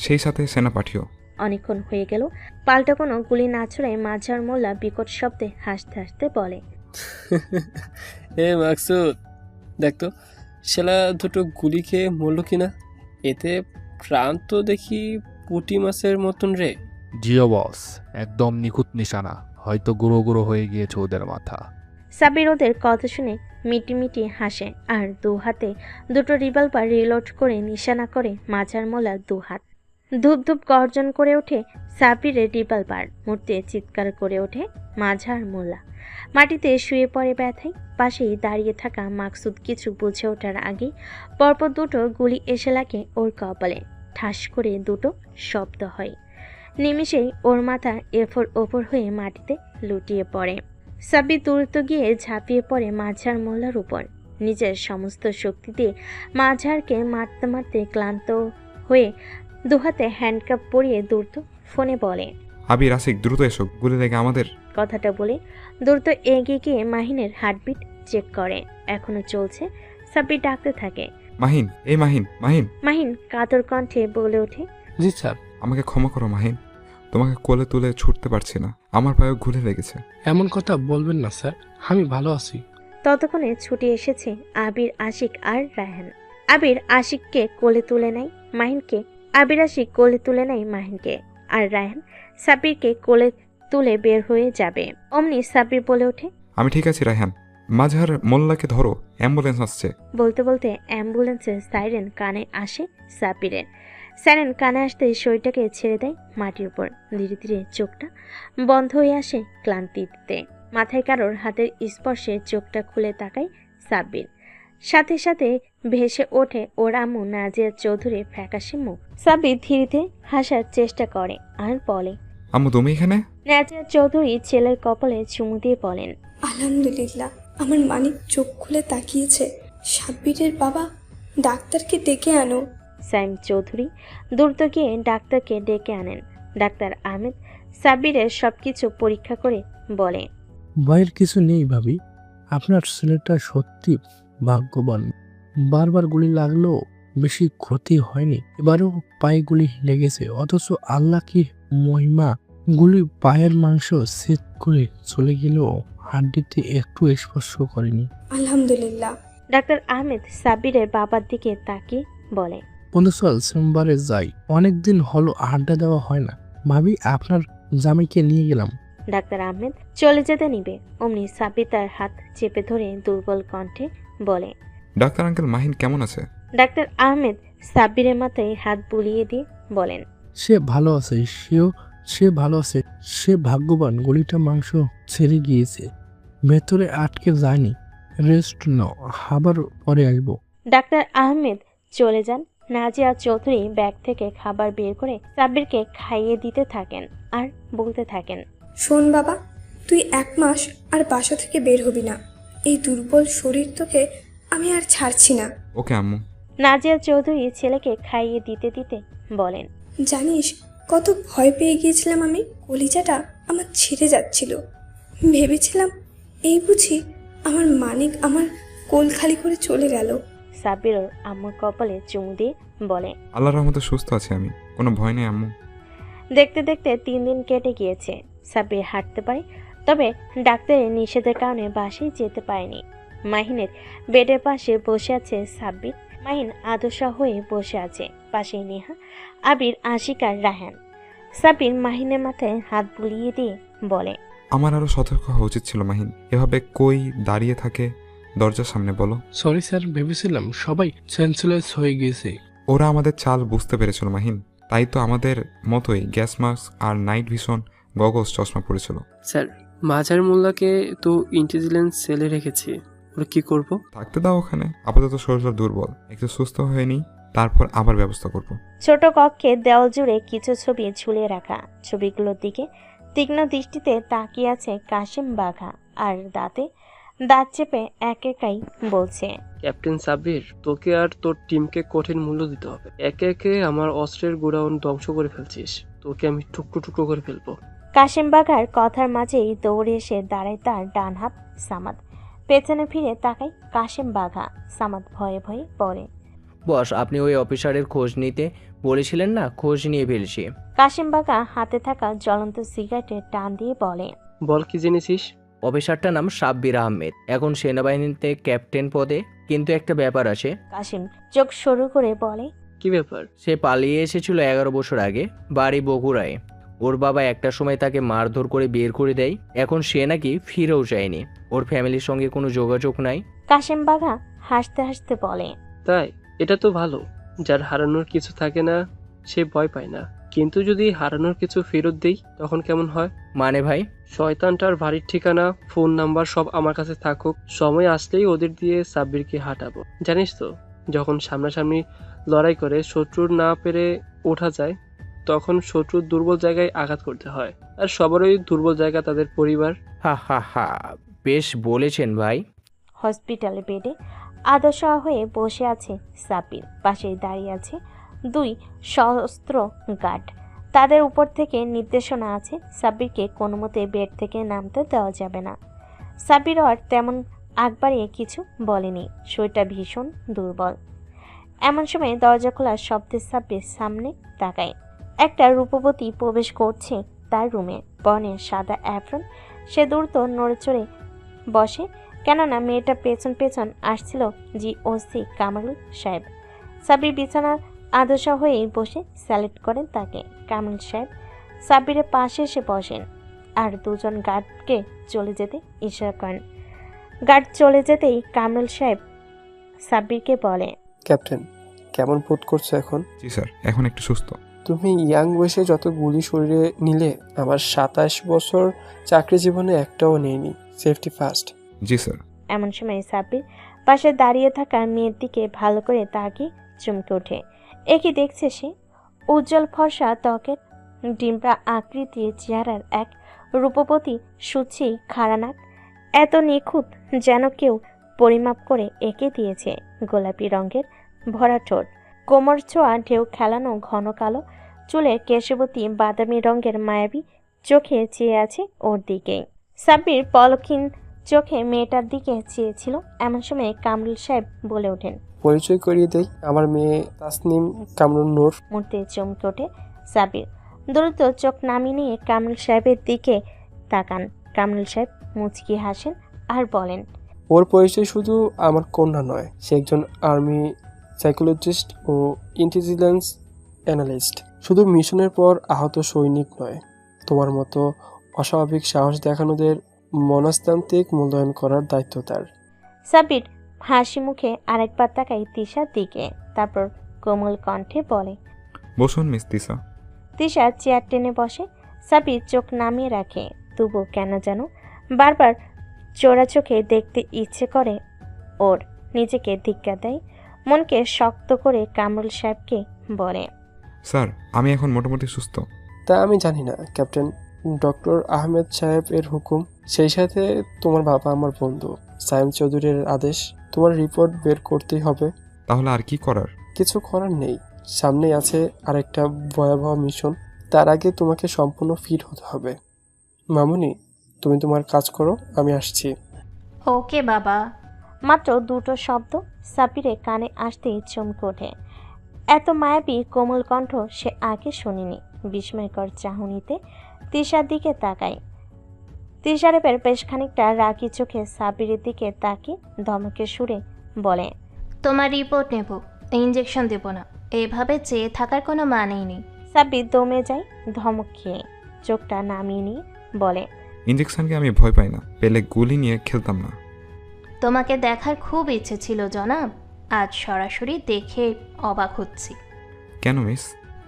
[SPEAKER 2] সেই সাথে সেনা পাঠিও।
[SPEAKER 1] অনেকক্ষণ হয়ে গেল পাল্টা কোনো গুলি না ছড়ায় মাঝার মোল্লা বিকট শব্দে হাসতে হাসতে বলে,
[SPEAKER 3] মাকসুদ, দেখ তো শালা দুটো গুলি খেয়ে মরল কিনা। এতে প্রাণ তো দেখি পুঁটি মাছের মতন রে।
[SPEAKER 8] জিও বস, একদম নিখুঁত নিশানা। হয়তো গুঁড়ো গুঁড়ো হয়ে গিয়েছে ওদের মাথা।
[SPEAKER 1] সাব্বির ওদের কথা শুনে মিটি হাসে আর দু হাতে দুটো রিভলভার রিলোড করে নিশানা করে মাঝার মোল্লার 2 হাত। ধূপ ধূপ গর্জন করে ওঠে সাব্বিরের রিভলভার, মুহূর্তে চিৎকার করে ওঠে মাঝার মোল্লা। মাটিতে শুয়ে পড়ে ব্যথায়। পাশেই দাঁড়িয়ে থাকা মাকসুদ কিছু বুঝে ওঠার আগেই পরপর দুটো গুলি এসে লাগে ওর কপালে। ঠাস করে দুটো শব্দ হয়। নিমিষেই ওর মাথা এফর ওপর হয়ে মাটিতে লুটিয়ে পড়ে। সাব্বির দ্রুত গিয়ে ঝাঁপিয়ে পড়ে মাঝার মোল্লার উপর। নিজের সমস্ত শক্তি দিয়ে মাঝারকে মারতে মারতে ক্লান্ত হয়ে দুহাতে হ্যান্ডকাপ পরিয়ে দ্রুত ফোনে বলে,
[SPEAKER 2] আবির, আশিক, দ্রুত এসো, গুলি লেগে আমাদের।
[SPEAKER 1] কথাটা বলে দ্রুত এগিয়ে গিয়ে মাহিনের হার্টবিট চেক করে। এখনো চলছে। সাব্বির ডাকতে থাকে,
[SPEAKER 2] মাহিন, এই মাহিন, মাহিন।
[SPEAKER 1] মাহিন কাতর কণ্ঠে বলে ওঠে,
[SPEAKER 5] জি স্যার।
[SPEAKER 2] আমাকে ক্ষমা করো মাহিন, তোমাকে কোলে তুলে ছুটতে পারছি না, আমার পায়ে গুলি লেগেছে।
[SPEAKER 5] এমন কথা বলবেন না স্যার, আমি ভালো আছি।
[SPEAKER 1] ততক্ষণে ছুটে এসেছে আবির, আশিক আর রায়হান। আবির আশিককে কোলে তুলে নেয় মাহিনকে, আবির আশিক কোলে তুলে নেয় মাহিনকে, আর রায়হান সাব্বিরকে কোলে তুলে বের হয়ে যাবে। অমনি সাব্বির বলে ওঠে,
[SPEAKER 2] আমি ঠিক আছি রায়হান, মাঝার মোল্লাকে ধরো, অ্যাম্বুলেন্স আসছে।
[SPEAKER 1] বলতে বলতে অ্যাম্বুলেন্সের সাইরেন কানে আসে সাব্বিরের। সাইরেন কানে আসতে শরীরটাকে ছেড়ে দেয় মাটির উপর। ধীরে ধীরে চোখটা বন্ধ হয়ে আসে ক্লান্তিতে। মাথায় কারোর হাতের স্পর্শে চোখটা খুলে তাকায় সাব্বির। সাথে সাথে ভেসে ওঠে ওর আম্মু নাজিয়া চৌধুরীর ফ্যাকাশে মুখ। সাব্বির ধীরে ধীরে হাসার চেষ্টা করে আর বলে,
[SPEAKER 2] আম্মু তুমি এখানে?
[SPEAKER 1] নাজিয়া চৌধুরী ছেলের কপালে চুমু দিয়ে বলেন,
[SPEAKER 6] আলহামদুলিল্লাহ, আমার মানিক চোখ খুলে তাকিয়েছে। সাব্বিরের বাবা, ডাক্তারকে ডেকে আনো।
[SPEAKER 1] সাইম চৌধুরী দ্রুত গিয়ে ডাক্তারকে ডেকে আনেন। ডাক্তার আহমেদ সাব্বিরের সবকিছু পরীক্ষা করে বলে,
[SPEAKER 5] ভয়ের কিছু নেই ভাবি, আপনার ছেলেটা সত্যি ভাগ্যবান। বারবার গুলি লাগলেও বেশি ক্ষতি হয়নি। এবারেও পায়ে গুলি লেগেছে, অথচ আল্লাহ কি মহিমা, গুলি পায়ের মাংস ছেদ করে চলে গেলেও হাড্ডিতে একটু স্পর্শ করেনি।
[SPEAKER 6] আলহামদুলিল্লাহ।
[SPEAKER 1] ডাক্তার আহমেদ সাব্বিরের বাবার দিকে তাকিয়ে বলে,
[SPEAKER 5] বন্ধুসল চেম্বারে যাই, অনেকদিন হলো আড্ডা দেওয়া হয় না। ভাবি আপনার জামাইকে নিয়ে গেলাম।
[SPEAKER 1] ডাক্তার আহমেদ চলে যেতে নিবে, অমনি সাব্বির তার হাত চেপে ধরে দুর্বল কণ্ঠে বলে,
[SPEAKER 2] ডাক্তার আঙ্কেল, মাহিন কেমন আছে?
[SPEAKER 1] ডাক্তার আহমেদ সাব্বিরের মাথায় হাত বুলিয়ে দিয়ে বলেন,
[SPEAKER 5] সে ভালো আছে, সে ভালো আছে, সে ভাগ্যবান। গলিটা মাংস ছেড়ে গিয়েছে, ভেতরে আটকে যায়নি। রেস্ট নাও, আবার পরে আসবো।
[SPEAKER 1] ডাক্তার আহমেদ চলে যান। নাজিয়া চৌধুরী ব্যাগ থেকে খাবার বের করে সাব্বিরকে খাইয়ে দিতে থাকেন আর বলতে থাকেন,
[SPEAKER 6] শোন বাবা, তুই 1 মাস আর বাসা থেকে বের হবি না। এই দুর্বল শরীর তোকে আমি আর ছাড়ছি না।
[SPEAKER 2] ওকে আম্মু।
[SPEAKER 1] নাজিয়া চৌধুরী ছেলেকে খাইয়ে দিতে দিতে বলেন,
[SPEAKER 6] জানিস কত ভয় পেয়ে গিয়েছিলাম আমি। কলিজাটা আমার ছিঁড়ে যাচ্ছিল। ভেবেছিলাম এই বুঝি আমার মানিক আমার কোল খালি করে চলে গেল।
[SPEAKER 1] সাব্বির ওর আম্মুর কপালে চুমু দিয়ে বলে,
[SPEAKER 2] আল্লাহর রহমতে সুস্থ আছি আমি, কোনো ভয় নেই আম্মু।
[SPEAKER 1] দেখতে দেখতে 3 দিন কেটে গিয়েছে। সাব্বির হাঁটতে পারে, তবে ডাক্তারের নিষেধের কারণে বাসায় যেতে পারেনি। মাহিনের বেডের পাশে বসে আছে সাব্বির। মাহিন আদশা হয়ে বসে আছে, পাশেই নেহা, আবির, আশিকার, রাহান। সাব্বির মাহিনের মাথায় হাত বুলিয়ে দিয়ে বলে,
[SPEAKER 2] আমার আরো সতর্ক হওয়া উচিত ছিল মাহিন। এভাবে কই দাঁড়িয়ে থাকে দরজার সামনে বলো?
[SPEAKER 5] সরি স্যার, ভেবেছিলাম সবাই সেন্সলেস হয়ে গেছে।
[SPEAKER 2] ওরা আমাদের চাল বুঝতে পেরেছিল মাহিন, তাই তো আমাদের মতোই গ্যাস মাস্ক আর নাইট ভিশন গগলস চশমা পড়েছিল।
[SPEAKER 3] স্যার, মাজার মোল্লাকে তো ইন্টেলিজেন্স সেলে রেখেছি, ওরা কি করব?
[SPEAKER 2] থাকতে দাও ওখানে, আপাতত শরীরটা দুর্বল, একটু সুস্থ হয়ে নি, তারপর আবার ব্যবস্থা করব।
[SPEAKER 1] ছোট কক্ষে দেওয়াল জুড়ে কিছু ছবি ঝুলিয়ে রাখা। ছবিগুলোর দিকে তীক্ষ্ণ দৃষ্টিতে তাকিয়ে আছে কাশিম বাঘা, আর দাঁতে দাঁত চেপে এক একাই বলছে,
[SPEAKER 3] ক্যাপ্টেন সাব্বির, তোকে আর তোর টিমকে কঠিন মূল্য দিতে হবে। একে একে আমার অস্ত্রের গোডাউন ধ্বংস করে ফেলছিস, তোকে আমি টুকরো টুকরো করে ফেলবো।
[SPEAKER 1] কাশিম বাঘার কথার মাঝেই দৌড়ে এসে দাঁড়ায় তার ডান হাত সামাদ। পেছনে ফিরে তাকায় কাশিম বাঘা। সামাদ ভয়ে ভয়ে পড়ে,
[SPEAKER 7] বস, আপনি ওই অফিসারের খোঁজ নিতে বলেছিলেন না, খোঁজ নিয়ে ফেলেছি।
[SPEAKER 1] কাশিম বাঘা হাতে থাকা জ্বলন্ত সিগারেটের টান দিয়ে বলে,
[SPEAKER 3] বল কি জেনেছিস?
[SPEAKER 7] অফিসারটার নাম সাব্বির আহমেদ, এখন সেনাবাহিনীতে ক্যাপ্টেন পদে, কিন্তু একটা ব্যাপার আছে।
[SPEAKER 1] কাশিম চোখ সরু করে বলে,
[SPEAKER 3] কি ব্যাপার?
[SPEAKER 7] সে পালিয়ে এসেছিল 11 বছর আগে, বাড়ি বগুড়ায়। ওর বাবা একটা সময় তাকে মারধর করে বের করে দেয়, এখন সে নাকি ফিরেও যায়নি। ওর ফ্যামিলির সঙ্গে কোনো যোগাযোগ নাই।
[SPEAKER 1] কাশিম বাঘা হাসতে হাসতে বলে,
[SPEAKER 3] তাই? এটা তো ভালো। যার হারানোর কিছু থাকে না সে ভয় পায় না, কিন্তু যদি হারানোর কিছু ফেরত দেই তখন কেমন হয়?
[SPEAKER 7] মানে ভাই?
[SPEAKER 3] শয়তানটার বাড়ির ঠিকানা, ফোন নাম্বার সব আমার কাছে থাকুক, সময় আসলেই ওদের দিয়ে সাব্বিরকে হাঁটাবো। জানিস তো, যখন সামনাসামনি লড়াই করে শত্রুর না পেরে ওঠা যায়, তখন শত্রুর দুর্বল জায়গায় আঘাত করতে হয়, আর সবারই দুর্বল জায়গা তাদের পরিবার।
[SPEAKER 7] হা হা হা, বেশ বলেছেন ভাই।
[SPEAKER 1] হসপিটালে বেডে আদশা হয়ে বসে আছে সাব্বির। পাশেই দাঁড়িয়ে আছে 2 সশস্ত্র গার্ড। তাদের উপর থেকে নির্দেশনা আছে সাব্বিরকে কোনো মতে বেড থেকে নামতে দেওয়া যাবে না। সাব্বির আর তেমন আগ বাড়িয়ে কিছু বলেনি, শরীরটা ভীষণ দুর্বল। এমন সময় দরজা খোলার শব্দে সাব্বির সামনে তাকায়। একটা রূপবতী প্রবেশ করছে তার রুমে। পরনে সাদা অ্যাপ্রন। সে দ্রুত নড়েচড়ে বসে, কেননা মেয়েটা পেছন পেছন আসছিল জিওসি কামরুল সাহেব। সাব্বির বিছানার আদশা হয়েই বসে স্যালুট করেন তাকে। কামরুল সাহেব সাব্বিরের পাশে এসে বসেন আর দুজন গার্ডকে চলে যেতে ইশারা করেন। গার্ড চলে যেতেই কামরুল সাহেব সাব্বিরকে বলে,
[SPEAKER 3] ক্যাপ্টেন, কেমন বোধ করছো এখন?
[SPEAKER 2] জি স্যার, এখন একটু সুস্থ।
[SPEAKER 3] তুমি ইয়াং বয়সে যত গুলি শরীরে নিলে, আমার 27 বছর চাকরি জীবনে একটাও নেইনি। Safety first.
[SPEAKER 2] জি স্যার।
[SPEAKER 1] এমন সময় সাব্বির পাশে দাঁড়িয়ে থাকা মেয়ের দিকে ভালো করে তাকিয়ে চমকে ওঠে। একই দেখছে সে। উজ্জ্বল ফর্সা ত্বকের, ডিম্পা আকৃতির চেহারার এক রূপবতী সুচি খাড়ানাক, এত নিখুঁত যেন কেউ পরিমাপ করে এঁকে দিয়েছে। গোলাপি রঙের ভরা ঠোঁট, কোমর ছোঁয়া ঢেউ খেলানো ঘন কালো চুলের কেশবতী বাদামি রঙের মায়াবী চোখে চেয়ে আছে ওর দিকেই। সাব্বির পলক্ষীন চোখে মেয়েটার দিকে চেয়েছিল। এমন সময় কামরুল সাহেব বলে ওঠেন,
[SPEAKER 3] পরিচয় করিয়ে দেই, আমার মেয়ে তাসনিম কামরুন নূর।
[SPEAKER 1] মুহূর্তে চমকে ওঠে সাব্বির। দ্রুত চোখ নামিয়ে নিয়ে কামরুল সাহেবের দিকে তাকান। কামরুল সাহেব মুচকি হাসেন আর বলেন,
[SPEAKER 3] ওর পরিচয় শুধু আমার কন্যা নয়, সে একজন আর্মি সাইকোলজিস্ট ও ইন্টেলিজেন্স অ্যানালিস্ট। শুধু মিশনের পর আহত সৈনিক নয়, তোমার মতো অস্বাভাবিক সাহস দেখানোদের মনস্তান্ত্রিক মূল্যায়ন করার দায়িত্ব তার।
[SPEAKER 1] সাব্বির হাসি মুখে আরেকবার তাকায় তিশার দিকে, তারপর কোমল কণ্ঠে বলে,
[SPEAKER 2] বসুন মিস তিশা।
[SPEAKER 1] তিশা চেয়ার টেনে বসে। সাব্বির চোখ নামিয়ে রাখে, তবু কেন যেন বারবার চোরা চোখে দেখতে ইচ্ছে করে ওর। নিজেকে ধিক্কা দেয়, মনকে শক্ত করে কামরুল সাহেবকে বলে,
[SPEAKER 2] স্যার, আমি এখন মোটামুটি সুস্থ।
[SPEAKER 3] তা আমি জানি না ক্যাপ্টেন, ডক্টর আহমেদ সাহেব এর হুকুম, সেই সাথে তোমার বাবা আমার বন্ধু সাইম চৌধুরীর আদেশ, তোমার রিপোর্ট বের করতেই হবে।
[SPEAKER 2] তাহলে আর কি করার?
[SPEAKER 3] কিছু করার নেই, সামনেই আছে আরেকটা ভয়াবহ মিশন, তার আগে তোমাকে সম্পূর্ণ ফিট হতে হবে। মামুনি, তুমি তোমার কাজ করো, আমি আসছি।
[SPEAKER 1] ওকে বাবা। মাত্র দুটো শব্দ সাব্বিরের কানে আসতেই চমকে ওঠে। এত মায়াবী কোমল কণ্ঠ সে আগে শুনিনি। বিস্ময়কর চাহনিতে তিশার দিকে তাকায়। তিশারেপের বেশ খানিকটা রাগি চোখে সাব্বিরের দিকে তাকিয়ে ধমকের সুরে বলে,
[SPEAKER 9] তোমার রিপোর্ট নেব, ইঞ্জেকশন দেব না। এভাবে চেয়ে থাকার কোনো মানেই নেই।
[SPEAKER 1] সাব্বির দমে যায় ধমক খেয়ে, চোখটা নামিয়ে নিয়ে বলে,
[SPEAKER 2] ইঞ্জেকশনকে আমি ভয় পাই না, পেলে গুলি নিয়ে খেলতাম না।
[SPEAKER 9] তোমাকে দেখার খুব ইচ্ছে ছিল জনাব, আজ সরাসরি দেখে অবাক হচ্ছি।
[SPEAKER 2] কেন মিস?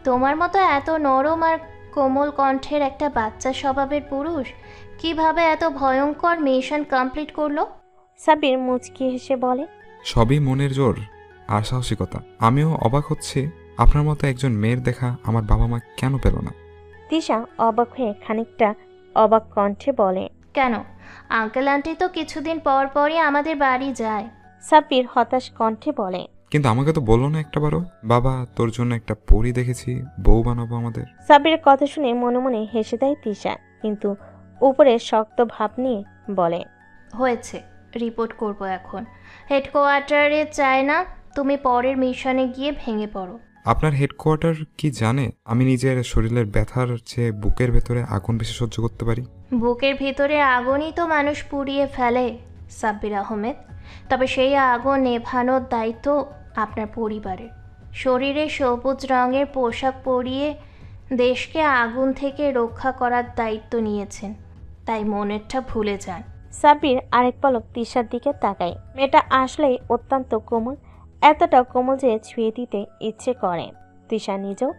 [SPEAKER 9] তোমার মতো এত নরম আর কোমল কণ্ঠের একটা বাচ্চা স্বভাবের পুরুষ কিভাবে এত ভয়ঙ্কর মিশন কমপ্লিট করলো?
[SPEAKER 1] সাব্বির মুচকি হেসে বলে,
[SPEAKER 2] সবই মনের জোর আর সাহসিকতা। আমিও অবাক হচ্ছি, আপনার মতো একজন মেয়ের দেখা আমার বাবা মা কেন পেল না।
[SPEAKER 1] তিশা অবাক হয়ে খানিকটা অবাক কণ্ঠে বলে,
[SPEAKER 9] কেন, আঙ্কেল আন্টি তো কিছুদিন পর পরই আমাদের বাড়ি যায়।
[SPEAKER 1] সাব্বির হতাশ কণ্ঠে বলে,
[SPEAKER 2] কিন্তু আমাকে তো বললো না একটাবারও, বাবা তোর জন্য একটা পরী দেখেছি, বউ বানাবো আমাদের।
[SPEAKER 1] সাব্বিরের কথা শুনে মনে মনে হেসে দেয় তিশা, কিন্তু উপরে শক্ত ভাব নিয়ে বলে,
[SPEAKER 9] হয়েছে, রিপোর্ট করব এখন। হেডকোয়ার্টারে চায় না তুমি পরের মিশনে গিয়ে ভেঙে পড়ো।
[SPEAKER 2] আপনার হেডকোয়ার্টার কি জানে আমি নিজের শরীরের ব্যথার চেয়ে বুকের ভেতরে আগুন বেশি সহ্য করতে পারি?
[SPEAKER 9] বুকের ভিতরে আগুনই তো মানুষ পুড়িয়ে ফেলে সাব্বির আহমেদ। তবে সেই আগুন নেভানোর দায়িত্ব আপনার পরিবারের। শরীরে সবুজ রঙের পোশাক পরিয়ে দেশকে আগুন থেকে রক্ষা করার দায়িত্ব নিয়েছেন, তাই মনেরটা ভুলে যান।
[SPEAKER 1] সাব্বির আরেক পলক তিশার দিকে তাকায়। মেয়েটা আসলেই অত্যন্ত কোমল, এতটা কোমল যে ছুঁয়ে দিতে ইচ্ছে করে। তিশা নিজেও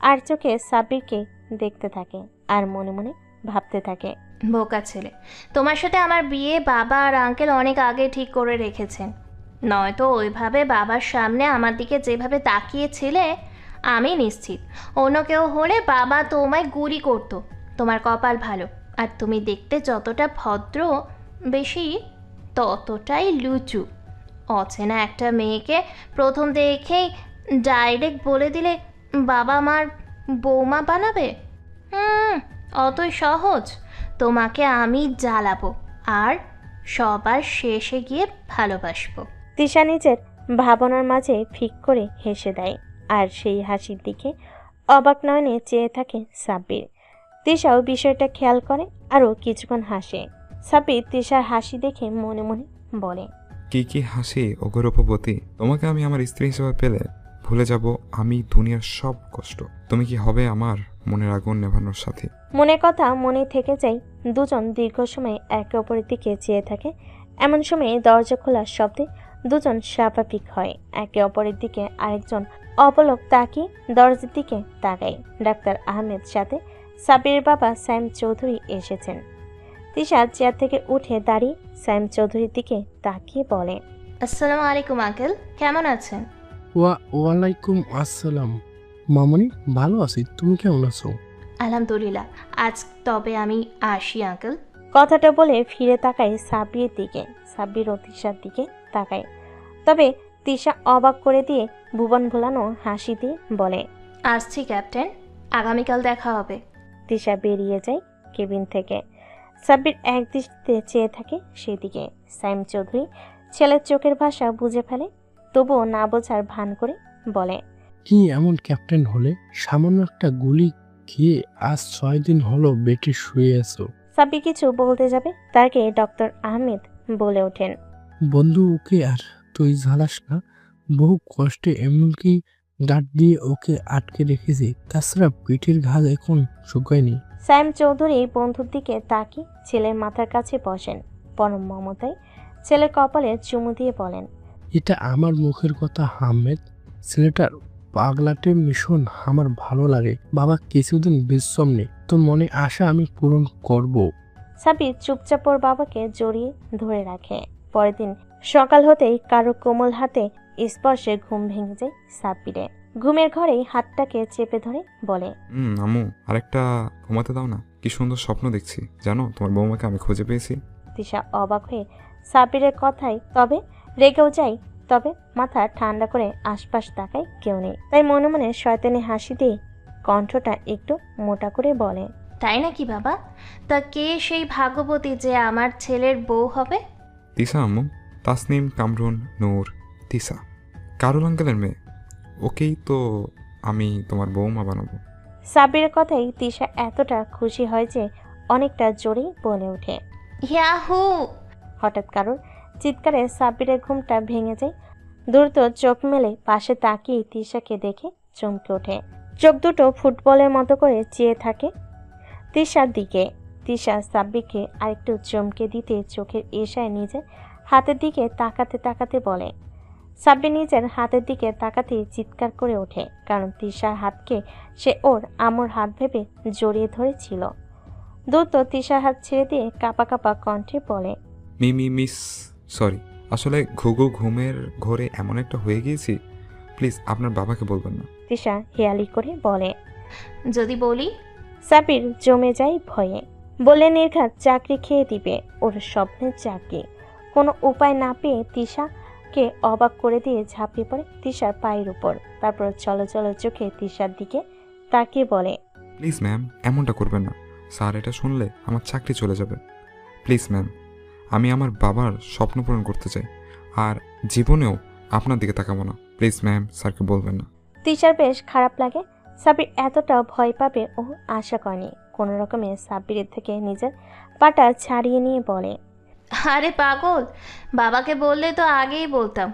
[SPEAKER 1] আর চোখে সাব্বিরকে দেখতে থাকে আর মনে মনে ভাবতে থাকে,
[SPEAKER 9] বোকা ছেলে, তোমার সাথে আমার বিয়ে বাবা আর আঙ্কেল অনেক আগে ঠিক করে রেখেছেন। নয়তো ওইভাবে বাবার সামনে আমার দিকে যেভাবে তাকিয়েছিলে, আমি নিশ্চিত অন্য কেউ হলে বাবা তোমায় গুলি করতো। তোমার কপাল ভালো, আর তুমি দেখতে যতটা ভদ্র বেশি ততটাই লুচু। অচেনা একটা মেয়েকে প্রথম দেখেই ডাইরেক্ট বলে দিলে বাবা মার বৌমা বানাবে। অতই সহজ। তোমাকে আমি জ্বালাবো আর সবার শেষে গিয়ে ভালোবাসবো।
[SPEAKER 1] তিশা নিজের ভাবনার মাঝে ফিক করে হেসে দেয়, আর সেই হাসির দিকে অবাক নয়নে চেয়ে থাকে সাব্বির। তিশাও বিষয়টা খেয়াল করে, আরও কিছুক্ষণ হাসে। সাব্বির তিশার হাসি দেখে মনে মনে বলে,
[SPEAKER 2] কি কি হাসি ওগো রূপবতী, তোমাকে আমি আমার স্ত্রী হিসেবে পেলে ভুলে যাব আমি দুনিয়ার সব কষ্ট। তুমি কি হবে আমার মনের আগুন নেভানোর সাথে।
[SPEAKER 1] মনের কথা মনে থেকে যায়। দুজন দীর্ঘ সময় একে অপরের দিকে চেয়ে থাকে। এমন সময় দরজা খোলার শব্দে দুজন স্বাভাবিক হয়। একে অপরের দিকে আরেকজন অপলক তাকিয়ে দরজার দিকে তাকায়। ডাক্তার আহমেদ সাথে সাব্বিরের বাবা সাইম চৌধুরী এসেছেন। তিশা চেয়ার থেকে উঠে দাঁড়িয়ে সাইম চৌধুরীর দিকে তাকিয়ে বলে,
[SPEAKER 9] আসসালামু আলাইকুম আঙ্কেল, কেমন আছেন?
[SPEAKER 5] ওয়ালাইকুম আসসালাম মামনি, ভালো আছি, তুমি কেমন আছো?
[SPEAKER 9] আলহামদুলিল্লাহ। আজ তবে আমি আসি আঙ্কেল।
[SPEAKER 1] কথাটা বলে ফিরে তাকায় সাব্বিরের দিকে। সাব্বির ও তিশার দিকে তাকায়, তবে তিশা অবাক করে দিয়ে ভুবন ভোলানো হাসি দিয়ে বলে,
[SPEAKER 9] আসছি ক্যাপ্টেন, আগামীকাল দেখা হবে।
[SPEAKER 1] তিশা বেরিয়ে যায় কেবিন থেকে। সাব্বির এক দৃষ্টিতে চেয়ে থাকে সেদিকে। সাইম চৌধুরী ছেলের চোখের ভাষা বুঝে ফেলে, তবুও না বোঝার ভান করে বলে,
[SPEAKER 5] কি এমন ক্যাপ্টেন হলে? সামান্য একটা গুলি খেয়ে আজ 6 দিন হলো বেটে শুয়ে আছো।
[SPEAKER 1] সাব্বির কিছু বলতে যাবে, তাকে ডক্টর আহমেদ বলে ওঠেন,
[SPEAKER 5] বন্ধু ওকে আর তুই ঝালাস না, বহু কষ্টে এমনকি গাঁট দিয়ে ওকে আটকে রেখেছি, তাছাড়া পিঠের ঘাস এখন শুকায়নি।
[SPEAKER 1] সাইম চৌধুরী বন্ধুর দিকে তাকিয়ে ছেলের মাথার কাছে বসেন। পরম মমতায় ছেলের কপালে চুমু দিয়ে বলেন,
[SPEAKER 5] এটা আমার মুখের কথা আহমেদ, ছেলেটার পাগলাটে মিশন আমার ভালো লাগে। বাবা কিছুদিন বিশ্রাম নেই, তোর মনে আশা আমি পূরণ করব।
[SPEAKER 1] সাব্বির চুপচাপ ওর বাবাকে জড়িয়ে ধরে রাখে। পরের দিন সকাল হতেই কারো কোমল হাতে স্পর্শে ঘুম ভেঙে যায় সাব্বিরে। ঘুমের ঘরেই হাতটাকে চেপে ধরে বলে,
[SPEAKER 2] আম্মু আরেকটা ঘুমাতে দাও না, কি সুন্দর স্বপ্ন দেখছি জানো, তোমার বৌমাকে আমি খুঁজে পেয়েছি।
[SPEAKER 1] তিশা অবাক হয়ে সাব্বিরের কথায় তবে রেগেও যায়, তবে মাথা ঠান্ডা করে আশপাশ তাকায়, কেউ নেই। তাই মনে মনে শয়তানি হাসি দিয়ে কণ্ঠটা একটু মোটা করে বলে,
[SPEAKER 9] তাই নাকি বাবা? তা কে সেই ভাগ্যবতী যে আমার ছেলের বউ হবে?
[SPEAKER 2] তিশা আম্মু, তাসনিম, কামরুন, নূর, তিশা, কারুল আঙ্কেলের মেয়ে। ওকেই তো আমি তোমার বৌমা বানাবো।
[SPEAKER 1] সাব্বিরের কথাই তিশা এতটা খুশি হয় যে অনেকটা জোরেই বলে ওঠে।
[SPEAKER 9] ইয়াহু!
[SPEAKER 1] হঠাৎ কারোর চিৎকারে সাব্বিরের ঘুমটা ভেঙে যায়। দ্রুত চোখ মেলে পাশে তাকিয়ে তিশাকে দেখে চমকে ওঠে। চোখ দুটো ফুটবলের মতো করে চেয়ে থাকে তিশার দিকে। তিশা সাব্বিরকে আরেকটু চমকে দিতে চোখের ইশারায় নিজের হাতের দিকে তাকাতে তাকাতে বলে। সাব্বির নিজের হাতের দিকে তাকাতে চিৎকার করে ওঠে, কারণ তিশার হাতকে সে ওর আমর হাত ভেবে জড়িয়ে ধরেছিল। দ্রুত তিশার হাত ছেড়ে দিয়ে কাঁপা কাঁপা কণ্ঠে বলে,
[SPEAKER 2] মিস সরি, আসলে ঘুমের ঘোরে এমন একটা হয়ে গিয়েছি, প্লিজ আপনার বাবাকে বলবেন না।
[SPEAKER 1] তিশা হেয়ালি করে বলে।
[SPEAKER 9] যদি বলি?
[SPEAKER 1] সাব্বির জমে যায় ভয়ে। বলে নির্ঘাত চাকরি খেয়ে দিবে, ওর স্বপ্নের চাকরি। কোনো উপায় না পেয়ে তিশাকে অবাক করে দিয়ে ঝাঁপিয়ে পড়ে তিশার পায়ের উপর। তারপর চলো চলো চোখে তিশার দিকে তাকিয়ে বলে,
[SPEAKER 2] প্লিজ ম্যাম, এমনটা করবেন না। স্যার এটা শুনলে আমার চাকরি চলে যাবে। প্লিজ ম্যাম, আমি আমার বাবার স্বপ্ন পূরণ করতে চাই, আর জীবনেও আপনার দিকে তাকাবো না। প্লিজ ম্যাম, স্যারকে বলবেন না।
[SPEAKER 1] তিশার বেশ খারাপ লাগে। সাব্বির এতটা ভয় পাবে ও আশা করেনি। কোনো রকমে সাব্বিরের থেকে নিজের পাটা ছাড়িয়ে নিয়ে বলে,
[SPEAKER 9] আরে পাগল, বাবাকে বললে তো আগেই বলতাম।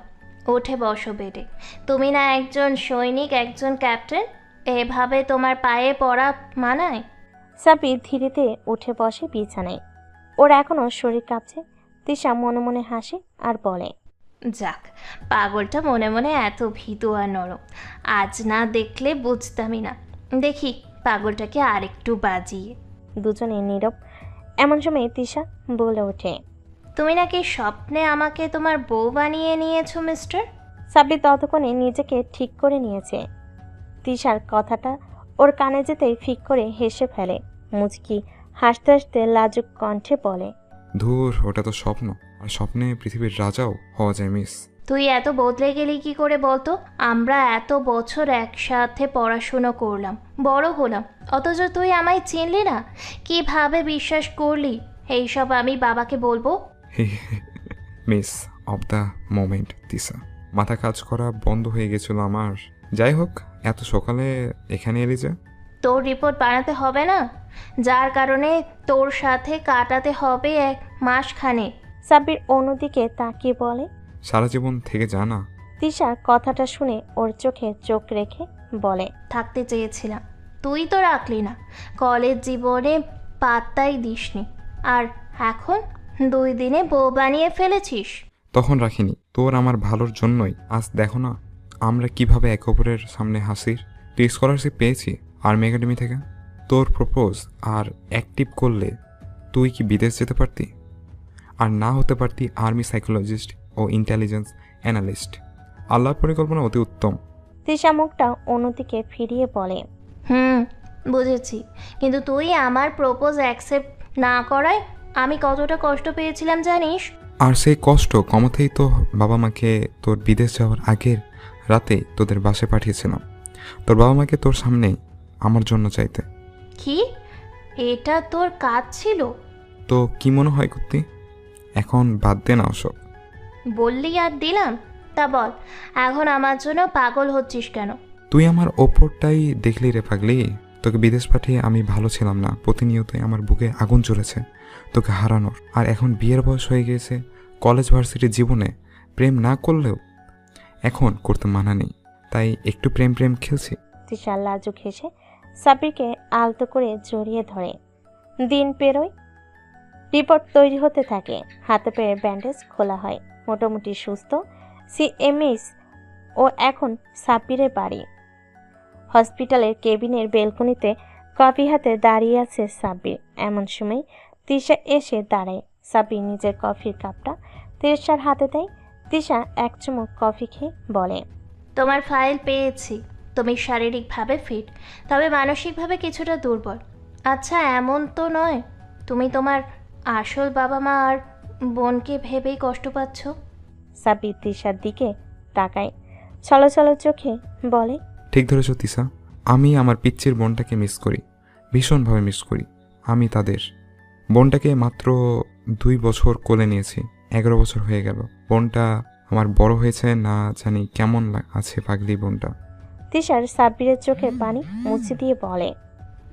[SPEAKER 9] উঠে বসো বেডে। তুমি না একজন সৈনিক, একজন ক্যাপ্টেন, এভাবে তোমার পায়ে পড়া মানায়?
[SPEAKER 1] সাব্বির ধীরে ধীরে উঠে বসে বিছানায়। ওর এখনো শরীর কাঁপছে। তিশা মনে মনে হাসে আর বলে,
[SPEAKER 9] যাক, পাগলটা মনে মনে এত ভীতু আর নরম। আজ না দেখলে বুঝতামই না। দেখি পাগলটাকে আরেকটু বাজিয়ে।
[SPEAKER 1] দুজনে নীরব। এমন সময় তিশা বলে ওঠে,
[SPEAKER 9] তুমি নাকি স্বপ্নে আমাকে তোমার বউ বানিয়ে নিয়েছো মিস্টার?
[SPEAKER 1] সাব্বির ততক্ষণে নিজেকে ঠিক করে নিয়েছে। তিশার কথাটা ওর কানে যেতেই ফিক করে হেসে ফেলে। মুচকি হাসতে হাসতে লাজুক কণ্ঠে বলে,
[SPEAKER 2] ধুর, ওটা তো স্বপ্ন, আর স্বপ্নে পৃথিবীর রাজাও হওয়া যায় মিস।
[SPEAKER 9] তুই এত বদলে গেলি কি করে বলতো? আমরা এত বছর একসাথে পড়াশুনো করলাম, বড় হলাম, অথচ তুই আমায় চিনলি না। কিভাবে বিশ্বাস করলি এইসব আমি বাবাকে বলবো?
[SPEAKER 2] Miss of the moment Tisha, মাথা কাজ করা বন্ধ হয়ে গেছিল আমার। যাই হোক, এত সকালে এখানে এলি যে?
[SPEAKER 9] তোর রিপোর্ট বানাতে হবে না, যার কারণে তোর সাথে কাটাতে হবে 1 মাসখানে।
[SPEAKER 1] সাব্বির অন্যদিকে তাকিয়ে বলে,
[SPEAKER 2] সারা জীবন থেকে জানা।
[SPEAKER 1] তিশা কথাটা শুনে ওর চোখে চোখ রেখে বলে,
[SPEAKER 9] থাকতে চেয়েছিলাম, তুই তো রাখলি না। কলেজ জীবনে পাত্তাই দিসনি, আর এখন 2 দিনে বউ বানিয়ে ফেলেছিস।
[SPEAKER 2] তখন রাখিনি, তোর আমার ভালোর জন্যই। আজ দেখো না আমরা কিভাবে একে অপরের সামনে হাসির। তুই স্কলারশিপ পেয়েছি আর্মি একাডেমি থেকে, তোর প্রপোজ আর অ্যাক্টিভ করলে তুই কি বিদেশ যেতে পারতি, আর না হতে পারতি আর্মি সাইকোলজিস্ট ও ইন্টেলিজেন্স অ্যানালিস্ট। আল্লাহর পরিকল্পনা অতি উত্তম।
[SPEAKER 1] তিশা মুখটা অন্যদিকে ফিরিয়ে বলে,
[SPEAKER 9] বুঝেছি, কিন্তু তুই আমার প্রপোজ অ্যাকসেপ্ট না করায় আমি কতটা কষ্ট পেয়েছিলাম জানিস?
[SPEAKER 2] আর সেই কষ্ট কমাতেই তো বাবা মাকে তোর বিদেশ যাওয়ার আগের রাতে তোদের বাসে পাঠিয়েছিলাম, তোর বাবা মাকে তোর সামনেই আমার জন্য চাইতে।
[SPEAKER 9] কি এটা তোর কাজ ছিল?
[SPEAKER 2] তো কি মনে হয় কুত্তি? এখন বাদ দে না ওসব।
[SPEAKER 9] বললি আর দিলাম। তা বল, এখন আমার জন্য পাগল হচ্ছিস কেন?
[SPEAKER 2] তুই আমার ওপরটাই দেখলি রে পাগলি। তোকে বিদেশ পাঠিয়ে আমি ভালো ছিলাম না, প্রতিনিয়তই আমার বুকে আগুন জ্বলেছে তোকে হারানোর। আর এখন বিয়ের বয়স হয়ে গিয়েছে, কলেজ ভার্সিটির জীবনে প্রেম না করলেও এখন করতে মানা নেই, তাই একটু প্রেম খেলছি।
[SPEAKER 1] তিশা লাজুক হেসে সাব্বিরকে আলতো করে জড়িয়ে ধরে। দিন পেরোয়, রিপোর্ট তৈরি হতে থাকে। হাতে পায়ে ব্যান্ডেজ খোলা হয়। মোটামুটি সুস্থ সিএমএস ও এখন সাব্বিরের বাড়ি। হসপিটালের কেবিনের বেলকনিতে কফি হাতে দাঁড়িয়ে আছে সাব্বির। এমন সময় তিশা এসে দাঁড়ায়। সাব্বির নিজের কফির কাপটা তিশার হাতে দেয়। তিশা এক চুমুক কফি খেয়ে বলে,
[SPEAKER 9] তোমার ফাইল পেয়েছি। তুমি শারীরিকভাবে ফিট, তবে মানসিকভাবে কিছুটা দুর্বল। আচ্ছা, এমন তো নয় তুমি তোমার আসল বাবা মা আর বোনকে ভেবেই কষ্ট পাচ্ছ?
[SPEAKER 1] সাব্বির তিশার দিকে তাকায়, ছলছল চোখে বলে,
[SPEAKER 2] ঠিক ধরেছ তিশা, আমি আমার পিচ্চির বোনটাকে মিস করি, ভীষণভাবে মিস করি। আমি তাদের বোনটাকে মাত্র 2 বছর কোলে নিয়েছি, 11 বছর হয়ে গেল। বোনটা আমার বড় হয়েছে না জানি কেমন আছে পাগলি বোনটা।
[SPEAKER 1] তিশার সাব্বিরের চোখে পানি মুছে দিয়ে বলে,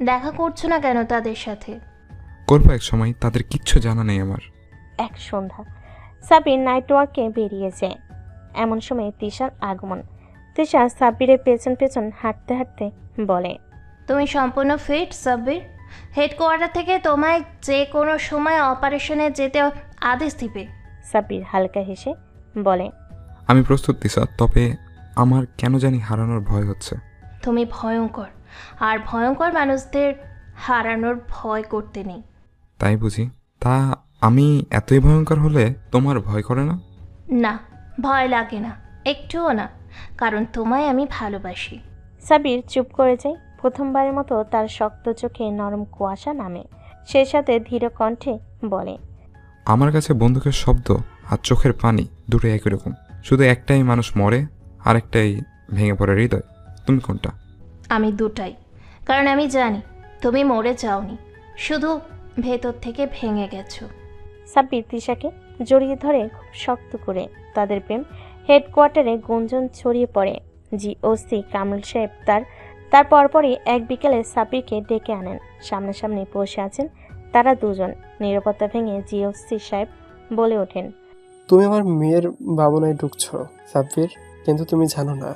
[SPEAKER 9] দেখা করছো না কেন তাদের সাথে?
[SPEAKER 2] করবো এক সময়, তাদের কিচ্ছু জানা নেই আমার।
[SPEAKER 1] এক সন্ধ্যা সাব্বির নাইট ওয়ার্কে বেরিয়েছে। এমন সময় তিশার আগমন। তিশা সাব্বিরের পেছন পেছন হাঁটতে হাঁটতে বলে,
[SPEAKER 9] তুমি সম্পূর্ণ ফিট সাব্বির? হেডকোয়ার্টার থেকে তোমায় যে কোনো সময় অপারেশনে যেতে আদেশ দিবে।
[SPEAKER 1] সাব্বির হালকা হেসে বলে,
[SPEAKER 2] আমি প্রস্তুত তিশা, তবে আমার কেন জানি হারানোর ভয় হচ্ছে।
[SPEAKER 9] তুমি ভয়ঙ্কর, আর ভয়ঙ্কর মানুষদের হারানোর ভয় করতে নেই।
[SPEAKER 2] তাই বুঝি? তা আমি এতই ভয়ঙ্কর হলে তোমার ভয় করে না?
[SPEAKER 9] না, ভয় লাগে না, একটুও না, কারণ তোমায় আমি ভালোবাসি।
[SPEAKER 1] সাব্বির চুপ করে যায়। প্রথমবারের মতো তার শক্ত চোখে নরম কুয়াশা নামে। সে সাথে ধীর কণ্ঠে বলে,
[SPEAKER 2] আমার কাছে বন্দুকের শব্দ আর চোখের পানি দুটো একই রকম। শুধু একটাই মানুষ মরে, আর একটাই ভেঙে পড়ে হৃদয়। তুমি কোনটা?
[SPEAKER 9] আমি দুটাই, কারণ আমি জানি তুমি মরে যাওনি, শুধু ভেতর থেকে ভেঙে গেছো।
[SPEAKER 1] সাব্বির তিশাকে জড়িয়ে ধরে খুব শক্ত করে। তাদের প্রেম হেডকোয়ার্টারে গুঞ্জন ছড়িয়ে পড়ে। জিওসি কামরুল সাহেব তার পরপরই এক বিকেলে সাব্বিরকে ডেকে আনেন। সামনাসামনি বসে আছেন তারা দুজন। নিরাপত্তা ভেঙে জিওসি সাহেব বলে ওঠেন,
[SPEAKER 3] তুমি আমার মেয়ের ভাবনায় ঢুকছো সাব্বির, কিন্তু তুমি জানো না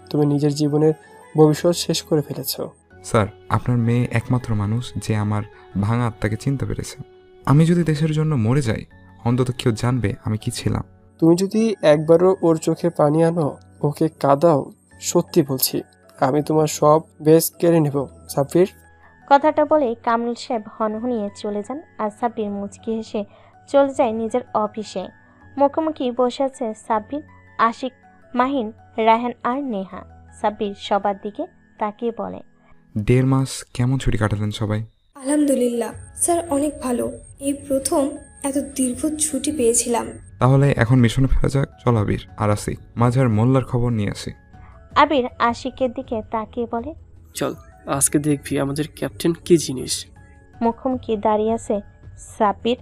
[SPEAKER 3] তুমি নিজের জীবনের ভবিষ্যৎ শেষ করে ফেলেছো।
[SPEAKER 2] স্যার, আপনার মেয়ে একমাত্র মানুষ যে আমার ভাঙা আত্মাকে চিনতে পেরেছে। আমি যদি দেশের জন্য মরে যাই, অন্তত কেউ জানবে আমি কি ছিলাম।
[SPEAKER 3] তুমি যদি একবারও ওর চোখে পানি আনো, ওকে কাঁদাও, সত্যি বলছি আমি তোমার সব বেশ কেড়ে নেব সাব্বির।
[SPEAKER 1] কথাটা বলে কামরুল সাহেব হনহনিয়ে চলে যান। আর সাব্বির মুচকি হেসে চলে যায় নিজের অফিসে। মুখোমুখি বসে আছে সাব্বির, আশিক, মাহিন, রায়হান আর নেহা। সাব্বির সবার দিকে তাকিয়ে বলে,
[SPEAKER 2] 1.5 মাস কেমন ছুটি কাটালেন সবাই?
[SPEAKER 6] আলহামদুলিল্লাহ স্যার, অনেক ভালো। এই প্রথম এত দীর্ঘ ছুটি পেয়েছিলাম।
[SPEAKER 2] তাহলে এখন মিশনে ফেরা যাক। চল আবির আর আসি, মাঝার মোল্লার খবর নিয়ে আসি।
[SPEAKER 1] আবির আশিকের দিকে তাকিয়ে বলে,
[SPEAKER 3] চল আজকে দেখবি আমাদের ক্যাপ্টেন কি জিনিস।
[SPEAKER 1] মুখোমুখি দাঁড়িয়ে আছে সাব্বির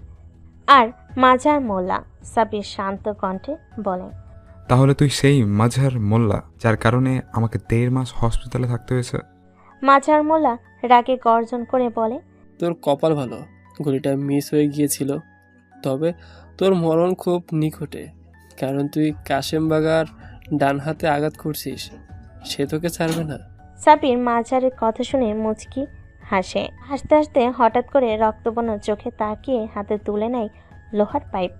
[SPEAKER 1] আর মাজার মোল্লা। সাব্বির শান্ত কণ্ঠে বলে,
[SPEAKER 2] তাহলে তুই সেই মাঝার মোল্লা যার কারণে আমাকে 1.5 মাস হসপিটালে থাকতে হয়েছে?
[SPEAKER 1] মাজার মোল্লা রাগে গর্জন করে বলে,
[SPEAKER 3] তোর কপাল ভালো, গুলিটা মিস হয়ে গিয়েছিল। তবে তোর মরণ খুব নিকটে, কারণ তুই কাশেম বাগার ডান হাতে আঘাত করছিস, সে তোকে ছাড়বে না।
[SPEAKER 1] সাব্বির মাজারের কথা শুনে মুচকি হাসে। হাসতে হাসতে হঠাৎ করে রক্তবর্ণ চোখে তাকিয়ে হাতে তুলে নেয় লোহার পাইপ।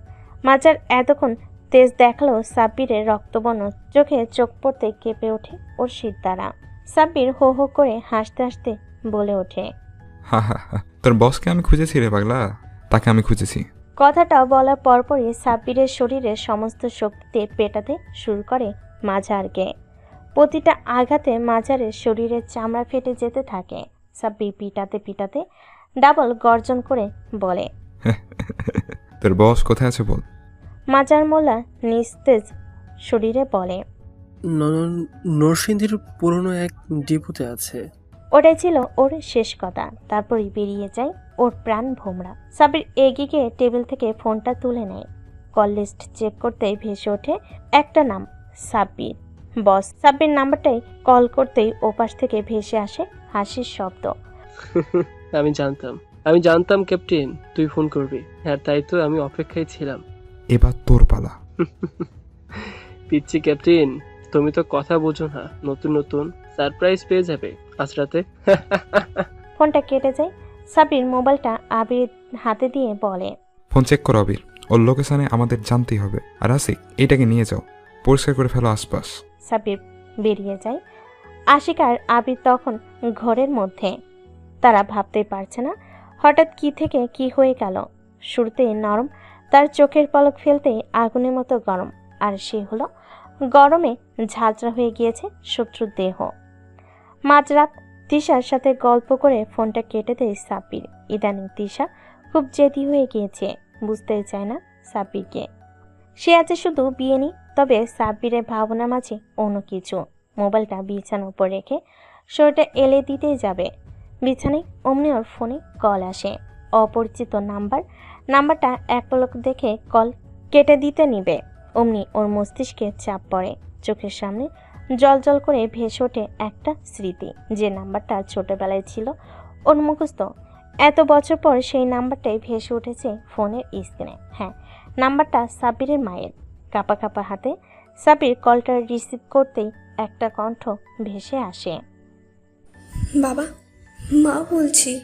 [SPEAKER 1] মাজার এতক্ষণ তেজ দেখালো সাব্বিরের রক্তবর্ণ চোখে চোখ পড়তে কেঁপে ওঠে ওর সিদ্ধারা। সাব্বির হো হো করে হাসতে হাসতে বলে ওঠে,
[SPEAKER 2] হা হা হা, তোর বসকে আমি খুঁজেছি রে পাগলা, তাকে আমি খুঁজেছি।
[SPEAKER 1] কথাটা বলার পরপরই সাব্বিরের শরীরের সমস্ত শক্তিতে পেটাতে শুরু করে মাজারকে। প্রতিটা আঘাতে মাজারের শরীরের চামড়া ফেটে যেতে থাকে। সাব্বির পিটাতে পিটাতে ডাবল গর্জন করে বলে,
[SPEAKER 2] তোর বস কোথায় আছে বল?
[SPEAKER 1] মাজার মোল্লা নিস্তেজ শরীরে বলে,
[SPEAKER 3] নরসিংদীর পুরনো এক ডিপোতে আছে।
[SPEAKER 1] ওটাই ছিল ওর শেষ কথা। তারপরই বেরিয়ে যায় ওর প্রাণ ভোমরা। সাব্বির এগিয়ে গিয়ে টেবিল থেকে ফোনটা তুলে নেয়। কল লিস্ট চেক করতেই ভেসে ওঠে একটা নাম, সাব্বির। বস। সাব্বির নাম্বারটাই কল করতেই ওপাশ থেকে ভেসে আসে হাসির শব্দ।
[SPEAKER 3] আমি জানতাম ক্যাপ্টেন তুই ফোন করবি, আর তাই তো আমি অপেক্ষায় ছিলাম।
[SPEAKER 2] এবার তোর পালা।
[SPEAKER 3] পিচ্ছি ক্যাপ্টেন, তুমি তো কথা বোঝো না, নতুন নতুন সারপ্রাইজ পেয়ে যাবে আজ রাতে।
[SPEAKER 1] ফোনটা কেটে যায়। সাব্বির মোবাইলটা আবির হাতে দিয়ে বলে,
[SPEAKER 2] ফোন চেক করো আবির, ওর লোকেশনে আমাদের জানতেই হবে। আর আসিক, এটাকে নিয়ে যাও, পরিষ্কার করে ফেলো আশপাশ।
[SPEAKER 1] সাব্বির বেরিয়ে যায়। আশিক আর আবির তখন ঘরের মধ্যে। তারা ভাবতেই পারছে না হঠাৎ কি থেকে কি হয়ে গেল। শুরুতেই নরম, তার চোখের পলক ফেলতেই আগুনের মতো গরম, আর সে হলো গরমে ঝাঁঝরা হয়ে গিয়েছে শত্রুর দেহ। মাঝরাত তিশার সাথে গল্প করে ফোনটা কেটে দেয় সাব্বির। ইদানিং তিশা খুব জেদি হয়ে গিয়েছে, বুঝতেই চায় না সাব্বিরকে। সে আছে শুধু বিয়ে নেই, তবে সাব্বিরের ভাবনা মাঝে অন্য কিছু। মোবাইলটা বিছানার উপর রেখে শরীরটা এলে দিতেই যাবে। বিছানায় অমনি ওর ফোনে কল আসে। অপরিচিত নাম্বারটা এক পলক দেখে কল কেটে দিতে নিবে, অমনি ওর মস্তিষ্কে চাপ পড়ে। চোখের সামনে জল করে ভেসে ওঠে একটা স্মৃতি, যে নাম্বারটা ছোটবেলায় ছিল ওর মুখস্থ। এত বছর পর সেই নাম্বারটাই ভেসে উঠেছে ফোনের স্ক্রিনে। হ্যাঁ, নাম্বারটা সাব্বিরের মায়ের। কাঁপা কাঁপা হাতে সাব্বির কলটা রিসিভ করতেই একটা কণ্ঠ ভেসে আসে।
[SPEAKER 6] বাবা, মা বলছি।